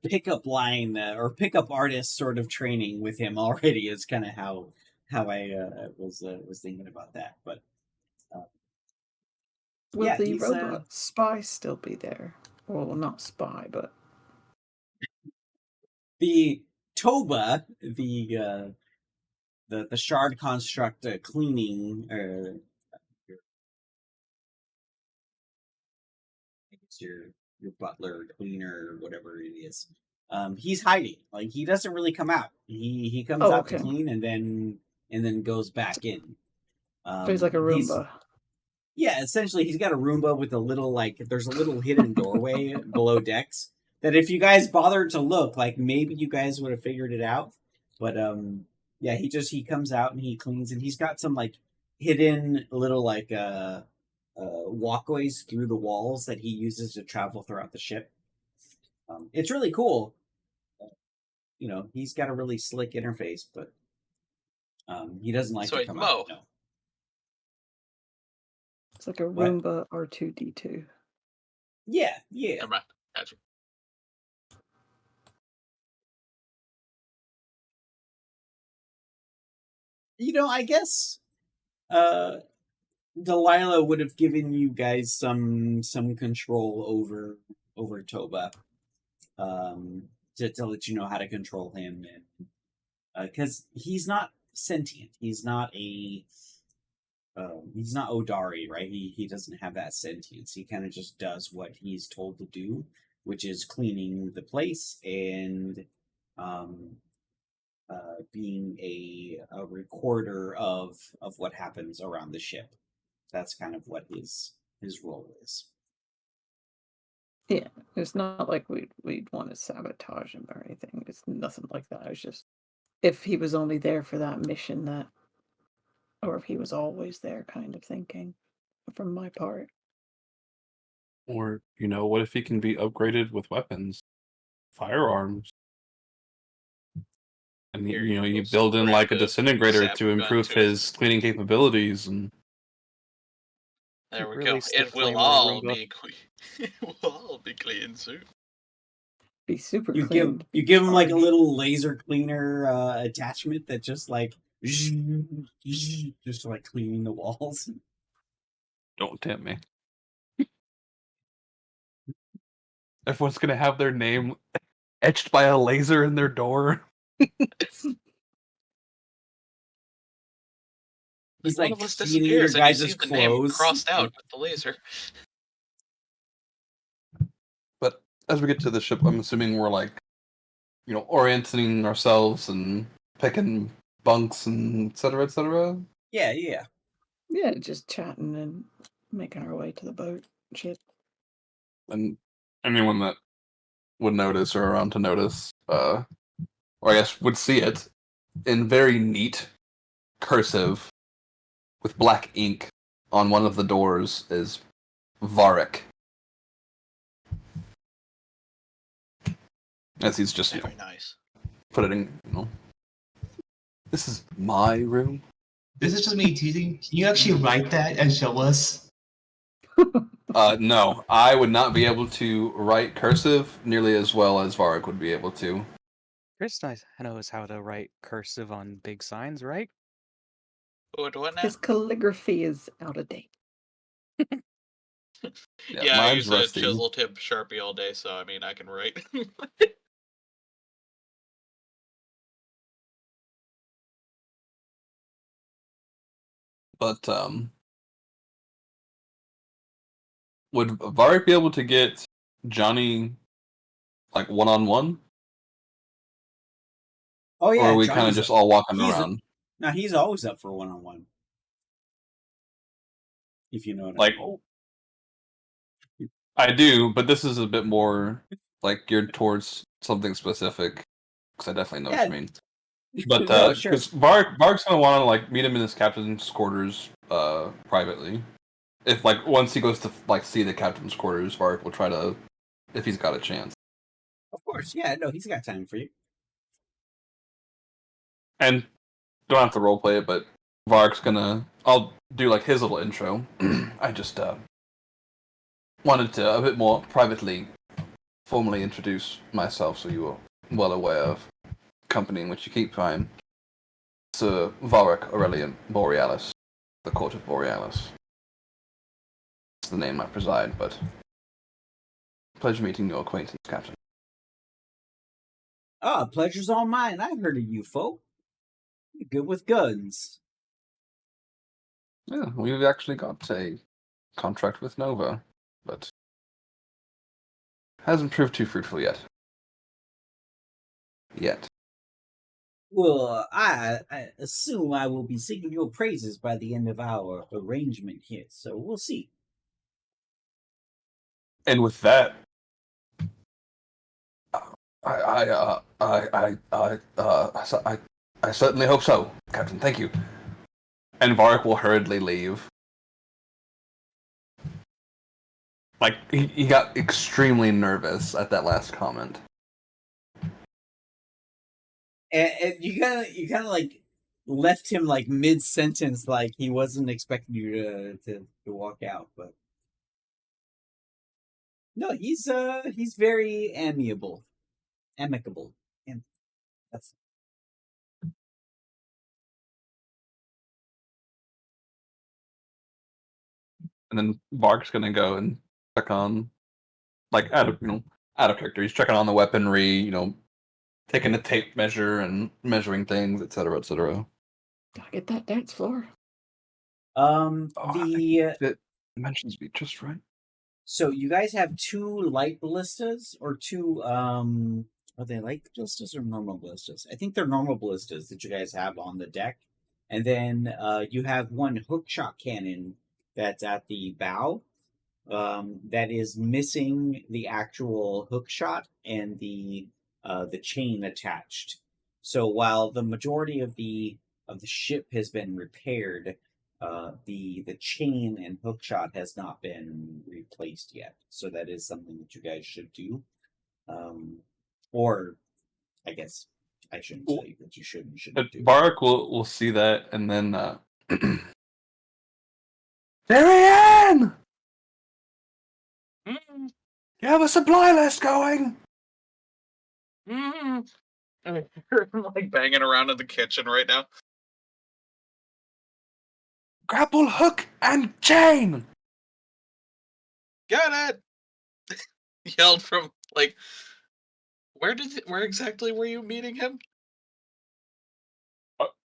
pickup line or pickup artist sort of training with him already is kind of how I was thinking about that. But uh, Will yeah, the he's robot spy still be there? Well, not spy, but the Toba, the shard construct cleaning. It's your butler, cleaner, whatever it is. He's hiding. Like he doesn't really come out. He comes oh, out to okay. clean and then goes back in. So he's like a He's Roomba. Yeah, essentially, he's got a Roomba with a little there's a little hidden doorway below decks that if you guys bothered to look, like maybe you guys would have figured it out. But yeah, he comes out and he cleans and he's got some like hidden little walkways through the walls that he uses to travel throughout the ship. It's really cool. He's got a really slick interface, but he doesn't like So to wait, come Mo, out. No. It's like a What? Roomba R2D2. Yeah. never mind. Gotcha. I guess Delilah would have given you guys some control over Toba, to let you know how to control him, and because he's not sentient, he's not Odari, right? He doesn't have that sentience. He kind of just does what he's told to do, which is cleaning the place and um, being a recorder of what happens around the ship. That's kind of what his role is. Yeah, it's not like we'd want to sabotage him or anything. It's nothing like that. It's just if he was only there for that mission, that, or if he was always there, kind of thinking, from my part. Or, what if he can be upgraded with weapons, firearms? And Here you goes build in like a rapid disintegrator zap to gun improve to his. his cleaning capabilities, and There we Really go. stick It will flame with a all Roomba. be it will all be clean soon. Be super You clean. give him like a little laser cleaner attachment that just like just like cleaning the walls. don't tempt me. Everyone's gonna have their name etched by a laser in their door. He's One like of us cleaning your disappears and you see guys' the name clothes. crossed out with the laser. But as we get to the ship, I'm assuming we're like, orienting ourselves and picking bunks and et cetera, et cetera. Yeah. Yeah, just chatting and making our way to the boat. Shit. And anyone that would notice or around to notice, or I guess would see it in very neat cursive with black ink on one of the doors is Varric. As he's just, Very nice. put it in, this is my room. This is just me teasing. Can you actually write that and show us? No, I would not be able to write cursive nearly as well as Varric would be able to. Chris knows how to write cursive on big signs, right? What now? His calligraphy is out of date. Yeah, I mine's use a rusty. chisel tip Sharpie all day, so I mean I can write. But would Varric be able to get Johnny like one-on-one? Oh yeah. Or are we kind of Johnny's just all walking he's around? No, he's always up for one-on-one. If you know what Like, I mean. I do, but this is a bit more like geared towards something specific. Because I definitely know what you mean. But No, sure. because Varric's gonna want to like meet him in his captain's quarters privately. If like once he goes to like see the captain's quarters, Varric will try to, if he's got a chance. Of course, yeah, no, he's got time for you. And don't have to roleplay it, but Vark's gonna. I'll do like his little intro. I just wanted to a bit more privately, formally introduce myself, so you were well aware of the company in which you keep time. Sir Varric Aurelian Borealis, the Court of Borealis. It's the name I preside, but pleasure meeting your acquaintance, Captain. Ah, pleasure's all mine. I've heard of you folk. You're good with guns. Yeah, we've actually got a contract with Nova, but hasn't proved too fruitful yet. Well, I assume I will be singing your praises by the end of our arrangement here, so we'll see. And with that, I certainly hope so, Captain. Thank you. And Varric will hurriedly leave. Like he got extremely nervous at that last comment. And you kind of like left him like mid sentence, like he wasn't expecting you to walk out, but no, he's very amicable, and that's And then Varric's gonna go and check on, like out of character. He's checking on the weaponry, taking a tape measure and measuring things, etc., etc. Gotta get that dance floor. the Dimensions be just right. So you guys have two light ballistas or two are they light ballistas or normal ballistas? I think they're normal ballistas that you guys have on the deck. And then you have one hook shot cannon that's at the bow that is missing the actual hook shot and the chain attached. So while the majority of the ship has been repaired, the chain and hook shot has not been replaced yet. So that is something that you guys should do. Or I guess I shouldn't tell you that you shouldn't do. Varric will see that and then Darian! Mm, You have a supply list going! mm. I hear him like banging around in the kitchen right now. Grapple hook and chain! Got it! Yelled from like where exactly were you meeting him?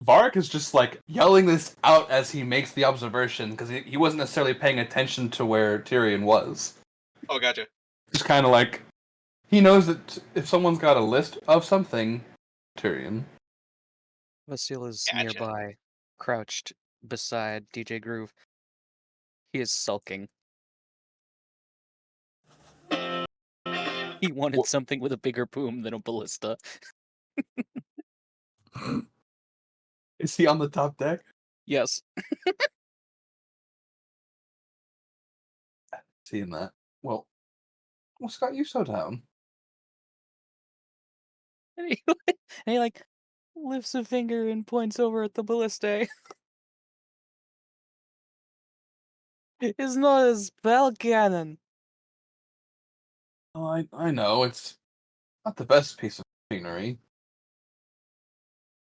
Varric is just like yelling this out as he makes the observation because he wasn't necessarily paying attention to where Tyrion was. Oh, gotcha. Just kind of like he knows that if someone's got a list of something, Tyrion. Vasil is Gotcha. nearby, crouched beside DJ Groove. He is sulking. He wanted something with a bigger boom than a ballista. Is he on the top deck? Yes. Seeing that. Well, what's got you so down? And he like lifts a finger and points over at the ballista. It's not a spell cannon. Oh, I know, it's not the best piece of machinery.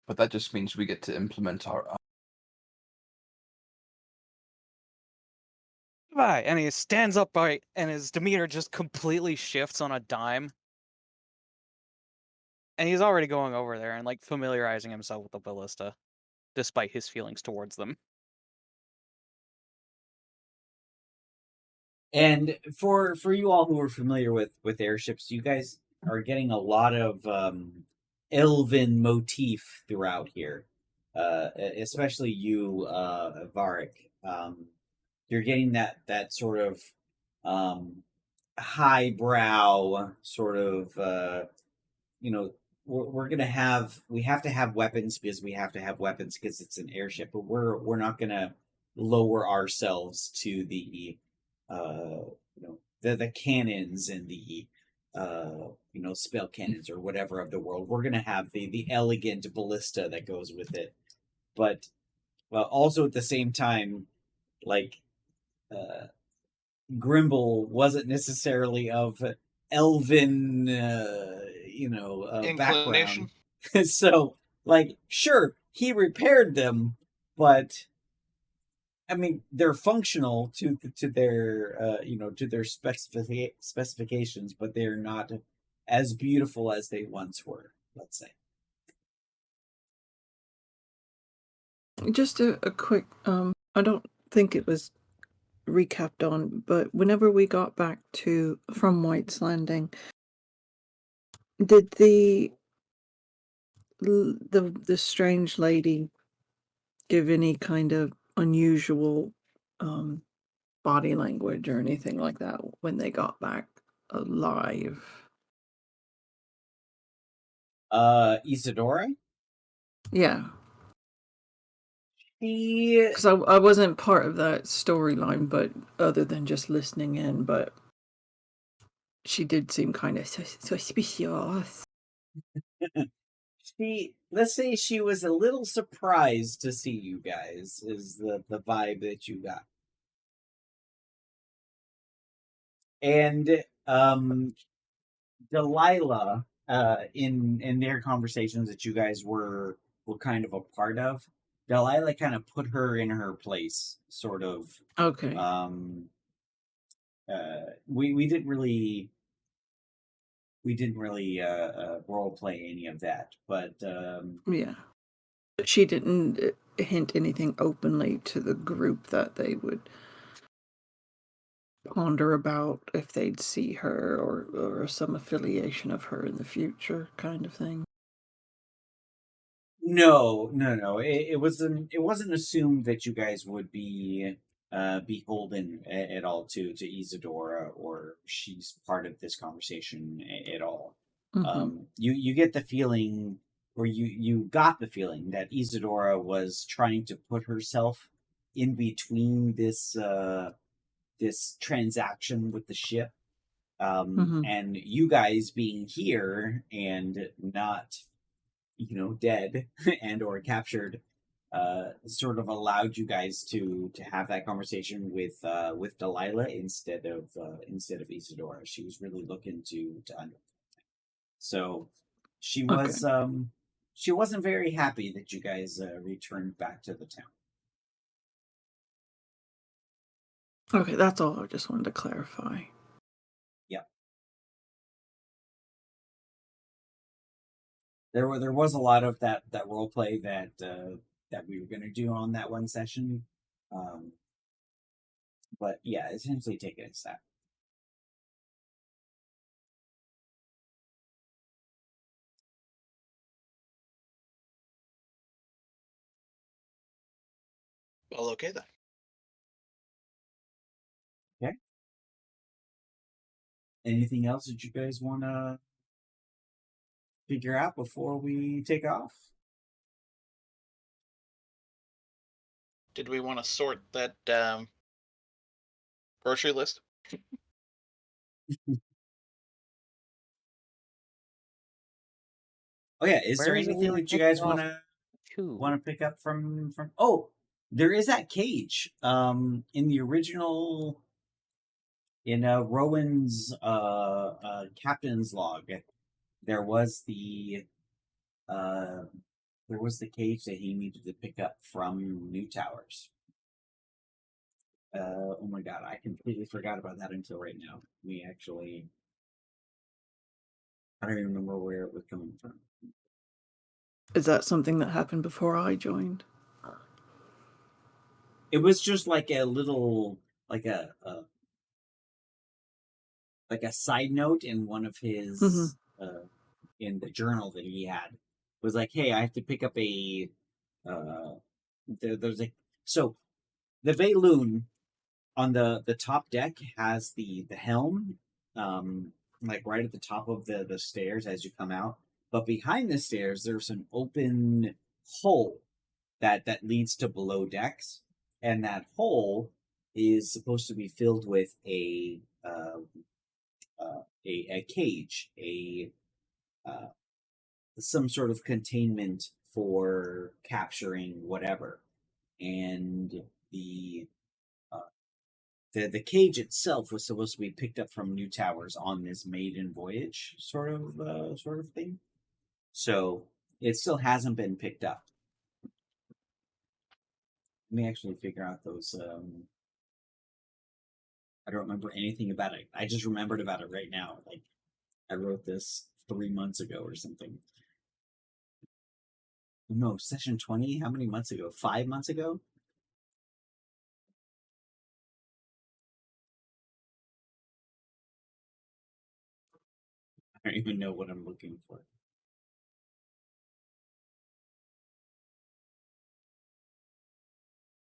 But that just means we get to implement our own. Bye. And he stands upright and his demeanor just completely shifts on a dime. And he's already going over there and like familiarizing himself with the ballista, despite his feelings towards them. And for you all who are familiar with airships, you guys are getting a lot of elven motif throughout here, especially you, Varric. You're getting that sort of highbrow sort of we're gonna we have to have weapons because we have to have weapons because it's an airship, but we're not gonna lower ourselves to the the cannons and the spell cannons or whatever of the world. We're gonna have the elegant ballista that goes with it, but also at the same time, like Grimble wasn't necessarily of elven, background. Inclination. So, like, sure, he repaired them, but I mean, they're functional to their to their specifications, but they're not as beautiful as they once were. Let's say. Just a quick, I don't think it was recapped on, but whenever we got back from White's Landing, did the strange lady give any kind of unusual body language or anything like that when they got back alive? Isadora? Yeah, She because I wasn't part of that storyline, but other than just listening in, but she did seem kind of suspicious. let's say she was a little surprised to see you guys, is the vibe that you got. And Delilah, in their conversations that you guys were kind of a part of, Delilah kind of put her in her place, sort of. Okay. We didn't really role play any of that, but Yeah. But she didn't hint anything openly to the group that they would ponder about if they'd see her or some affiliation of her in the future kind of thing. no. It wasn't assumed that you guys would be beholden at all to Isadora, or she's part of this conversation at all. You get the feeling, or you got the feeling, that Isadora was trying to put herself in between this transaction with the ship, and you guys being here and not dead and or captured, sort of allowed you guys to have that conversation with Delilah instead of Isadora. She was really looking to under. So she was she wasn't very happy that you guys returned back to the town. Okay, that's all. I just wanted to clarify. Yeah. There was a lot of that role play that we were going to do on that one session, but yeah, essentially take it as that. Well, okay then. Okay. Anything else that you guys want to figure out before we take off? Did we want to sort that grocery list? Oh yeah, is Where there is it we anything were that you getting guys off to? want to pick up from? Oh, there is that cage. In the original, in Rowan's captain's log, there was the cage that he needed to pick up from New Towers. Oh my god, I completely forgot about that until right now. I don't even remember where it was coming from. Is that something that happened before I joined? It was just like a little, like a side note in one of his in the journal that he had. It was like, hey, I have to pick up a there's a so the Veyloon on the top deck has the helm, like right at the top of the stairs as you come out, but behind the stairs there's an open hole that leads to below decks, and that hole is supposed to be filled with a cage, some sort of containment for capturing whatever, and the the cage itself was supposed to be picked up from New Towers on this maiden voyage sort of thing. So it still hasn't been picked up. Let me actually figure out those. I don't remember anything about it. I just remembered about it right now. Like I wrote this 3 months ago or something. No, session 20. How many months ago? 5 months ago. I don't even know what I'm looking for.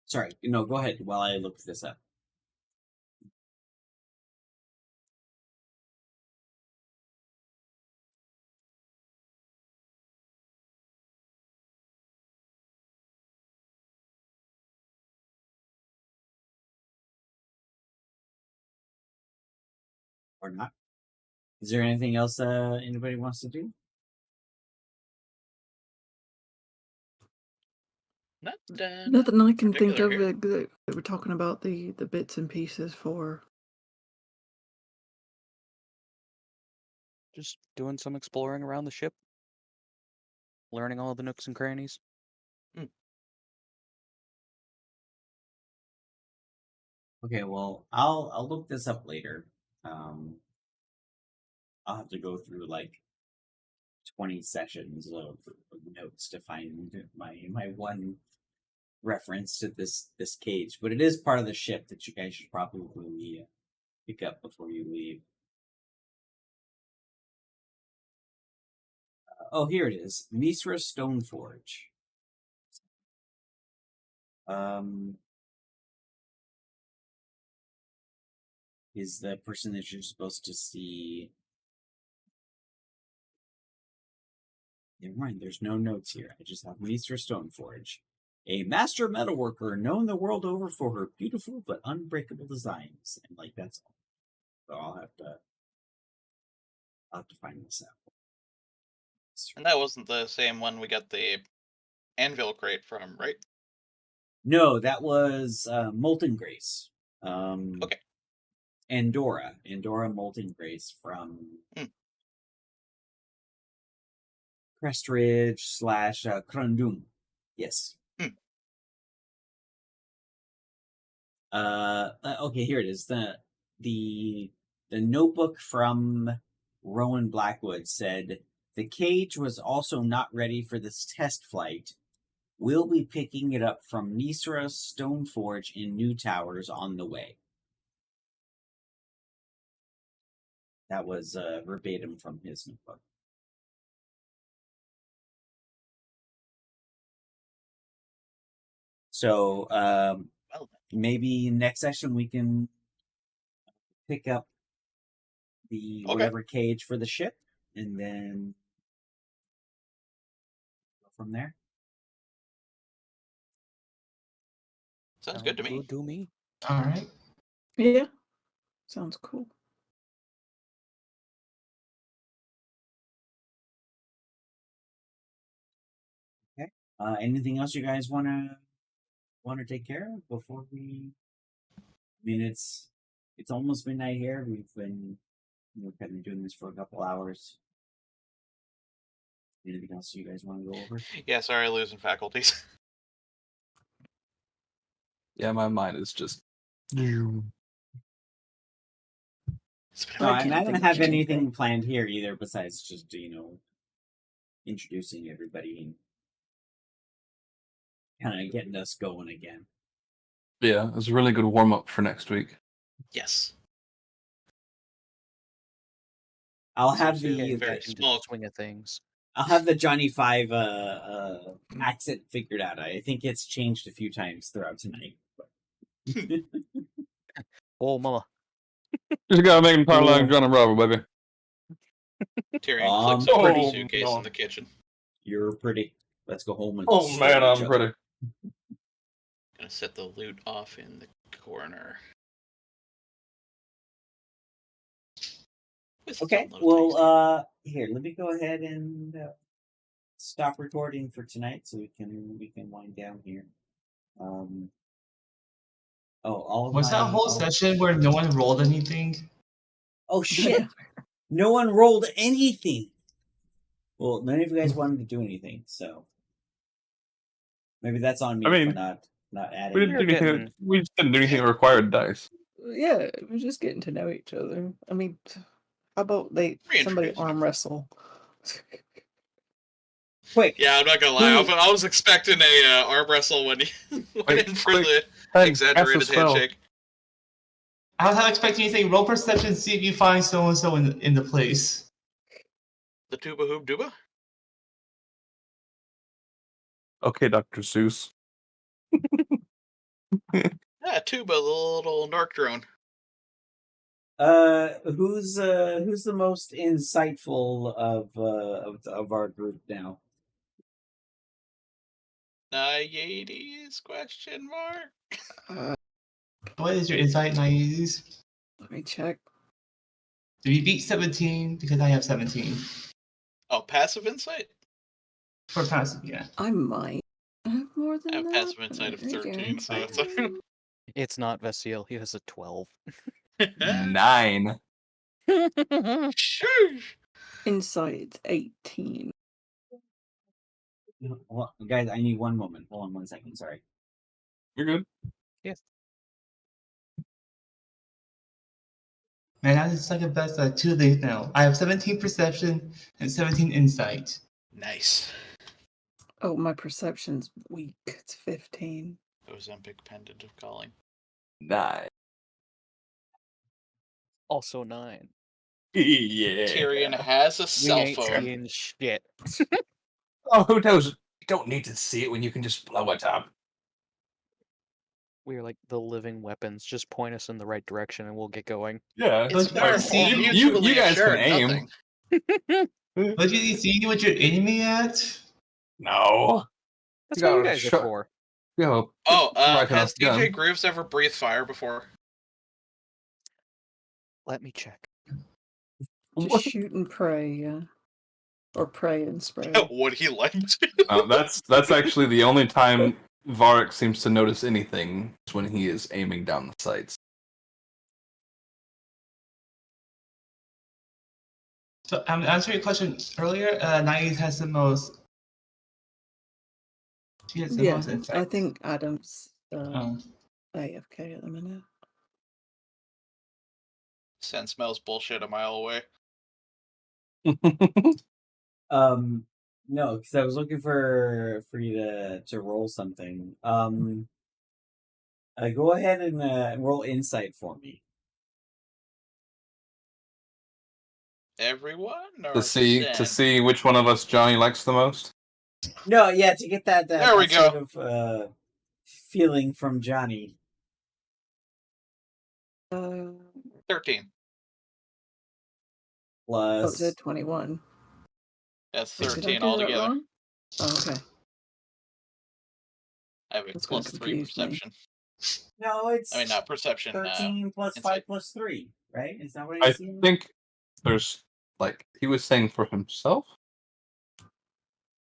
Sorry, no, go ahead while I look this up. Or not. Is there anything else anybody wants to do? Nothing I can think of. particular That we're talking about the bits and pieces for. Just doing some exploring around the ship, learning all the nooks and crannies. Okay, well, I'll look this up later. I'll have to go through like 20 sessions of notes to find my one reference to this cage, but it is part of the ship that you guys should probably pick up before you leave. Oh, here it is, Misra Stoneforge. Is the person that you're supposed to see. Never mind, there's no notes here. I just have Misra Stoneforge, a master metalworker known the world over for her beautiful but unbreakable designs. And like that's all. So I'll have to find this out. And that wasn't the same one we got the anvil crate from, right? No, that was Molten Grace. Okay. Andorra Molten Grace from Crestridge / Krundum. Yes. Okay, here it is. The notebook from Rowan Blackwood said the cage was also not ready for this test flight. We'll be picking it up from Misra Stoneforge in New Towers on the way. That was verbatim from his notebook. So maybe next session we can pick up the whatever cage for the ship, and then go from there. Sounds good to me. Do me. All right. Yeah, sounds cool. Okay. Anything else you guys want to take care of before we? I mean, it's almost midnight here. We've been kind of doing this for a couple hours. Anything else you guys want to go over? Yeah, sorry, losing faculties. Yeah, my mind is just. No, I and I can't don't think have of anything anything. planned here either, besides just introducing everybody and kind of getting us going again. Yeah, it's a really good warm up for next week. Yes. I'll So have it's the getting very Into the small. swing of things. I'll have the Johnny Five accent figured out. I think it's changed a few times throughout tonight. Oh, mama. Just gotta make him talk like Cool. Johnny Bravo, baby. Tyrion clicks a Oh, pretty suitcase no. in the kitchen. You're pretty. Let's go home and Oh destroy man, each I'm other. pretty. Gonna set the loot off in the corner. Always Okay, some little tasty. well, here, let me go ahead and stop recording for tonight so we can wind down here. All of Was that my whole session where no one rolled anything? oh shit! No one rolled anything. Well, none of you guys wanted to do anything, so maybe that's on me I for mean, not we adding. didn't do You're anything. getting- We just didn't do anything that required dice. Yeah, we're just getting to know each other. I mean, how about somebody Reintroduce. arm wrestle? Quick, Yeah, I'm not gonna lie. Who- I was expecting a arm wrestle when he went in for quick, the Ted, exaggerated cast a spell. handshake. I was not expecting anything. Roll perception, see if you find so and so in the place. The tuba hoop duba. Okay, Dr. Seuss. Yeah, tuba, the little narc drone. who's the most insightful of our group now? Yetis? Question mark. Uh, What is your insight, Naives? let me check. Did you beat 17? Because I have 17. Oh, passive insight. For passive, yeah. I might have more than I have that. passive insight of but I 13, so it's guarantee- It's not Vasil. He has a 12. 9. Sheesh. Insight 18. Well, guys, I need one moment. Hold on 1 second. Sorry. You're good. Yes. Man, that is like the best 2 days now. I have 17 perception and 17 insight. Nice. Oh, my perception's weak. It's 15. Ozempic pendant of calling. 9. Also 9. Yeah. Tyrion has a We cell ain't phone. seeing shit. Oh, who knows? You don't need to see it when you can just blow it up. We're like the living weapons. Just point us in the right direction and we'll get going. Yeah. It's Like, more see, mutually you guys can assured aim. nothing. But you see what your enemy at? No. That's You what you gotta guys are shut- for. Yeah. Oh, right has enough gun. DJ Grooves ever breathed fire before? Let me check. Just What? shoot and pray, yeah. Or pray and spray. Would he like to? No, that's actually the only time Varric seems to notice anything is when he is aiming down the sights. So I'm answering your question earlier. Naive has the most. She has the Yeah, most insight. I think Adam's Oh. AFK at the minute. Scent smells bullshit a mile away. No, because I was looking for you to roll something. Go ahead and roll insight for me. Everyone? Or to see Sen? which one of us Johnny likes the most. No, yeah, to get that There we sort go. of feeling from Johnny. 13. Oh, it Plus, said 21. That's Wait, did I 13 do that altogether. wrong? Oh, okay. I have a That's gonna +3 confuse me. perception. no, it's I mean, not perception. 13 plus insight. 5 plus 3, right? Is that what I I see? think there's like he was saying for himself.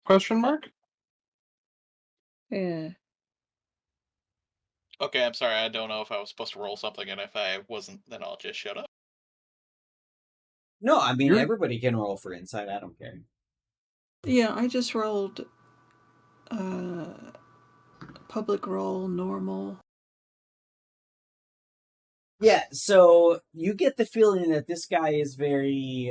Question mark? Yeah. Okay, I'm sorry. I don't know if I was supposed to roll something, and if I wasn't, then I'll just shut up. No, I mean You're- everybody can roll for insight. I don't care. Yeah, I just rolled public roll, normal. Yeah, so you get the feeling that this guy is very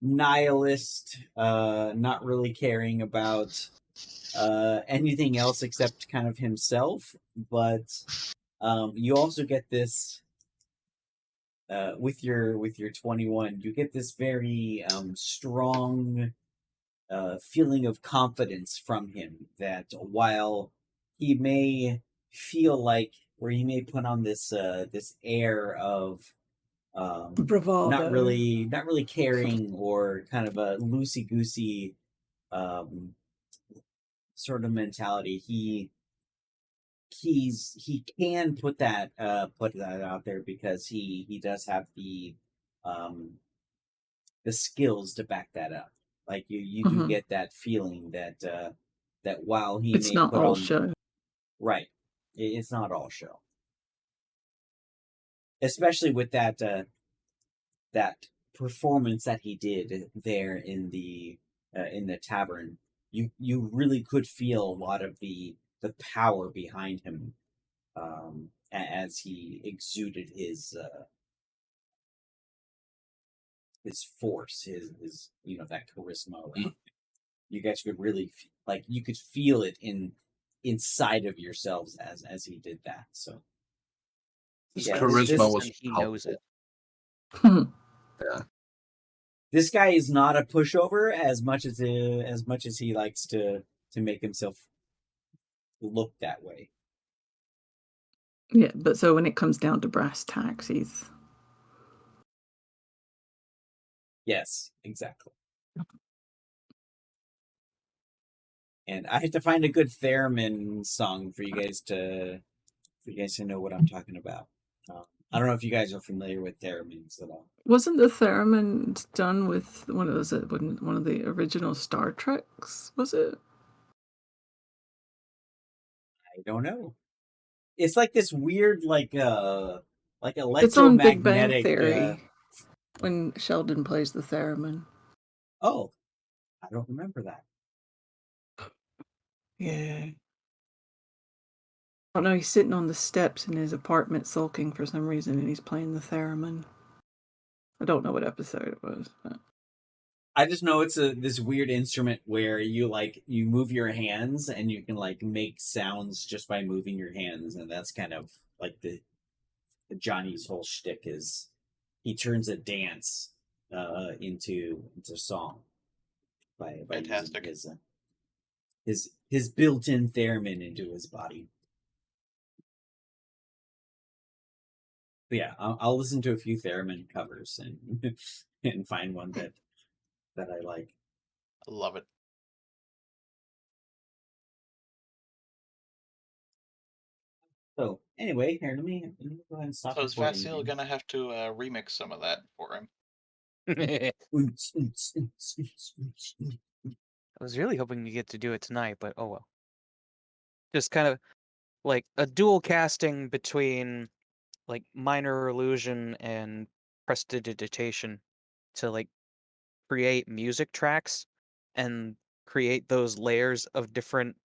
nihilist, not really caring about anything else except kind of himself. But you also get this with your 21. You get this very strong feeling of confidence from him that while he may feel like, where he may put on this this air of Bravado. not really caring, or kind of a loosey goosey sort of mentality, he can put that out there because he does have the skills to back that up. Like you do Mhm. get that feeling that that while he It's may not put all on show. right, it's not all show, especially with that performance that he did there in the tavern. You really could feel a lot of the power behind him as he exuded his force, his that charisma around him. You guys could really like you could feel it inside of yourselves as he did that. So His yeah, charisma was And he knows palpable. it. Yeah. this guy is not a pushover as much as he likes to make himself look that way. Yeah, but so when it comes down to brass tacks, he's Yes, exactly. And I had to find a good theremin song for you guys to know what I'm talking about. I don't know if you guys are familiar with theremins at all. wasn't the theremin done with one of the original Star Treks? Was it? I don't know. It's like this weird like It's on Big Bang electromagnetic Theory when Sheldon plays the theremin. oh, I don't remember that. Yeah. I don't know, he's sitting on the steps in his apartment sulking for some reason and he's playing the theremin. I don't know what episode it was. But... I just know it's this weird instrument where you move your hands and you can like make sounds just by moving your hands, and that's kind of like the Johnny's whole shtick is he turns a dance into song by using Fantastic. his built-in theremin into his body. But yeah, I'll listen to a few theremin covers and and find one that I like. I love it. So anyway, here let me go ahead and stop So is recording. Vasil again. gonna have to remix some of that for him? I Oots, oots, oots, oots, oots, oots. was really hoping to get to do it tonight, but oh well. Just kind of like a dual casting between like minor illusion and prestidigitation to like create music tracks and create those layers of different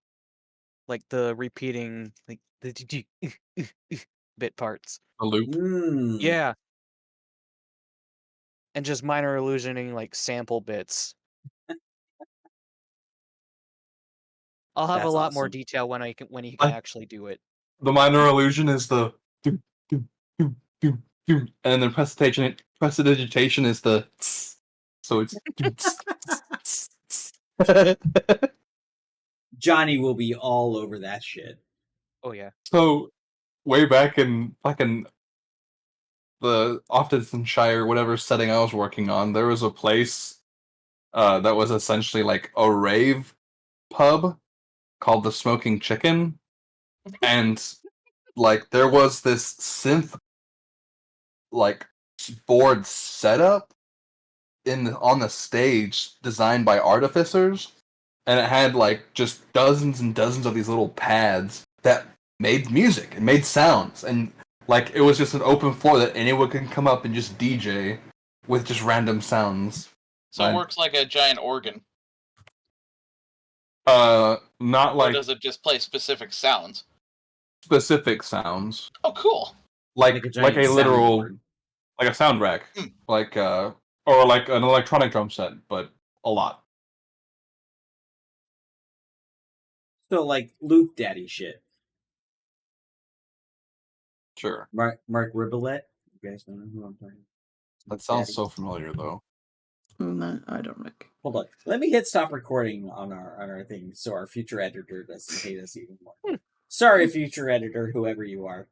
like the repeating like the bit parts. A loop. Mm, Yeah. And just minor illusioning like sample bits. I'll have a that's lot more awesome. detail when he can I- actually do it. The minor illusion is the do, do, do, do, do, and then prestidigitation is the tss. So it's do, tss, tss, tss, tss. Johnny will be all over that shit. Oh yeah. So way back in fucking the Offansshire, whatever setting I was working on, there was a place that was essentially like a rave pub called the Smoking Chicken, and like there was this synth like board setup on the stage designed by artificers, and it had like just dozens and dozens of these little pads that made music and made sounds, and like it was just an open floor that anyone can come up and just DJ with just random sounds. So it works like a giant organ, Not or like does it just play specific sounds? specific sounds, Oh, cool. Like a like giant a literal soundboard. like a sound rack, Hmm. like or like an electronic drum set, but a lot. So like Loop Daddy shit. Sure, Mark Ribbolette. You guys don't know who I'm talking about? that Loop sounds Daddy. so familiar though. No, I don't think. Hold on. Let me hit stop recording on our thing so our future editor doesn't hate us even more. Sorry, future editor, whoever you are.